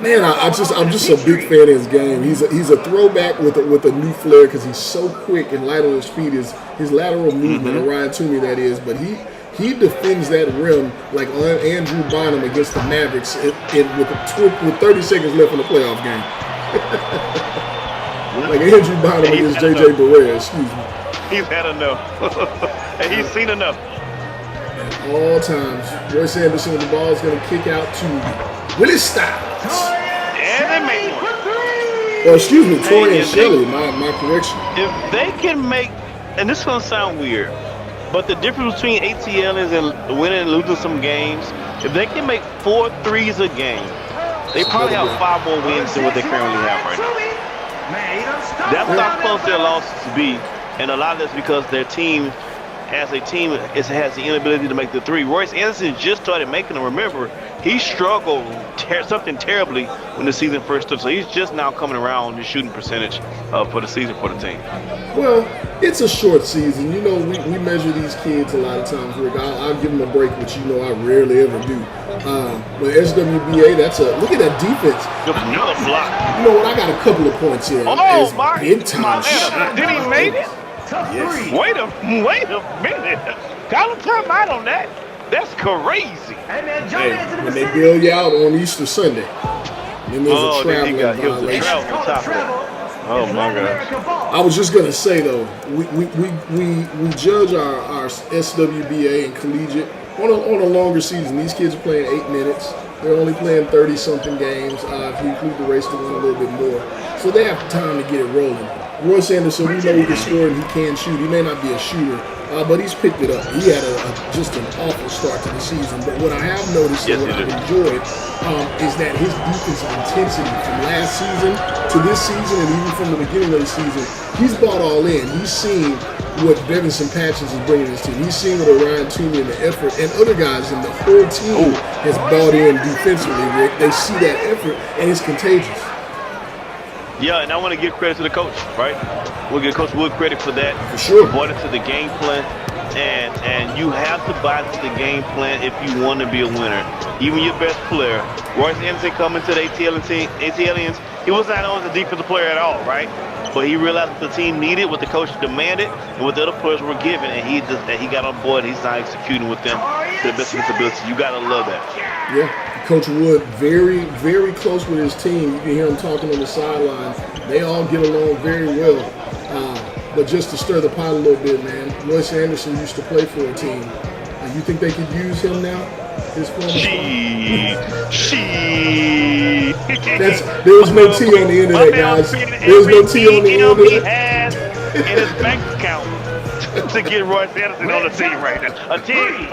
Man, I'm just a big fan of his game. He's a throwback with a new flair because he's so quick and light on his feet. His lateral movement, Ryan Toomey that is, but he defends that rim like Andrew Bynum against the Mavericks with 30 seconds left in the playoff game. Like Andrew Bynum against J.J. Barea, excuse me. He's had enough. And he's seen enough. At all times, Royce Anderson with the ball is going to kick out to Willie Styles. And they make one. Oh, excuse me, Tori and Shelley, my correction. If they can make, and this is going to sound weird, but the difference between ATLiens and winning and losing some games, if they can make 4 threes a game, they probably have 5 more wins than what they currently have right now. That's how close their losses be, and a lot of that's because their team, as a team, has the inability to make the three. Royce Anderson just started making them. Remember, he struggled something terribly when the season first started, so he's just now coming around the shooting percentage for the season for the team. Well, it's a short season. You know, we measure these kids a lot of times, Rick. I'll give them a break, which you know I rarely ever do. But SWBA, look at that defense. Another block. You know what? I got a couple of points here. Oh my! Big time shot. Did he make it? Yes. Wait a minute. Call him time out on that. That's crazy. Hey, when they bail you out on Easter Sunday, then there's a traveling violation. Oh my gosh. I was just gonna say though, we judge our SWBA and collegiate on a longer season. These kids are playing 8 minutes. They're only playing 30-something games. If you include the race to win a little bit more, so they have time to get it rolling. Royce Anderson, we know he can score and he can shoot. He may not be a shooter, but he's picked it up. He had just an awful start to the season. But what I have noticed and what I've enjoyed is that his defensive intensity from last season to this season and even from the beginning of the season, he's bought all in. He's seen what Bevinson Patches is bringing his team. He's seen what Orion Toomey and the effort and other guys and the whole team has bought in defensively, Rick. They see that effort and it's contagious. Yeah, and I want to give credit to the coach, right? We'll give Coach Wood credit for that. For sure. He bought into the game plan, and you have to buy into the game plan if you want to be a winner. Even your best player, Royce Anderson, coming to the ATLiens, he was not always a defensive player at all, right? But he realized what the team needed, what the coach demanded, and what the other players were given, and he got on board. He's not executing with them to the best of his ability. You gotta love that. Yeah, Coach Wood, very, very close with his team. You can hear him talking on the sidelines. They all get along very well. But just to stir the pot a little bit, man, Royce Anderson used to play for a team. You think they could use him now? His former there was no T on the end of that, guys. There was no T on the end of that. Has in his bank account to get Royce Anderson on the team right now. A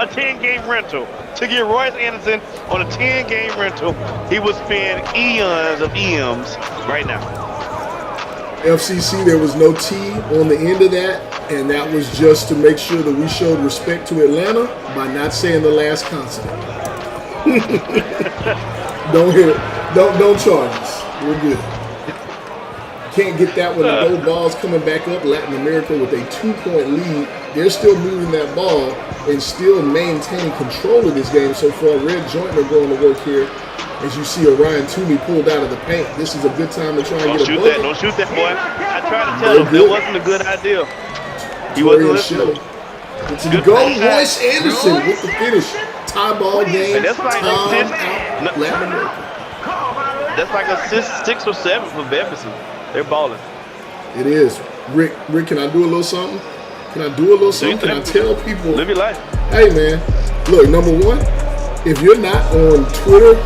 10-game rental. To get Royce Anderson on a 10-game rental, he was paying eons of EMs right now. FCC, there was no T on the end of that, and that was just to make sure that we showed respect to Atlanta by not saying the last consonant. Don't charge us. We're good. Can't get that when the gold ball's coming back up. Latin America with a 2-point lead. They're still moving that ball and still maintaining control of this game so far. Red Joyner going to work here. As you see Orion Toomey pulled out of the paint. This is a good time to try and get a bucket. Don't shoot that, boy. I tried to tell him that wasn't a good idea. He wasn't listening. To the goal, Royce Anderson with the finish. Tie ball game. That's like Latin America. That's like assist 6 or 7 for Bevinson. They're balling. It is. Rick, can I do a little something? Can I tell people? Live your life. Hey, man. Look, number one, if you're not on Twitter,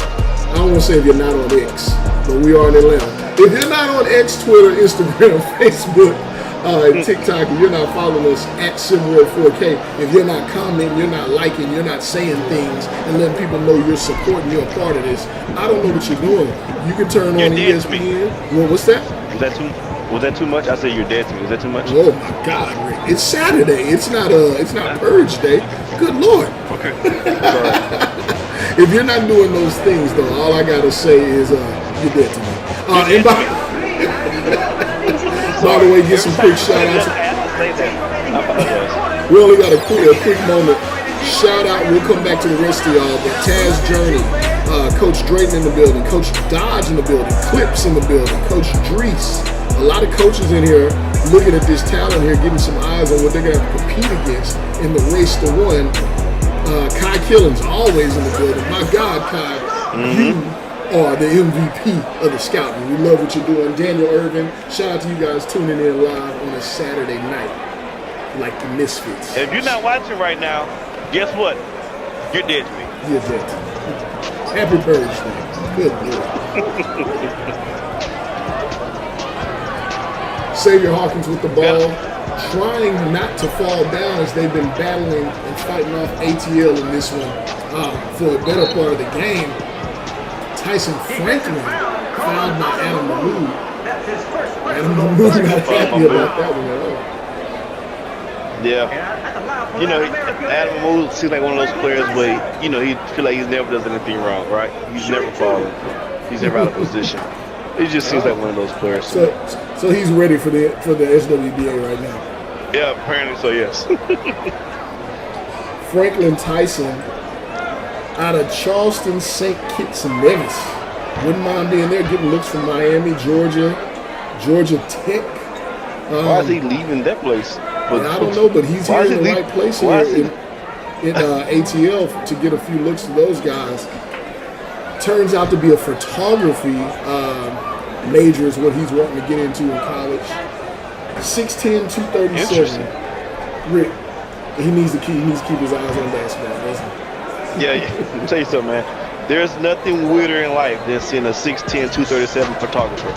I don't want to say if you're not on X, but we are in Atlanta. If you're not on X, Twitter, Instagram, Facebook, and TikTok, and you're not following us at SWTV, if you're not commenting, you're not liking, you're not saying things, and letting people know you're supporting, you're a part of this, I don't know what you're doing. You can turn on ESPN. Well, what's that? Was that too much? I said you're dead to me. Is that too much? Oh my God, Rick! It's Saturday. It's not Purge Day. Good Lord. Okay. Sorry. If you're not doing those things, though, all I gotta say is you're dead to me. And by the way, get some quick shout outs. We only got a quick moment. Shout out. We'll come back to the rest of y'all. But Taz Journey, Coach Drayton in the building, Coach Dodge in the building, Clips in the building, Coach Drees. A lot of coaches in here looking at this talent here, getting some eyes on what they're going to have to compete against in the race to one. Kai Killens always in the building. My God, Kai, you are the MVP of the scouting. We love what you're doing. Daniel Irvin, shout out to you guys tuning in live on a Saturday night like the Misfits. If you're not watching right now, guess what? You're dead to me. You're dead to me. Happy birthday. Good Lord. Xavier Hawkins with the ball, trying not to fall down as they've been battling and fighting off ATL in this one for the better part of the game. Tyson Franklin fouled by Adam Mahmoud. Adam Mahmoud not happy about that one at all. Yeah. You know, Adam Mahmoud seems like one of those players where, he feel like he never does anything wrong, right? He's never falling. He's never out of position. He just seems like one of those players. So he's ready for the SWBA right now. Yeah, apparently so, yes. Franklin Tyson out of Charleston, St. Kitts and Nevis. Wouldn't mind being there, getting looks from Miami, Georgia Tech. Why is he leaving that place? I don't know, but he's here in the right place here in ATL to get a few looks to those guys. Turns out to be a photography major is what he's wanting to get into in college. 6'10", 237. Rick, he needs to keep his eyes on basketball, doesn't he? Yeah. Let me tell you something, man. There's nothing weirder in life than seeing a 6'10", 237 photographer.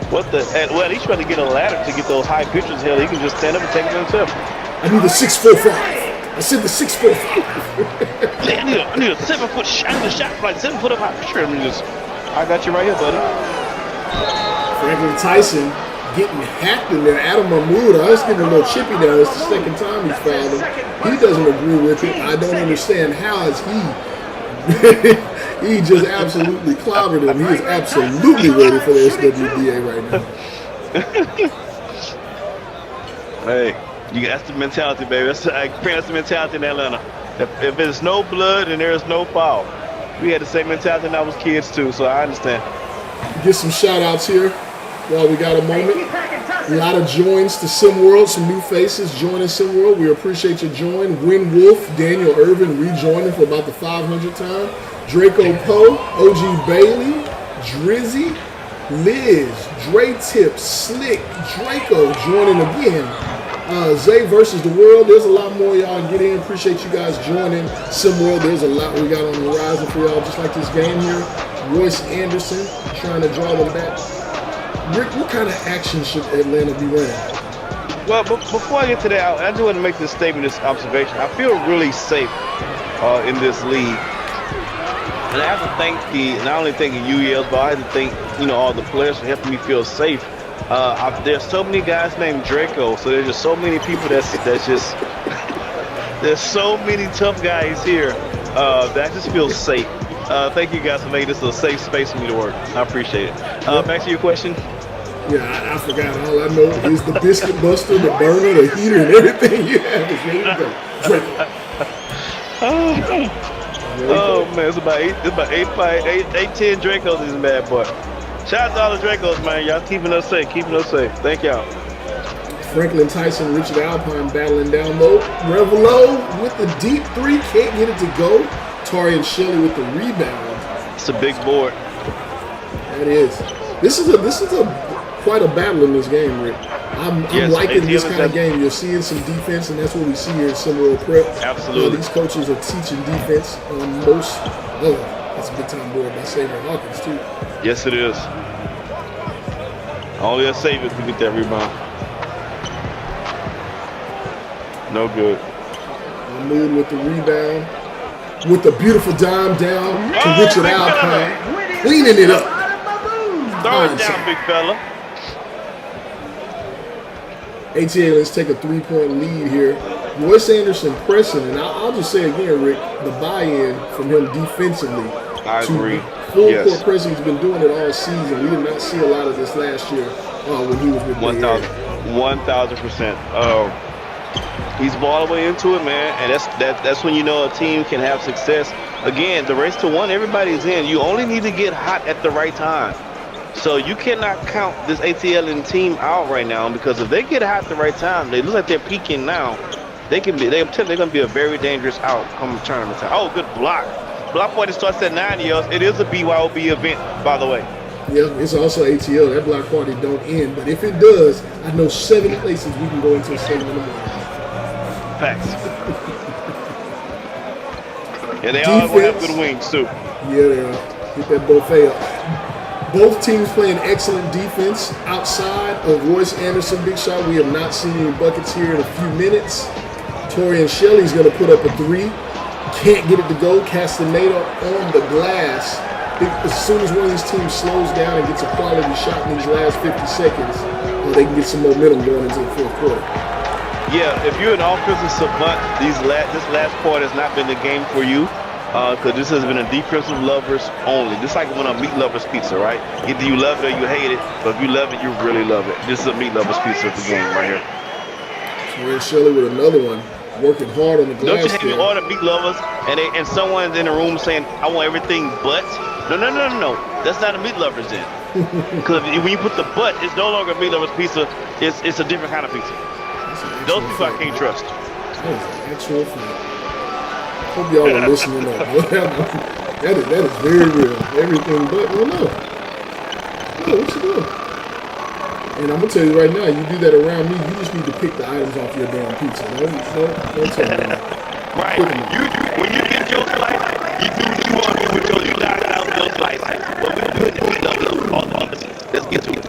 What the heck? Well, he's trying to get a ladder to get those high pictures. Hell, he can just stand up and take it himself. I need a 6'4'5". I said the 6'4'5". I need a 7-foot shot. I need a shot like 7 foot up high. Sure, I got you right here, buddy. Franklin Tyson getting hacked in there. Adam Mahmoud, I was getting a little chippy now. It's the second time he's fouled him. He doesn't agree with it. I don't understand how is he just absolutely clobbered him. He is absolutely ready for the SWBA right now. Hey, that's the mentality, baby. That's the mentality in Atlanta. If there's no blood and there's no foul. We had the same mentality when I was kids too, so I understand. Get some shout outs here while we got a moment. A lot of joins to SimWorld, some new faces joining SimWorld. We appreciate your join. Win Wolf, Daniel Irvin rejoining for about the 500th time. Draco Poe, OG Bailey, Drizzy, Liz, Dre Tip, Slick, Draco joining again. Zay versus the world. There's a lot more y'all get in. Appreciate you guys joining SimWorld. There's a lot we got on the horizon for y'all, just like this game here. Royce Anderson trying to draw them back. Rick, what kind of action should Atlanta be running? Well, before I get to that, I do want to make this statement, this observation. I feel really safe in this league. And I have to thank not only thanking you, Yels, but I have to thank, all the players for helping me feel safe. There's so many guys named Draco, so there's just so many people that's just, there's so many tough guys here that I just feel safe. Thank you guys for making this a safe space for me to work. I appreciate it. Back to your question. Yeah, I forgot. All I know is the biscuit buster, the burner, the heater, and everything you have is ready to go. Draco. Oh man, it's about 8-10 Dracos in this bad boy. Shout out to all the Dracos, man. Y'all keeping us safe. Thank y'all. Franklin Tyson, Richard Alpine battling down low. Revelo with the deep three, can't get it to go. Torian Shelley with the rebound. It's a big board. That is. This is quite a battle in this game, Rick. I'm liking this kind of game. You're seeing some defense, and that's what we see here in SimWorld Prep. Absolutely. These coaches are teaching defense on most. That's a big time board by Xavier Hawkins too. Yes, it is. Only a Xavier can get that rebound. No good. Mahmoud with the rebound. With the beautiful dime down to Richard Alpine. Cleaning it up. Throw it down, big fella. ATLiens take a 3-point lead here. Royce Anderson pressing, and I'll just say again, Rick, the buy-in from him defensively. I agree. Full court pressing, he's been doing it all season. We did not see a lot of this last year when he was with 1,000%. He's all the way into it, man, and that's when you know a team can have success. Again, the race to one, everybody's in. You only need to get hot at the right time. So you cannot count this ATLiens team out right now, because if they get hot at the right time, they look like they're peaking now. They're going to be a very dangerous out come tournament time. Oh, good block. Block party starts at 9 years. It is a BYOB event, by the way. Yeah, it's also ATL. That block party don't end, but if it does, I know 7 places we can go into 7 in the morning. Facts. Yeah, they all gonna have good wings too. Yeah, they are. Get that buffet up. Both teams playing excellent defense outside of Royce Anderson. Big shot. We have not seen any buckets here in a few minutes. Torian Shelley's going to put up a 3. Can't get it to go. Castaneda on the glass. As soon as one of these teams slows down and gets a quality shot in these last 50 seconds, they can get some momentum going into the fourth quarter. Yeah, if you're an offensive savant, this last part has not been the game for you, because this has been a defensive lovers only. Just like when a meat lovers pizza, right? Either you love it or you hate it, but if you love it, you really love it. This is a meat lovers pizza of the game right here. Torian Shelley with another one. Working hard on the Don't glass. you have your order meat lovers and someone's in the room saying, I want everything but? No. That's not a meat lovers then. Because when you put the but, it's no longer a meat lovers pizza. It's a different kind of pizza. Those people I can't trust. That is an actual fact. Hope y'all were listening up. That is very real. Everything but, well, no. No, what you doing? And I'm gonna tell you right now, you do that around me, you just need to pick the items off your damn pizza. Don't tell me that. Right. When you get your slice, you do what you want to do with your $9 slice. But we do it. Let's get to it.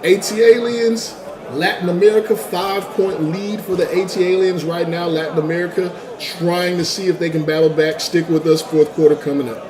ATLiens, Latin America, 5-point lead for the ATLiens right now. Latin America trying to see if they can battle back. Stick with us, fourth quarter coming up.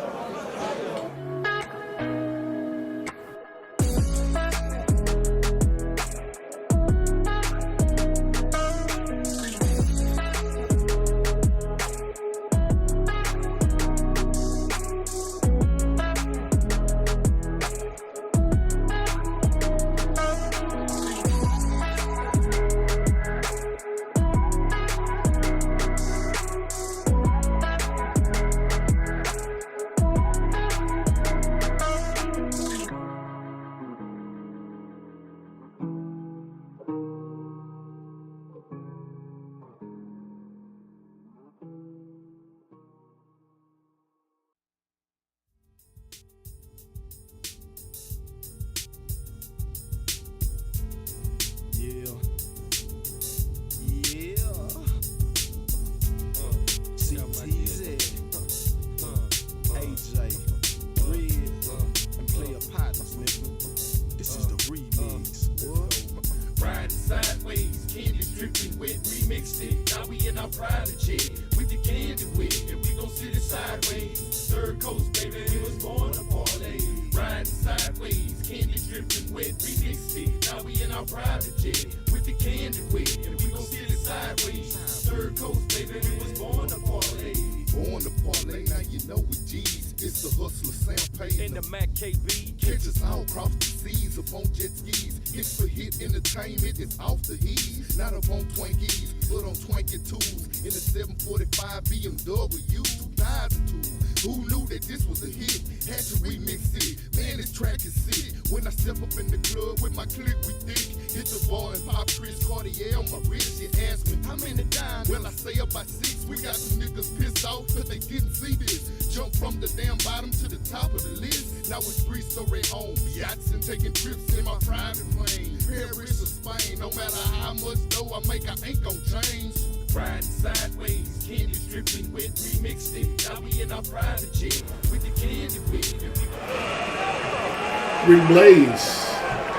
Blaze.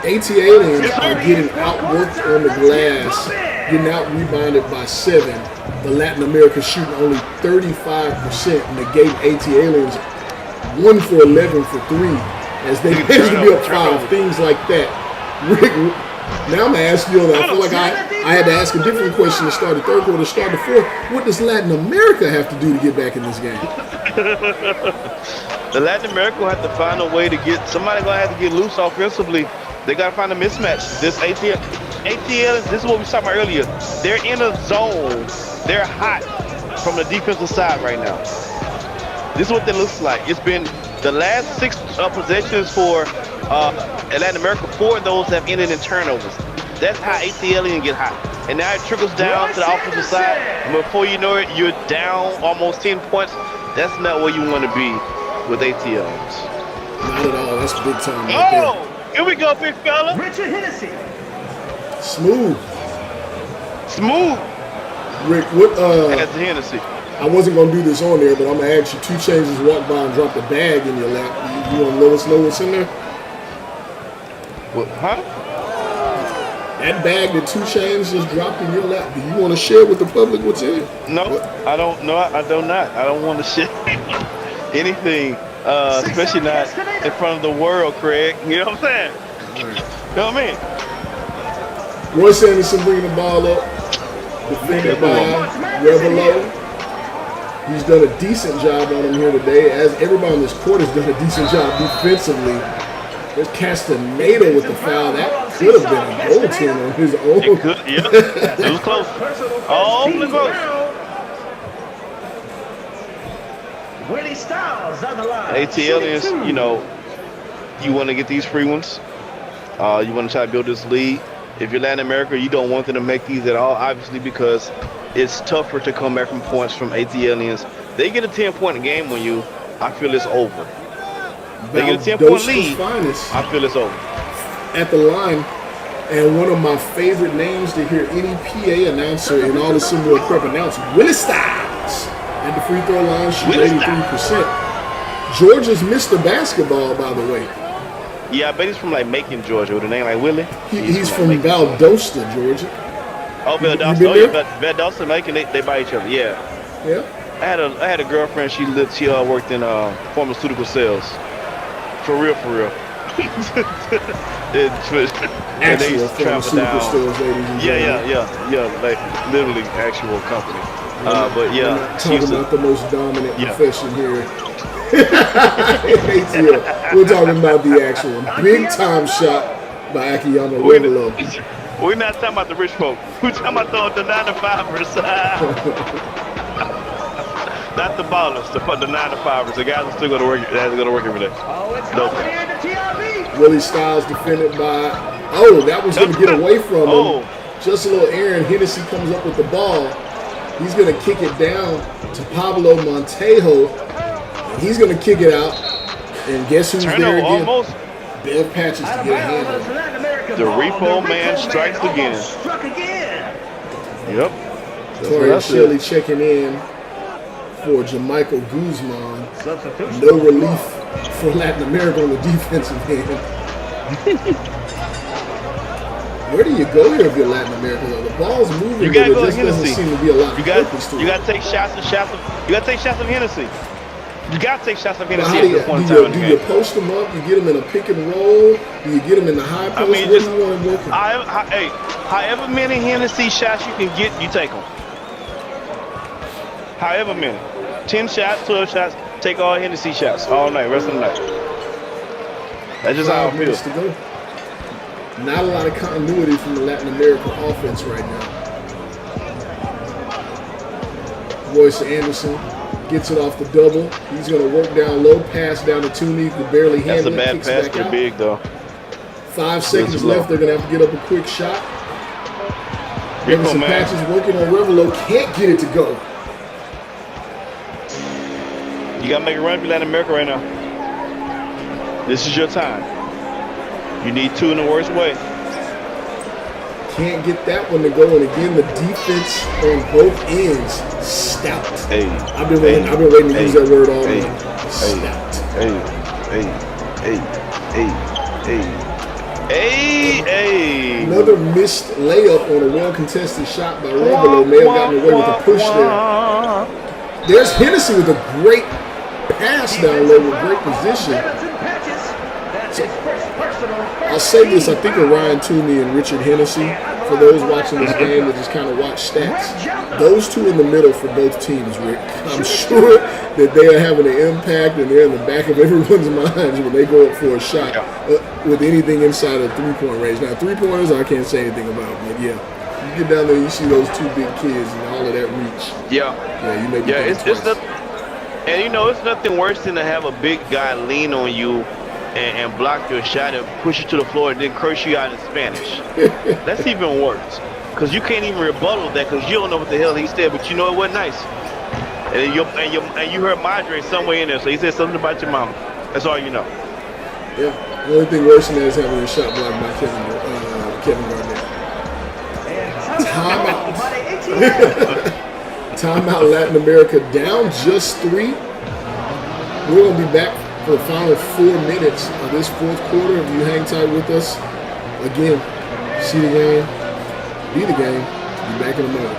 ATLiens are getting outworked on the glass, getting out rebounded by 7. The Latin America shooting only 35% and they gave ATLiens 1 for 11 for 3 as they managed to be up 5. Things like that. Rick, now I'm gonna ask you. I feel like I had to ask a different question to start the third quarter, start the fourth. What does Latin America have to do to get back in this game? The Latin America will have to find a way to get somebody gonna have to get loose offensively. They gotta find a mismatch. This ATL, this is what we were talking about earlier. They're in a zone. They're hot from the defensive side right now. This is what it looks like. It's been the last 6 possessions for Latin America. 4 of those have ended in turnovers. That's how ATLiens get hot. And now it trickles down to the offensive side. And before you know it, you're down almost 10 points. That's not where you want to be with ATLiens. Not at all. That's big time right there. Here we go, big fella. Richard Hennessy. Smooth. Rick, what That's Hennessy. I wasn't gonna do this on there, but I'm gonna ask you. 2 Chainz just walked by and dropped a bag in your lap. You wanna let us know what's in there? What, huh? That bag that 2 Chainz just dropped in your lap, do you want to share with the public what's in it? No, I don't. No, I do not. I don't want to share anything, especially not in front of the world, Craig. You know what I'm saying? You know what I mean? Roy Sanderson bringing the ball up, defended by Revelo. He's done a decent job on him here today, as everybody on this court has done a decent job defensively. There's Castaneda with the foul. That could have been a goaltender on his own. It could, yeah. It was close. Oh, look close. Willie Styles on the line. ATLiens, you know, you want to get these free ones. You want to try to build this league. If you're Latin America, you don't want them to make these at all, obviously, because it's tougher to come back from points from ATLiens. They get a 10-point game on you, I feel it's over. They get a 10-point lead, finest I feel it's over. at the line, and one of my favorite names to hear any PA announcer in all the similar prep announce, Willie Styles. At the free throw line, shooting 83%. Georgia's Mr. Basketball, by the way. Yeah, I bet he's from like Macon, Georgia, with a name like Willie. He's from Valdosta, Georgia. Oh, Valdosta. Oh, yeah, Valdosta, Macon, they buy each other. Yeah. Yeah. I had a girlfriend. She worked in pharmaceutical sales. For real. And they used to travel down. Stores, ladies and Yeah. Like literally actual company. But yeah, talking about the most dominant profession here. ATL. We're talking about the actual big time shot by Akiyama Revelo. We're not talking about the rich folk. We're talking about the 9-to-5ers. Not the ballers, the 9-to-5ers. The guys are still going to work. They have to go to work every day. Willie Styles defended by. Oh, that was going to get away from him. Just a little Aaron Hennessy comes up with the ball. He's going to kick it down to Pablo Montejo. He's going to kick it out. And guess who's there again? Almost. Bev Patches to get a hand on. The repo man strikes again. Yep. Tori Shelley checking in for Jamichael Guzman. No relief for Latin America on the defensive end. Where do you go here if you're Latin America? The ball's moving, you gotta but go it just doesn't Hennessy. seem to be a lot of purpose to it. You gotta take shots of You gotta take shots of Hennessy. You gotta take shots of Well, Hennessy how at this point in time in the do game. you post them up? You get them in a pick and roll? Do you get them in the high post? I mean, Where do you want them working? However many Hennessy shots you can get, you take them. However many. 10 shots, 12 shots, take all Hennessy shots all night, rest of the night. That's just how I 5 feel. minutes to go. Not a lot of continuity from the Latin American offense right now. Royce Anderson gets it off the double. He's going to work down low, pass down to Tooney, who barely That's a handle it. bad Kicks pass back for out. big, though. 5 seconds left. They're going to have to get up a quick shot. Rico, man. Patches working on Revelo. Can't get it to go. You gotta make a run for Latin America right now. This is your time. You need 2 in the worst way. Can't get that one to go. And again, the defense on both ends, stout. Hey, I've been waiting to use that word all night. Stout. Hey. Another missed layup on a well-contested shot by Revelo. May have gotten away with a push there. There's Hennessy with a great pass down low with great position. So, I'll say this, I think of Ryan Toomey and Richard Hennessy. For those watching this game that just kind of watch stats, those two in the middle for both teams, Rick, I'm sure that they are having an impact and they're in the back of everyone's minds when they go up for a shot with anything inside of 3-point range. Now, 3-pointers, I can't say anything about, but yeah. You get down there, you see those 2 big kids and all of that reach. Yeah, you may be it's nothing. And you know, it's nothing worse than to have a big guy lean on you and block your shot and push you to the floor and then curse you out in Spanish. That's even worse, because you can't even rebuttal that because you don't know what the hell he said, but you know it wasn't nice. And you heard Madre somewhere in there, so he said something about your mama. That's all you know. Yeah, the only thing worse than that is having a shot blocked by Kevin Garnett. Timeout. Latin America down just 3. We're going to be back for the final 4 minutes of this 4th quarter. If you hang tight with us, again, see the game, be the game. Be back in a moment.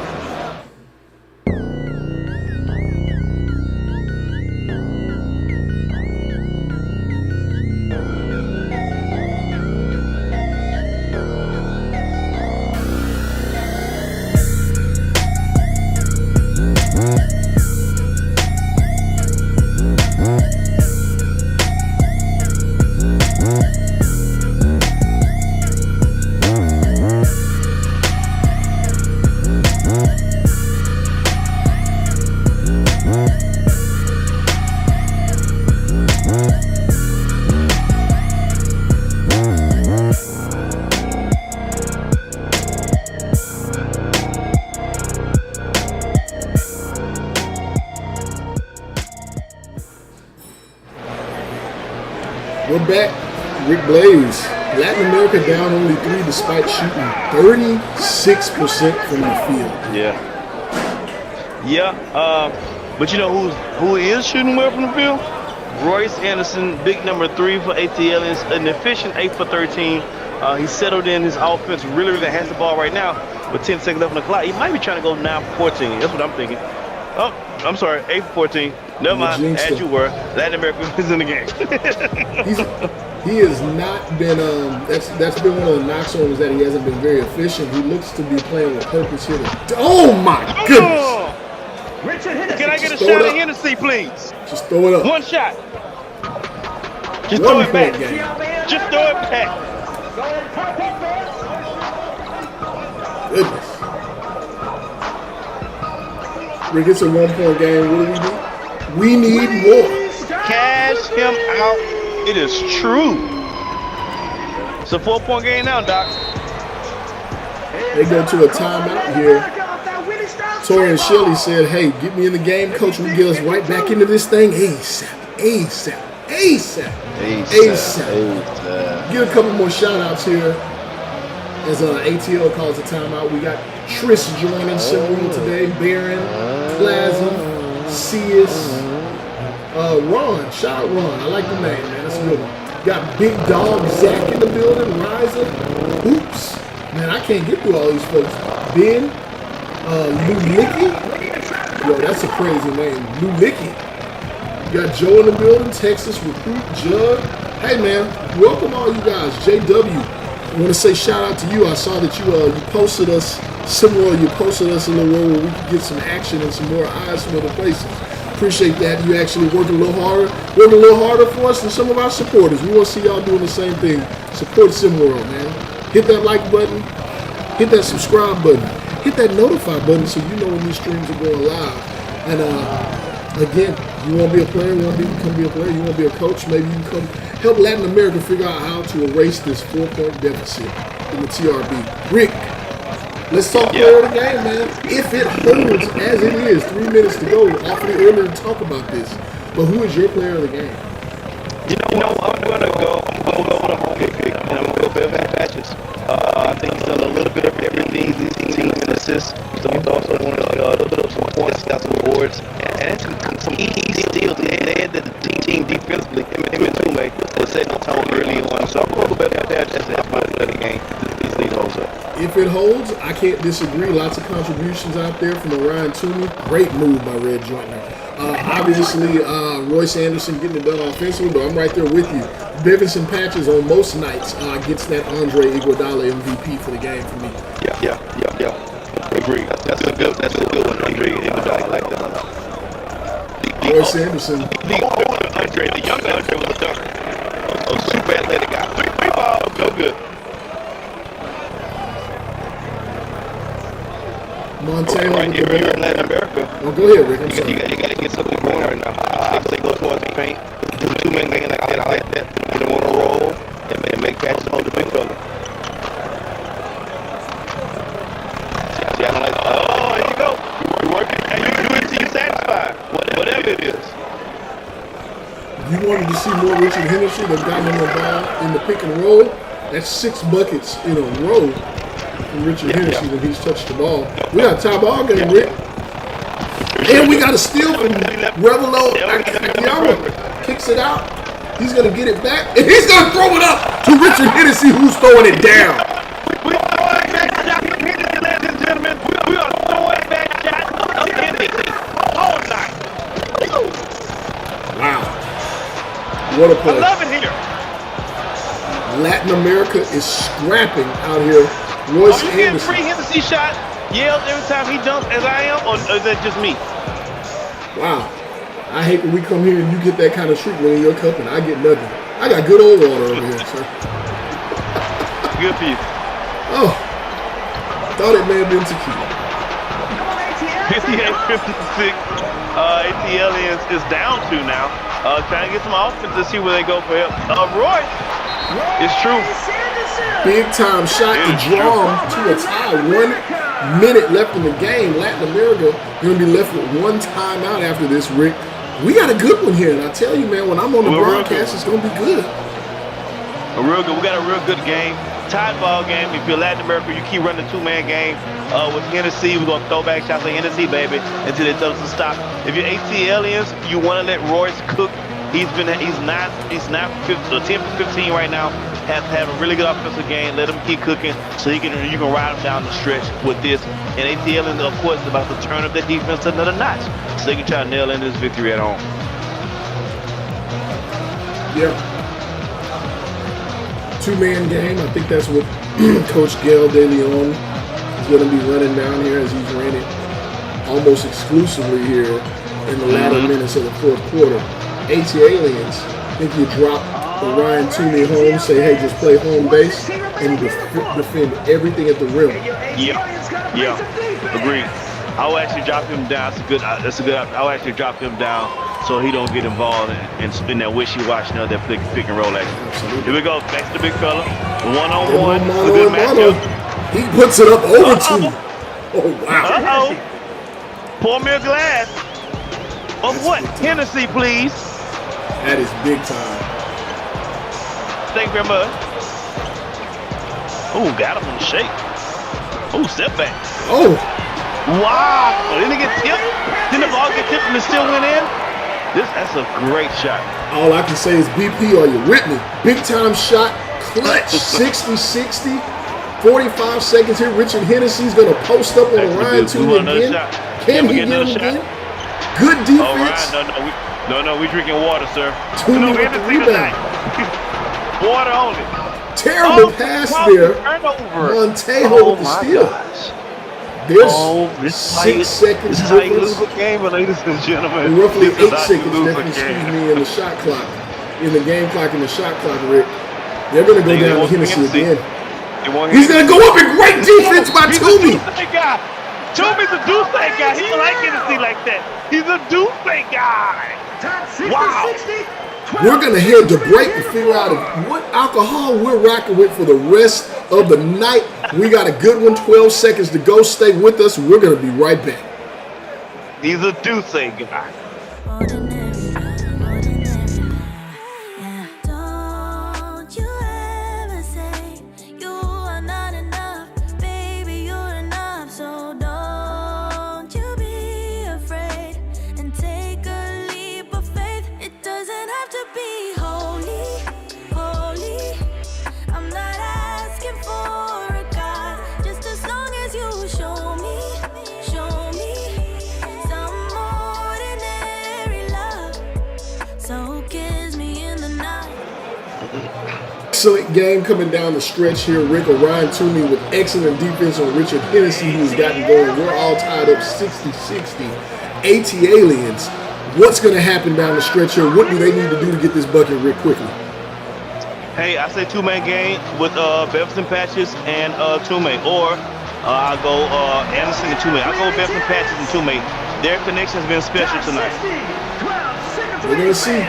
We're back. Rick Blaze. Latin America down only 3 despite shooting 36% from the field. Yeah. But you know who is shooting well from the field? Royce Anderson, big number 3 for ATLiens, an efficient 8 for 13. He settled in his offense, really has the ball right now with 10 seconds left on the clock. He might be trying to go 9 for 14. That's what I'm thinking. Oh, I'm sorry, 8 for 14. Never mind, as you were. Latin America is in the game. He has not been, that's been one of the knocks on him, is that he hasn't been very efficient. He looks to be playing with purpose here. Oh my goodness! Can I get a shot of Hennessy, please? Just throw it up. One shot. Just throw it back. Just throw it back. Goodness. Rick, it's a 1-point game. What do? We need more. Cash him out. It is true. It's a 4-point game now, Doc. They go to a timeout here. Tori and Shelley said, hey, get me in the game, coach. We get us right back into this thing ASAP. Get a couple more shout-outs here as ATL calls a timeout. We got Tris joining several today. Baron, Plaza, Cius, Ron. Shout out Ron. I like the name, man. That's a good one. Got Big Dog Zach in the building. Riza. Oops. Man, I can't get through all these folks. Ben. Lou Licky. Yo, that's a crazy name. Lou Licky. You got Joe in the building. Texas Recruit. Jug. Hey, man. Welcome all you guys. JW. I want to say shout out to you. I saw that you posted us similar. You posted us in the world where we could get some action and some more eyes from other places. Appreciate that. You actually working a little harder for us than some of our supporters. We want to see y'all doing the same thing. Support SimWorld, man. Hit that like button. Hit that subscribe button. Hit that notify button so you know when these streams are going live. And again, you want to be a player, you want to be a player, you want to be a coach, maybe you can come help Latin America figure out how to erase this 4-point deficit in the TRB. Rick, let's talk player of the game, man. If it holds as it is, 3 minutes to go, awfully early to talk about this. But who is your player of the game? You know, I'm gonna go with a home pick, and I'm gonna go Bevan Patches. I think he's done a little bit of everything. He's teams and assists. So he's also one of some points, got some boards, and some easy steals. They had the team defensively. Him and Tume was setting the tone early on. So I'm gonna go Bevan Patches as my player of the game. These lead holds up. If it holds, I can't disagree. Lots of contributions out there from Orion Toomey. Great move by Red Joyner. Obviously, Royce Anderson getting it done offensively, but I'm right there with you. Bevanson Patches on most nights gets that Andre Iguodala MVP for the game for me. Yeah. Agree. That's a good one, Andre Iguodala. Like that. Royce Anderson. The older Andre, the younger Andre was a dunker. A super athletic guy. 3 balls, no good. Montana right here, you're in Latin America. Oh, go ahead, Rick. I'm sorry. You got to get something going right now. They go towards the paint. Do 2-man game like that. I like that. Get them on a roll and make catches on the big fella. See, I don't like. Oh, there you go. You're working. And you do it until you're satisfied. Whatever it is. You wanted to see more Richard Hennessy that got him the ball in the pick and roll. That's 6 buckets in a row. Richard Hennessy when he's touched the ball. We got a tie ball game, Rick. And we got a steal from Revelo Akiyama. Kicks it out. He's going to get it back. And he's going to throw it up to Richard Hennessy, who's throwing it down. We are throwing back shots of Hennessy, ladies and gentlemen. We are throwing back shots of Hennessy all night. Wow. What a play. I love it here. Latin America is scrapping out here. Royce Are you getting free Hennessy shot yells every time he dunks as I am, or is that just me? Wow. I hate when we come here and you get that kind of treatment in your cup and I get nothing. I got good old water over here, sir. Good for you. Oh. Thought it may have been tequila. 58-56. ATLiens is down 2 now. Trying to get some offense to see where they go for help. Royce. It's true. Big time shot to draw him to a tie. 1 minute left in the game. Latin America going to be left with 1 timeout after this, Rick. We got a good one here. And I tell you, man, when I'm on the broadcast, it's going to be good. Real good. We got a real good game. Tied ball game. If you're Latin America, you keep running the two-man game with Hennessy. We're gonna throw back shots at Hennessy, baby, until they tell us to stop. If you're ATLiens, you want to let Royce cook. He's 10 for 15 right now. Has had a really good offensive game. Let him keep cooking, so you can ride him down the stretch with this. And ATLiens, of course, is about to turn up the defense another notch, so they can try to nail in this victory at home. Yep. Two-man game. I think that's what Coach Gail De Leon is going to be running down here, as he's ran it almost exclusively here in the latter minutes of the fourth quarter. ATLiens, I think you drop Ryan Toomey home, say, hey, just play home base, and defend everything at the rim. Yeah, agreed. I'll actually drop him down. That's a good. I'll actually drop him down so he don't get involved and spin that wishy-washy of that pick and roll action. Absolutely. Here we go. Back to the big fella. One-on-one. A good matchup. He puts it up over two. Oh, wow. Pour me a glass. Of what? Hennessy, please. That is big time. Thank you very much. Oh, got him on the shake. Oh, step back. Oh. Wow. Didn't it get tipped? Didn't the ball get tipped and it still went in? That's a great shot. All I can say is BP, are you with me? Big time shot, clutch, 60-60, 45 seconds here. Richard Hennessy's going to post up on Ryan Toomey again. Can he get him again? Good defense. No, we drinking water, sir. Toomey with the rebound. Water only. Terrible pass there. Montejo with the steal. There's 6 seconds. This is how you lose a game, ladies and gentlemen. Roughly 8 seconds left, in the shot clock. In the game clock, in the shot clock, Rick. They're going to go down to Hennessy again. He's going to go up in great defense by Toomey. Toomey's a Deuce guy. He don't like Hennessy like that. He's a Deuce guy. Wow. We're going to head to break to figure out what alcohol we're rocking with for the rest of the night. We got a good one, 12 seconds to go. Stay with us. We're going to be right back. He's a Deuce guy. Excellent game coming down the stretch here. Rick or Ryan Toomey with excellent defense on Richard Hennessy, who's gotten going. We're all tied up 60-60. ATLiens, what's going to happen down the stretch here? What do they need to do to get this bucket, Rick, quickly? Hey, I say two-man game with Beverson Patches and Toomey, or I'll go Anderson and Toomey. I'll go with Beverson Patches and Toomey. Their connection has been special tonight. We're going to see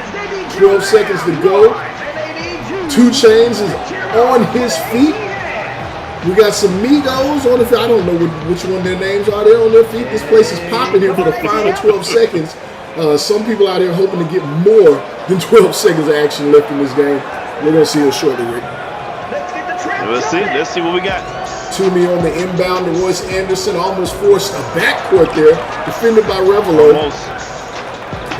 12 seconds to go. 2 Chainz is on his feet. We got some Migos on the field. I don't know which one their names are. They're on their feet. This place is popping here for the final 12 seconds. Some people out there hoping to get more than 12 seconds of action left in this game. We're going to see it shortly, Rick. Let's see what we got. Toomey on the inbound to Royce Anderson. Almost forced a backcourt there. Defended by Revelo.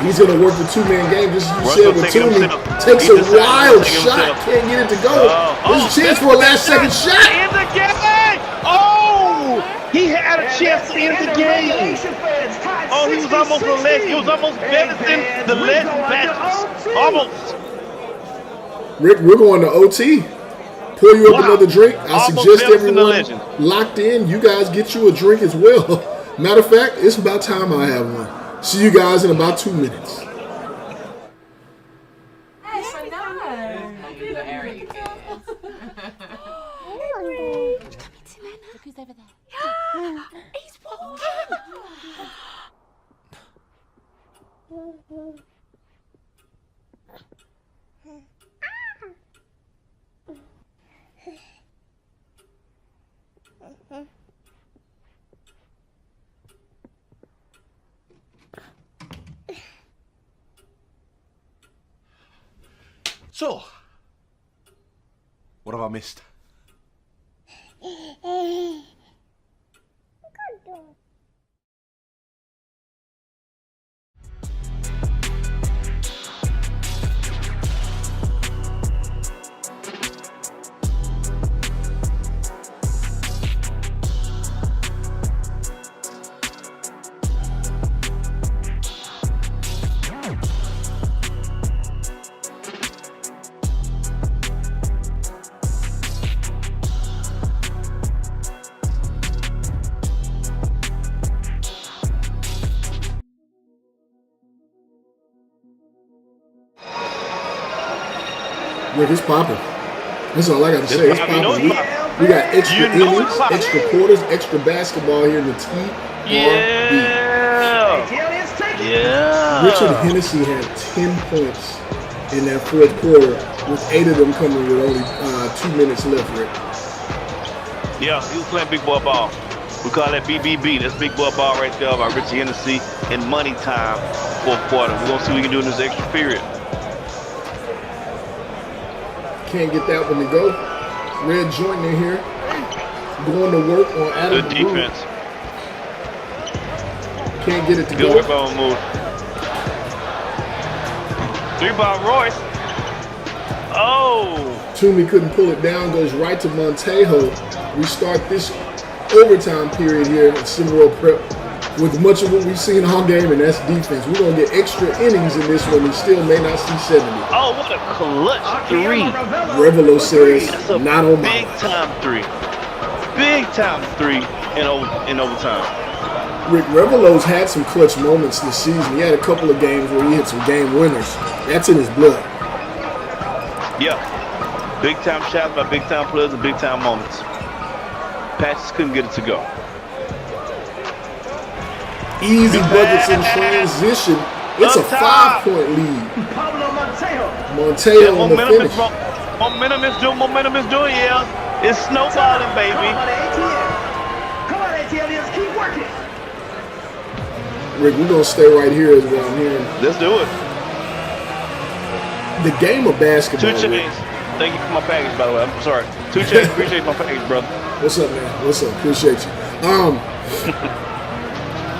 He's going to work the two-man game, just as you said, with Toomey. Takes a wild shot. Can't get it to go. There's a chance for a last-second shot. In the game! Oh! He had a chance to end the game. Oh, he was almost a legend. He was almost better than the legend matches. Almost. Rick, we're going to OT. Pour you up another drink. I suggest everyone locked in, you guys get you a drink as well. Matter of fact, it's about time I have one. See you guys in about 2 minutes. Who's over there? He's bald. So, What have I missed? Rick, it's popping. That's all I got to say. It's popping. We got extra innings, extra quarters, extra basketball here in the TRB. Yeah. Richard Hennessy had 10 points in that fourth quarter, with 8 of them coming with only 2 minutes left, Rick. Yeah, he was playing big boy ball. We call that BBB. That's big boy ball right there by Richard Hennessy in money time, fourth quarter. We're going to see what we can do in this extra period. Can't get that one to go. Red joint in here, going to work on Adam. Good defense. Can't get it to Good go. work on move. 3 by Royce. Oh. Toomey couldn't pull it down. Goes right to Montejo. We start this overtime period here at Cimarron Prep with much of what we've seen all game, and that's defense. We're going to get extra innings in this one. We still may not see 70. Oh, what a clutch 3. Revelo says, not on my big time 3. Big time 3 in overtime. Rick, Revelo's had some clutch moments this season. He had a couple of games where he hit some game winners. That's in his blood. Yeah. Big time shots by big time players and big time moments. Patches couldn't get it to go. Easy buckets in transition. It's a 5-point lead. Montejo on the finish. Momentum is doing, yeah. It's snowballing, baby. Come on, ATLiens, keep working. Rick, we're going to stay right here is what I'm hearing. Let's do it. The game of basketball. 2 Chainz. Thank you for my package, by the way. I'm sorry. 2 Chainz, appreciate my package, brother. What's up, man? What's up? Appreciate you.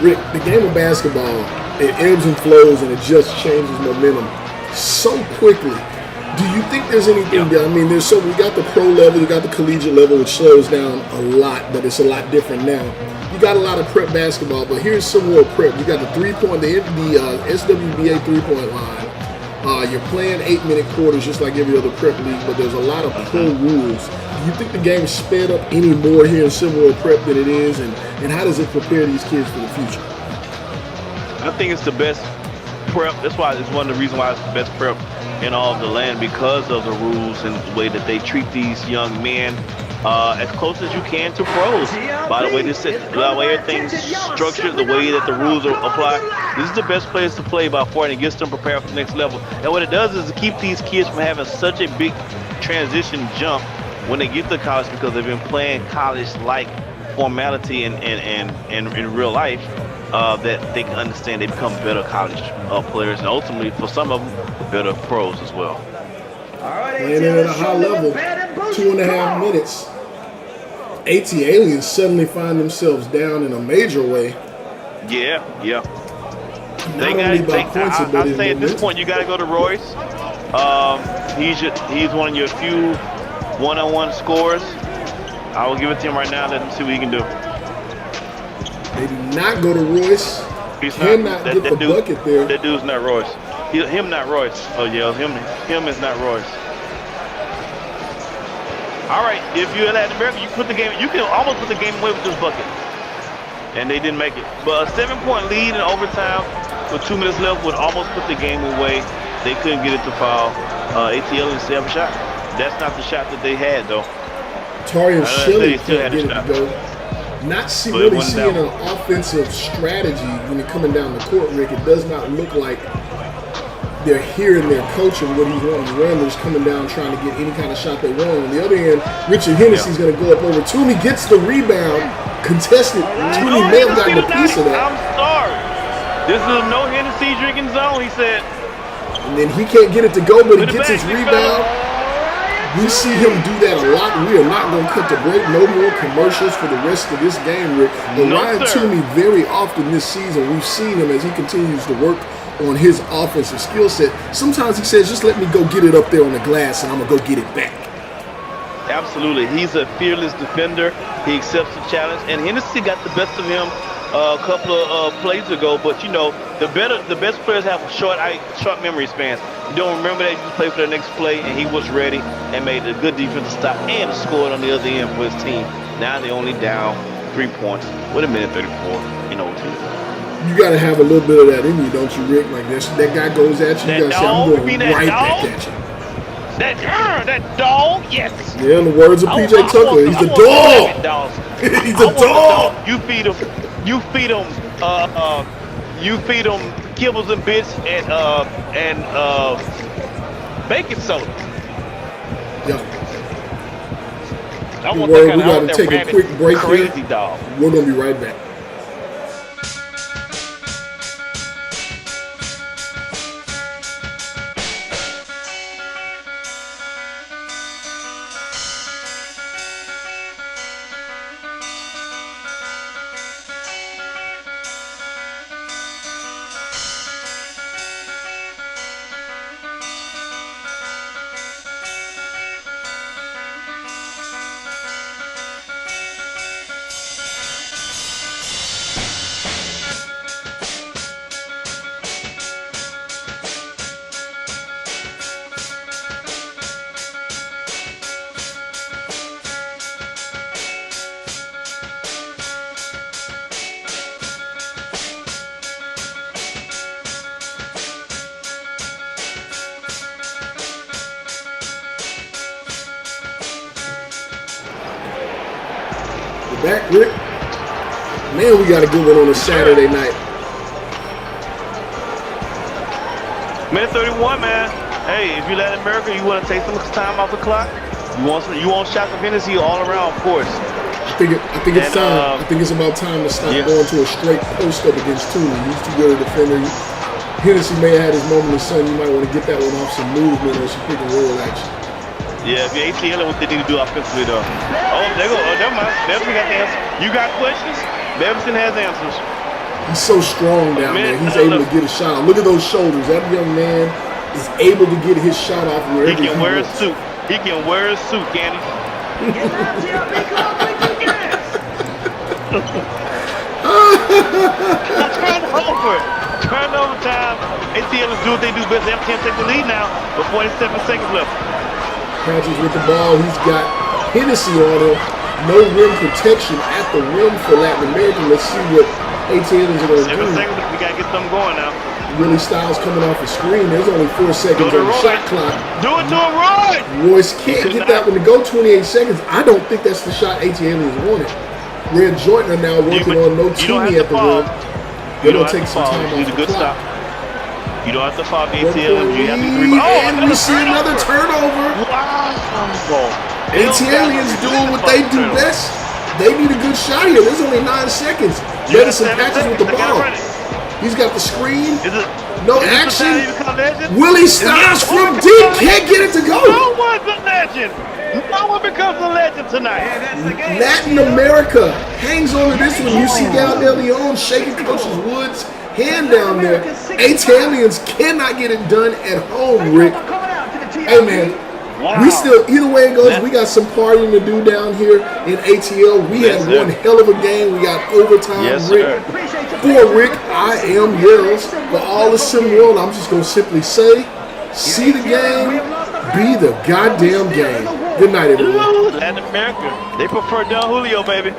Rick, the game of basketball, it ebbs and flows and it just changes momentum so quickly. Do you think there's anything that, I mean, we got the pro level, you got the collegiate level, which slows down a lot, but it's a lot different now. You got a lot of prep basketball, but here's some more prep. You got the SWBA 3-point line. You're playing 8-minute quarters just like every other prep league, but there's a lot of pro rules. Do you think the game is sped up any more here in Cimarron Prep than it is, and how does it prepare these kids for the future? I think it's the best prep. That's why it's one of the reasons why it's the best prep in all of the land, because of the rules and the way that they treat these young men as close as you can to pros. By the way everything's structured, the way that the rules are applied, this is the best place to play by far, and it gets them prepared for the next level. And what it does is to keep these kids from having such a big transition jump when they get to college, because they've been playing college-like formality and in real life, that they can understand. They become better college players, and ultimately, for some of them, better pros as well. Playing it at a high level, 2.5 minutes. ATLiens suddenly find themselves down in a major way. Yeah. Not only by points, but I say at this point, you got to go to Royce. He's one of your few one-on-one scorers. I will give it to him right now. Let him see what he can do. They do not go to Royce. Cannot get the bucket there. That dude's not Royce. Him not Royce. Oh yeah, him is not Royce. All right, if you're at America, you can almost put the game away with this bucket. And they didn't make it. But a 7-point lead in overtime with 2 minutes left would almost put the game away. They couldn't get it to foul. ATLiens still have a shot. That's not the shot that they had, though. Tarian Shelley still can't had a get it shot. to go. Not really seeing an offensive strategy when you're coming down the court, Rick. It does not look like they're hearing their coach and what he's wanting to run. They're just coming down trying to get any kind of shot they want. On the other end, Richard Hennessy's going to go up over Toomey, gets the rebound, contested. Toomey may have gotten a piece of that. I'm sorry. This is a no Hennessy drinking zone, he said. And then he can't get it to go, but he gets his rebound. We see him do that a lot. We are not going to cut the break. No more commercials for the rest of this game, Rick. But No, Ryan sir. Toomey, very often this season, we've seen him as he continues to work on his offensive skill set. Sometimes he says, just let me go get it up there on the glass and I'm going to go get it back. Absolutely. He's a fearless defender. He accepts the challenge. And Hennessy got the best of him a couple of plays ago. But, you know, the best players have short memory spans. You don't remember that, you just play for the next play, and he was ready and made a good defensive stop and scored on the other end for his team. Now they're only down 3 points with a minute 34 in OT. You got to have a little bit of that in you, don't you, Rick? Like that guy goes at you, you got to say, I'm going right back at you. That dog, yes. Yeah, in the words of PJ Tucker, he's a dog. He's a dog. You feed him kibbles and bits and baking soda. Yeah. I want We that kind got of to take a quick break crazy here. dog. We're going to be right back. Back, Rick. Man, we got a good one on a Saturday night. Minute 31, man. Hey, if you Latin America, you want to take some time off the clock. You want shots of Hennessy all around, of course. I think it's time. I think it's about time to stop going to a straight post up against Toomey. He's too good a defender. Hennessy may have had his moment of sun. You might want to get that one off some movement or some pick and roll action. Yeah, if you're ATL, what they need to do offensively, though. Oh, there go. Oh, never mind. Beverson got the answer. You got questions? Beverson has answers. He's so strong down there. He's able to get a shot off. Look at those shoulders. That young man is able to get his shot off wherever he can wear wants. a suit. He can wear a suit, can he? Turnover time. ATL is doing what they do best. They have 10 take the lead now with 47 seconds left. Catches with the ball. He's got Hennessy on him. No rim protection at the rim for Latin America. Let's see what ATLiens are going to do. 7 seconds. We got to get something going now. Willie Styles coming off the screen. There's only 4 seconds on the shot clock. Do it to him, Roy! Royce can't get that one to go 28 seconds. I don't think that's the shot ATLiens wanted. Red Joyner now working on no Toomey at the rim. They're going to take some time off the clock. You don't have to foul the ATLiens. You have to and we see another turnover. Wow. ATLiens doing what they do best. They need a good shot here. There's only 9 seconds. Medicine catches with the ball. He's got the screen. No action. Willie Styles from deep can't get it to go. No one's a legend. No one becomes a legend tonight. Latin America hangs on to this one. You see Gal De Leon shaking Coach Woods' hand down there. ATLiens cannot get it done at home, Rick. Hey, man. Wow. We still, either way it goes, we got some partying to do down here in ATL. We had one hell of a game. We got overtime, Rick. For Rick, I am Yells. For all the sim world, I'm just going to simply say, see the game, be the goddamn game. Good night, everyone. Latin America, they prefer Don Julio, baby.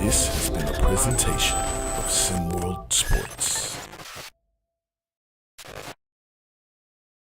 This has been a presentation of SimWorld.